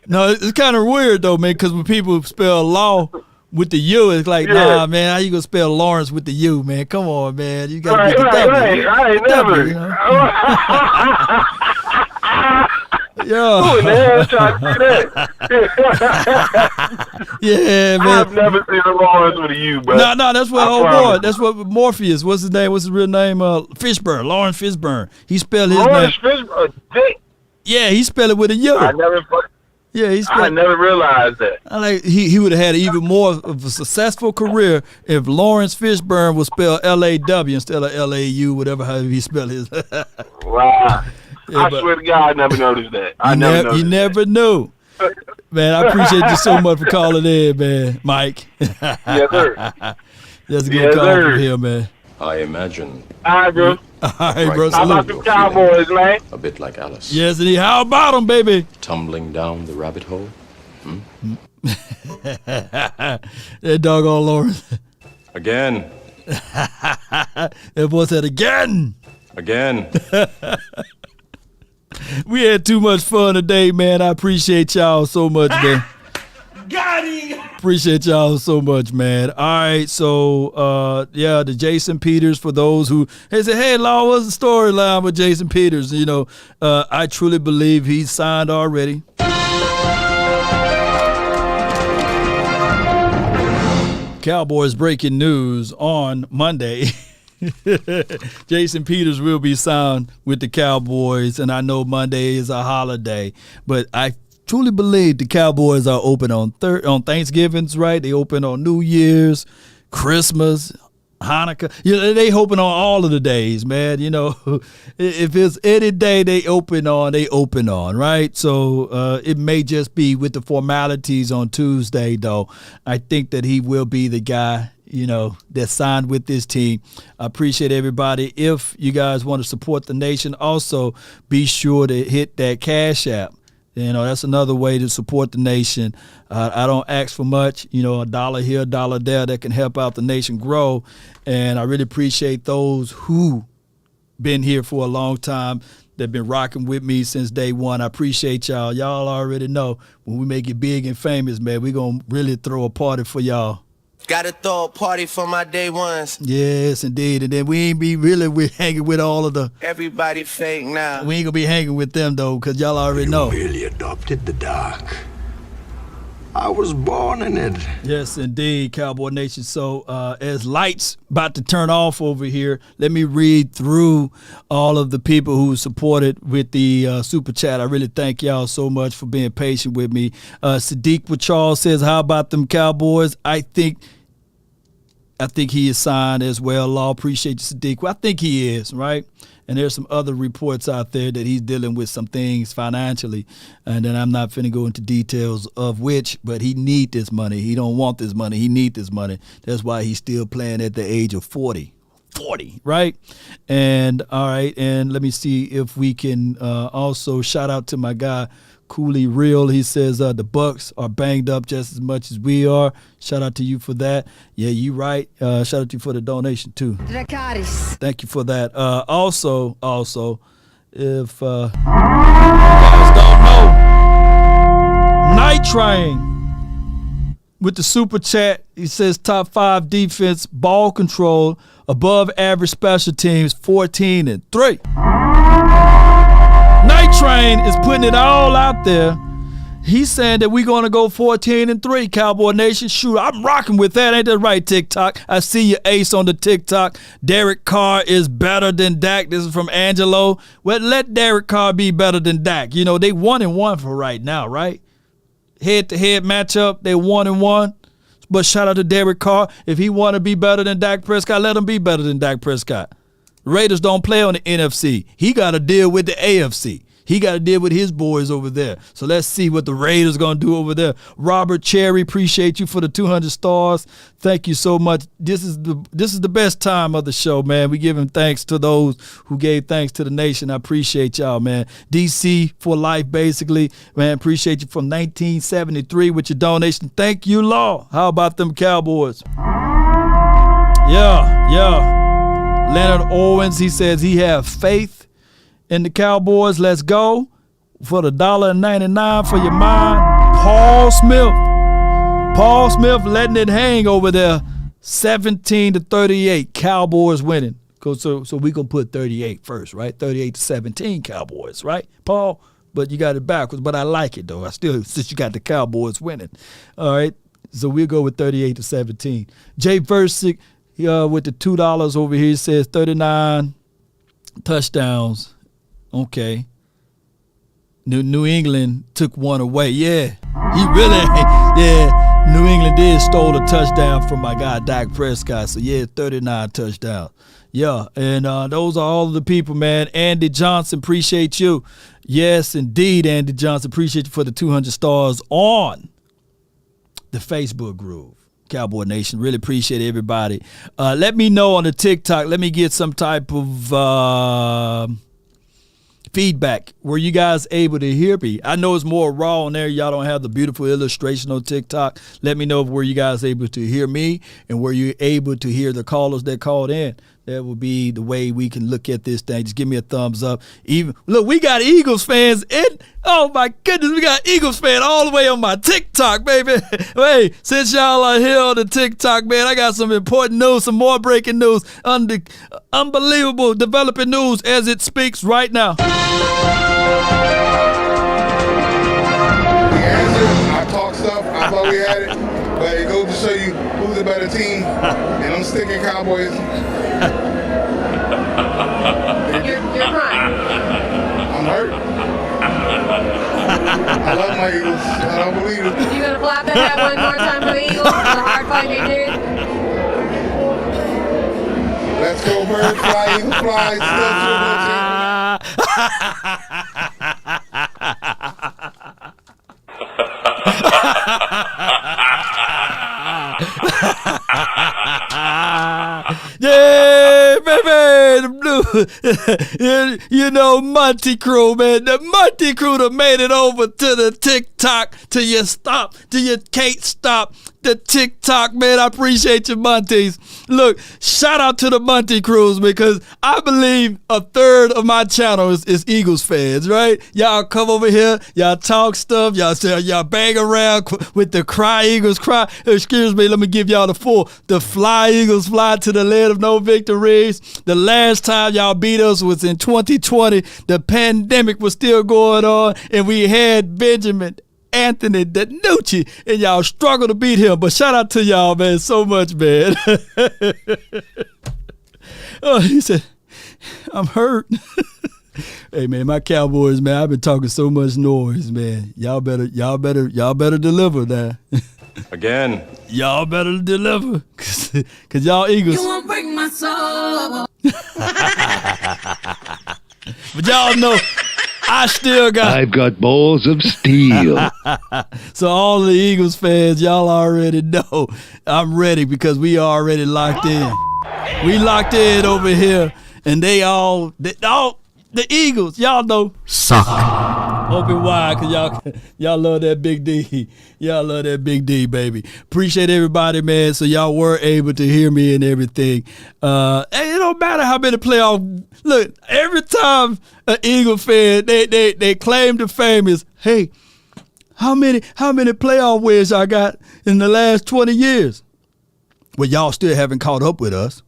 No, it's kind of weird though, man. Because when people spell law with the U, it's like, nah, man. How you gonna spell Lawrence with the U, man? Come on, man. You gotta get the W. I ain't never. You know? Yo. Who in the hell trying to do that? Yeah, man. I've never seen a Lawrence with a U, bro. No, that's what boy. That's what Morpheus. What's his name? What's his real name? Fishburne. Lawrence Fishburne. He spelled his Lawrence name. Fishburne. Yeah, he spelled it with a U. I never realized that. He would have had even more of a successful career if Lawrence Fishburne was spelled L-A-W instead of L-A-U, whatever however he spelled his. Wow. Yeah, I swear to God, I never noticed that. You never knew. Man, I appreciate you so much for calling in, man, Mike. Yes, sir. That's a good call from here, man. I imagine. All right, bro. All right, bro. How about the Cowboys, man? A bit like Alice. Yes, and how about them, baby? Tumbling down the rabbit hole. That doggone Lawrence. Again. That boy said again. Again. We had too much fun today, man. I appreciate y'all so much, man. Got him! Appreciate y'all so much, man. All right, so the Jason Peters, for those who said, hey, Law, what's the storyline with Jason Peters? You know, I truly believe he's signed already. Cowboys breaking news on Monday. Jason Peters will be signed with the Cowboys, and I know Monday is a holiday, but I truly believe the Cowboys are open on Thanksgivings, right? They open on New Year's, Christmas, Hanukkah. You know, they open on all of the days, man. You know, if it's any day they open on, right? So it may just be with the formalities on Tuesday, though. I think that he will be the guy, you know, that signed with this team. I appreciate everybody. If you guys want to support the nation, also be sure to hit that Cash App. You know, that's another way to support the nation. I don't ask for much, you know, $1 here, $1 there that can help out the nation grow. And I really appreciate those who been here for a long time. They've been rocking with me since day one. I appreciate y'all. Y'all already know when we make it big and famous, man, we're going to really throw a party for y'all. Gotta throw a party for my day ones. Yes, indeed. And then we ain't be really hanging with all of the... Everybody fake now. We ain't gonna be hanging with them, though, because y'all already know. You really adopted the dark. I was born in it. Yes, indeed, Cowboy Nation. So as lights about to turn off over here, let me read through all of the people who supported with the Super Chat. I really thank y'all so much for being patient with me. Sadiq with Charles says, how about them Cowboys? I think he is signed as well. Law, appreciate you, Sadiq. Well, I think he is, right? And there's some other reports out there that he's dealing with some things financially. And then I'm not finna go into details of which, but he need this money. He don't want this money. He need this money. That's why he's still playing at the age of 40. 40, right? And all right, and let me see if we can also shout out to my guy, Cooley Real. He says the Bucks are banged up just as much as we are. Shout out to you for that. Yeah, you right. Shout out to you for the donation too. Dracarys. Thank you for that. Also, if you guys don't know, Night Train with the Super Chat, he says top 5 defense, ball control, above average special teams, 14-3. Night Train is putting it all out there. He's saying that we're going to go 14-3, Cowboy Nation. Shoot, I'm rocking with that. Ain't that right, TikTok? I see you, Ace, on the TikTok. Derek Carr is better than Dak. This is from Angelo. Well, let Derek Carr be better than Dak. You know, they 1-1 for right now, right? Head-to-head matchup, they 1-1. But shout out to Derek Carr. If he want to be better than Dak Prescott, let him be better than Dak Prescott. Raiders don't play on the NFC. He got to deal with the AFC. He got to deal with his boys over there. So let's see what the Raiders going to do over there. Robert Cherry, appreciate you for the 200 stars. Thank you so much. This is the best time of the show, man. We giving thanks to those who gave thanks to the nation. I appreciate y'all, man. DC for life, basically. Man, appreciate you from 1973 with your donation. Thank you, Law. How about them Cowboys? Yeah. Leonard Owens, he says he have faith in the Cowboys. Let's go for the $1.99 for your mind. Paul Smith letting it hang over there. 17-38, Cowboys winning. So we gonna put 38 first, right? 38-17 Cowboys, right, Paul? But you got it backwards. But I like it though. I still, since you got the Cowboys winning. All right. So we'll go with 38-17. Jay Versick with the $2 over here says 39 touchdowns. Okay. New England took one away. Yeah. He really, yeah. New England did stole a touchdown from my guy Dak Prescott. So yeah, 39 touchdowns. Yeah. And those are all of the people, man. Andy Johnson, appreciate you. Yes, indeed, Andy Johnson. Appreciate you for the 200 stars on the Facebook groove. Cowboy Nation. Really appreciate everybody. Let me know on the TikTok. Let me get some type of feedback. Were you guys able to hear me? I know it's more raw on there. Y'all don't have the beautiful illustration on TikTok. Let me know if were you guys able to hear me and were you able to hear the callers that called in. That would be the way we can look at this thing. Just give me a thumbs up. Even look, we got Eagles fans in. Oh my goodness, we got Eagles fans all the way on my TikTok, baby. Hey, since y'all are here on the TikTok, man, I got some important news, some more breaking news, unbelievable developing news as it speaks right now. The answer, I talk stuff. I thought we had it, but it goes to show you who's a better team, and I'm sticking Cowboys. You're crying. I'm hurt. I love my Eagles. I don't believe it. You gonna flap that hat one more time for the Eagles? The hard fight they did. Let's go, birds fly, Eagles fly. Yeah, baby, the blue. You know, Monty Crew, man. The Monty Crew that made it over to the TikTok till you stop, till you can't stop. The TikTok, man. I appreciate you, Monties. Look, shout out to the Monty Crews because I believe a third of my channel is Eagles fans, right? Y'all come over here, y'all talk stuff, y'all bang around with the cry Eagles cry. Excuse me, let me give y'all the full. The fly Eagles fly to the land of no victories. The last time y'all beat us was in 2020. The pandemic was still going on, and we had Benjamin Anthony Danucci, and y'all struggle to beat him. But shout out to y'all, man, so much, man. Oh, he said, I'm hurt. Hey, man, my Cowboys, man, I've been talking so much noise, man. Y'all better deliver now. Again. Y'all better deliver, cause y'all Eagles. You won't break my soul. But y'all know I've got balls of steel. So all the Eagles fans, y'all already know I'm ready because we already locked in. We locked in over here, and the Eagles, y'all know, suck. Open wide, cause y'all love that big D. Y'all love that big D, baby. Appreciate everybody, man. So y'all were able to hear me and everything. And it don't matter how many playoff. Look, every time an Eagle fan they claim to fame is, hey, how many playoff wins I got in the last 20 years? Well, y'all still haven't caught up with us.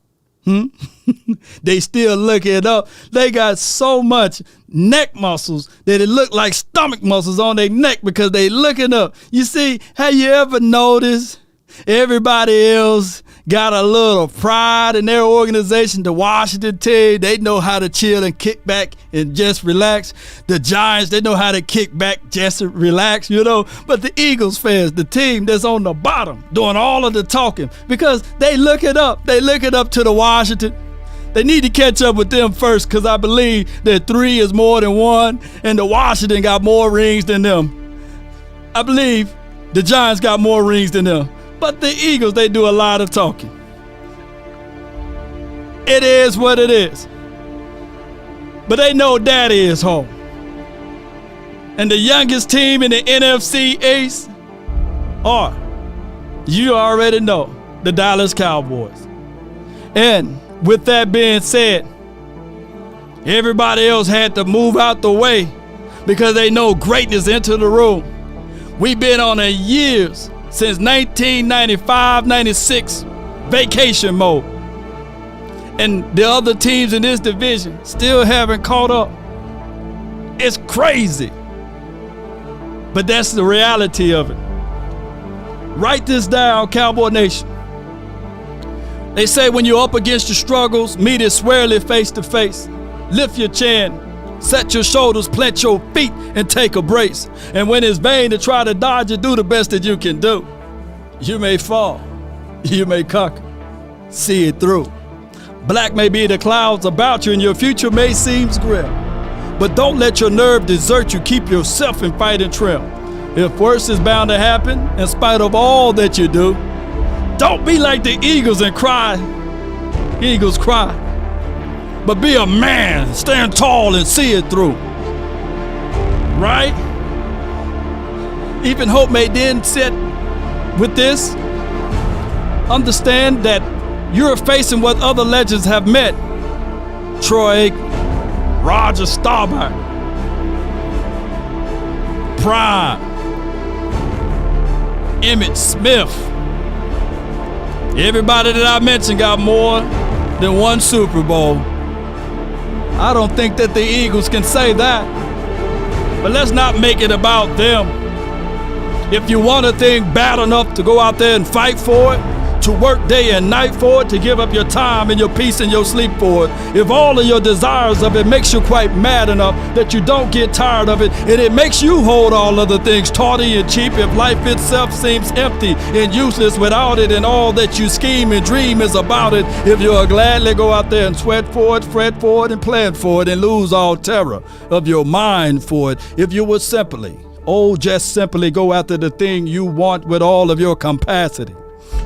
They still looking up. They got so much neck muscles that it look like stomach muscles on their neck because they looking up. You see, have you ever noticed everybody else got a little pride in their organization? The Washington team, they know how to chill and kick back and just relax. The Giants, they know how to kick back, just relax, you know. But the Eagles fans, the team that's on the bottom, doing all of the talking because they look it up. They look it up to the Washington. They need to catch up with them first because I believe that 3 is more than 1 and the Washington got more rings than them. I believe the Giants got more rings than them. But the Eagles, they do a lot of talking. It is what it is. But they know daddy is home. And the youngest team in the NFC East are, you already know, the Dallas Cowboys. And with that being said, everybody else had to move out the way because they know greatness entered the room. We've been on a years since 1995-96 vacation mode. And the other teams in this division still haven't caught up. It's crazy. But that's the reality of it. Write this down, Cowboy Nation. They say when you're up against your struggles, meet it squarely face to face. Lift your chin, set your shoulders, plant your feet, and take a brace. And when it's vain to try to dodge it, do the best that you can do. You may fall, you may conquer, see it through. Black may be the clouds about you and your future may seem grim. But don't let your nerve desert you, keep yourself in fight and trim. If worse is bound to happen, in spite of all that you do, Don't be like the Eagles and cry. Eagles cry. But be a man. Stand tall and see it through. Right? Even Hope may then sit with this. Understand that you're facing what other legends have met. Troy Aikman, Roger Staubach, Prime, Emmitt Smith. Everybody that I mentioned got more than one Super Bowl. I don't think that the Eagles can say that. But let's not make it about them. If you want a thing bad enough to go out there and fight for it, to work day and night for it, to give up your time and your peace and your sleep for it, if all of your desires of it makes you quite mad enough that you don't get tired of it, and it makes you hold all other things tawdry and cheap, if life itself seems empty and useless without it, and all that you scheme and dream is about it, if you'll gladly go out there and sweat for it, fret for it, and plan for it, and lose all terror of your mind for it, if you would just simply go after the thing you want with all of your capacity,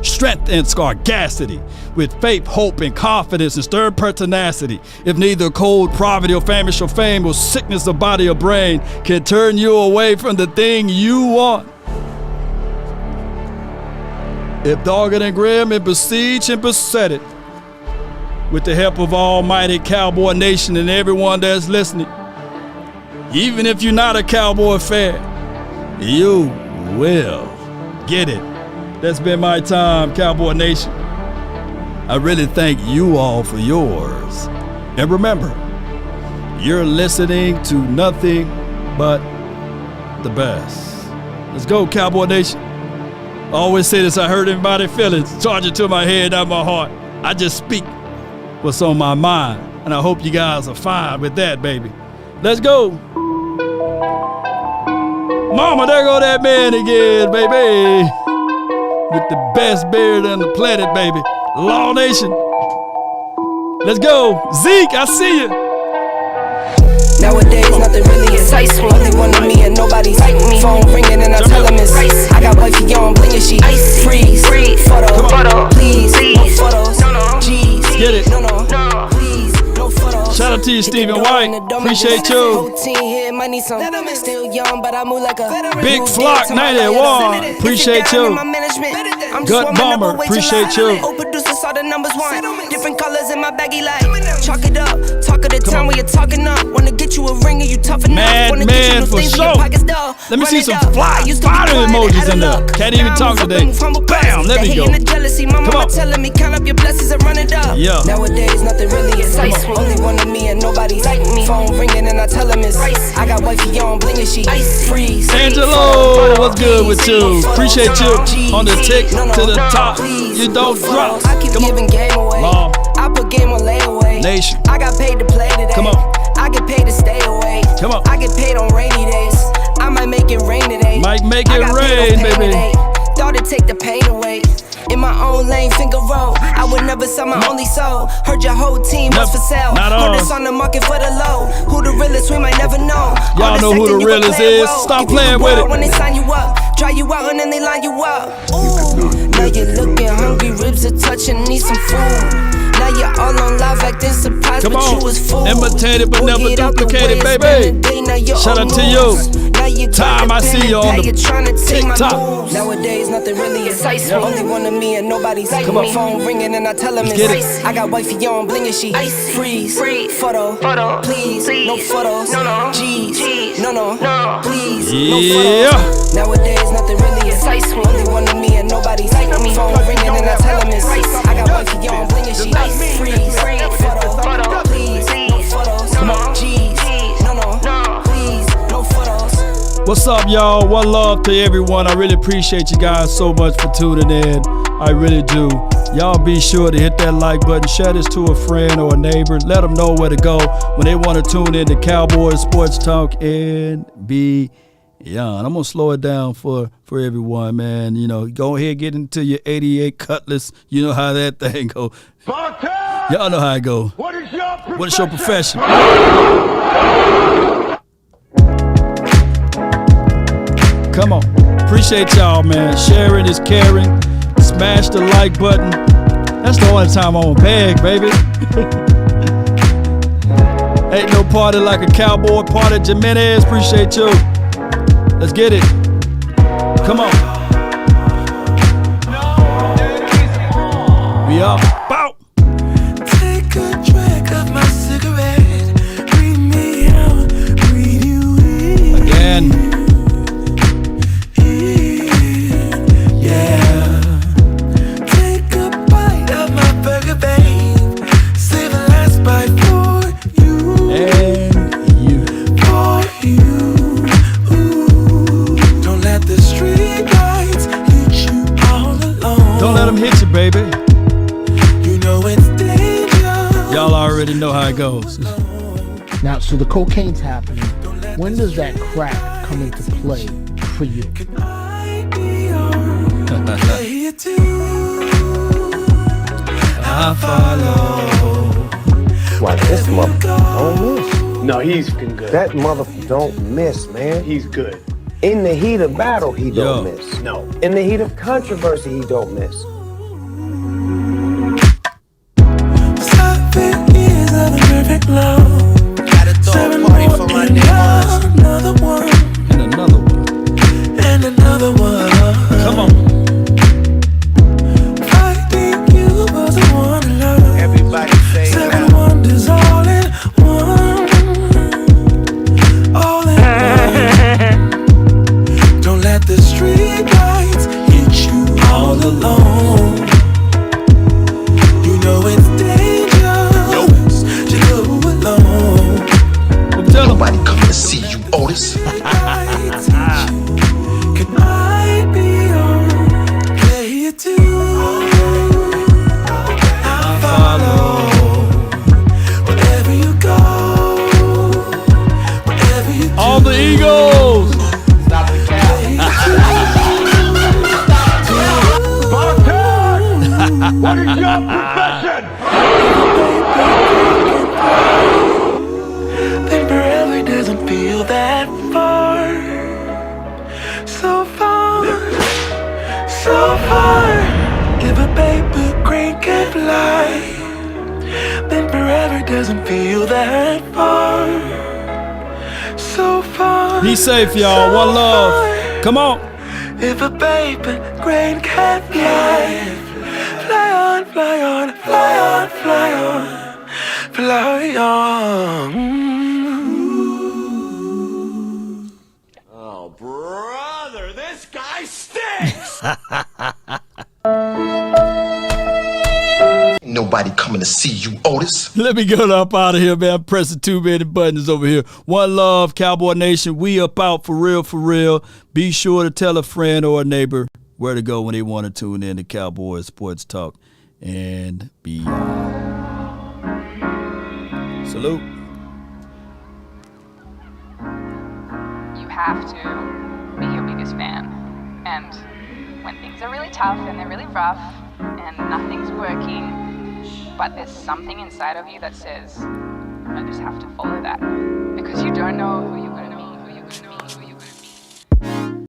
strength and sagacity, with faith, hope, and confidence, and stern pertinacity. If neither cold poverty or famish or fame or sickness of body or brain can turn you away from the thing you want. If dogged and grim and besieged and beset it, with the help of Almighty Cowboy Nation and everyone that's listening, even if you're not a Cowboy fan, you will get it. That's been my time, Cowboy Nation. I really thank you all for yours. And remember, you're listening to nothing but the best. Let's go, Cowboy Nation. I always say this, I hurt everybody's feelings. Charge it to my head, not my heart. I just speak what's on my mind. And I hope you guys are fine with that, baby. Let's go. Mama, there go that man again, baby. With the best beard on the planet, baby. Law Nation. Let's go. Zeke, I see you. Nowadays, nothing really excites me. Only one of me and nobody's like me. Phone ringing and I tell him it's I got wifey on bling and she freeze. Photo, please. No photos. Jeez. Get it. No, please. No photos. Shout out to you, Stephen White. Appreciate you. Still young, but I move like a Big Flock 91. Appreciate you. Gut Bomber. Appreciate you. Producers saw the numbers one. Different colors in my baggy light. Chalk it up. Talk of the town when you're talking up. Wanna get you a ring and you tough enough. Mad man for sure. Let me see some fire emojis in there. Can't even talk today. Bam, let me go. Come on. Telling me count up your blessings and run it up. Yeah. Nowadays nothing really excites me. Only one of me and nobody's like me. Phone ringing and I tell him it's I got wifey on bling and she freeze. Angelo, what's good with you? Appreciate you on the tick to the top. You don't drop. I keep giving game away. I put game on layaway. Nation. I got paid to play today. Come on. I get paid to stay away. Come on. I get paid on rainy days. I might make it rain today. Might make it rain, baby. Thought it'd take the pain away. In my own lane, finger roll. I would never sell my only soul. Heard your whole team was for sale. Heard it's on the market for the low. Who the realest, we might never know. Y'all know who the realest is. Stop playing with it. When they sign you up, try you out and then they line you up. Ooh, now you're looking hungry, ribs are touching, need some food. Now you're all on live acting surprised, Come but on. you was fooled. Imitated but never duplicated, baby. Shout out to you. Time I see you on the TikTok. Nowadays nothing really excites me. Only one of me and nobody's like me. Phone ringing and I tell him it's I got wifey on bling and she freeze. Photo, please. No photos. Jeez. No, please. No photos. Nowadays nothing really excites me. Only one of me and nobody's like me. Phone ringing and I tell him it's I got wifey on bling and she freeze. Photo, please. No photos. Jeez. No, please. No photos. What's up, y'all? One love to everyone. I really appreciate you guys so much for tuning in. I really do. Y'all be sure to hit that like button, share this to a friend or a neighbor. Let them know where to go when they want to tune in to Cowboys Sports Talk and beyond. I'm going to slow it down for everyone, man. You know, go ahead, get into your 88 Cutlass. You know how that thing go. Y'all know how it go. What is your profession? Come on. Appreciate y'all, man. Sharing is caring. Smash the like button. That's the only time I'm gonna beg, baby. Ain't no party like a cowboy party. Jimenez, appreciate you. Let's get it. Come on. We up. Bow. Take a drag of my cigarette. Breathe me out. Breathe you in. Again. Yeah. Take a bite of my burger, babe. Save the last bite for you. And you. For you. Ooh. Don't let the street lights hit you all alone. Don't let them hit you, baby. You know it's dangerous. Y'all already know how it goes. Now, so the cocaine's happening. When does that crack come into play for you? I follow. Why, this mother don't miss. No, he's fucking good. That mother don't miss, man. He's good. In the heat of battle, he don't miss. No. In the heat of controversy, he don't miss. 7 years of perfect love. Gotta throw a party for my day ones. Another one. And another one. And another one. Come on. Fighting you was the one I love. Everybody say 7 wonders all in one. All in one. Don't let the street lights hit you all alone. You know it's dangerous to go alone. Nobody coming to see you, Otis. Can I be your player too? I'll follow wherever you go. Wherever you do. All the Eagles. Stop the cap. What is your profession? Then forever doesn't feel that far. So far, so far. If a paper crane can fly, then forever doesn't feel that far. So far. Be safe, y'all. so One love. far. Come on. If a paper crane can fly, fly on, fly on, fly on, fly on, fly on. Oh, brother, this guy stinks! Nobody coming to see you, Otis. Let me get up out of here, man. I'm pressing too many buttons over here. One love, Cowboy Nation. We up out for real, for real. Be sure to tell a friend or a neighbor where to go when they want to tune in to Cowboys Sports Talk and beyond. Salute. You have to be your biggest fan. And when things are really tough and they're really rough and nothing's working, but there's something inside of you that says, I just have to follow that. Because you don't know who you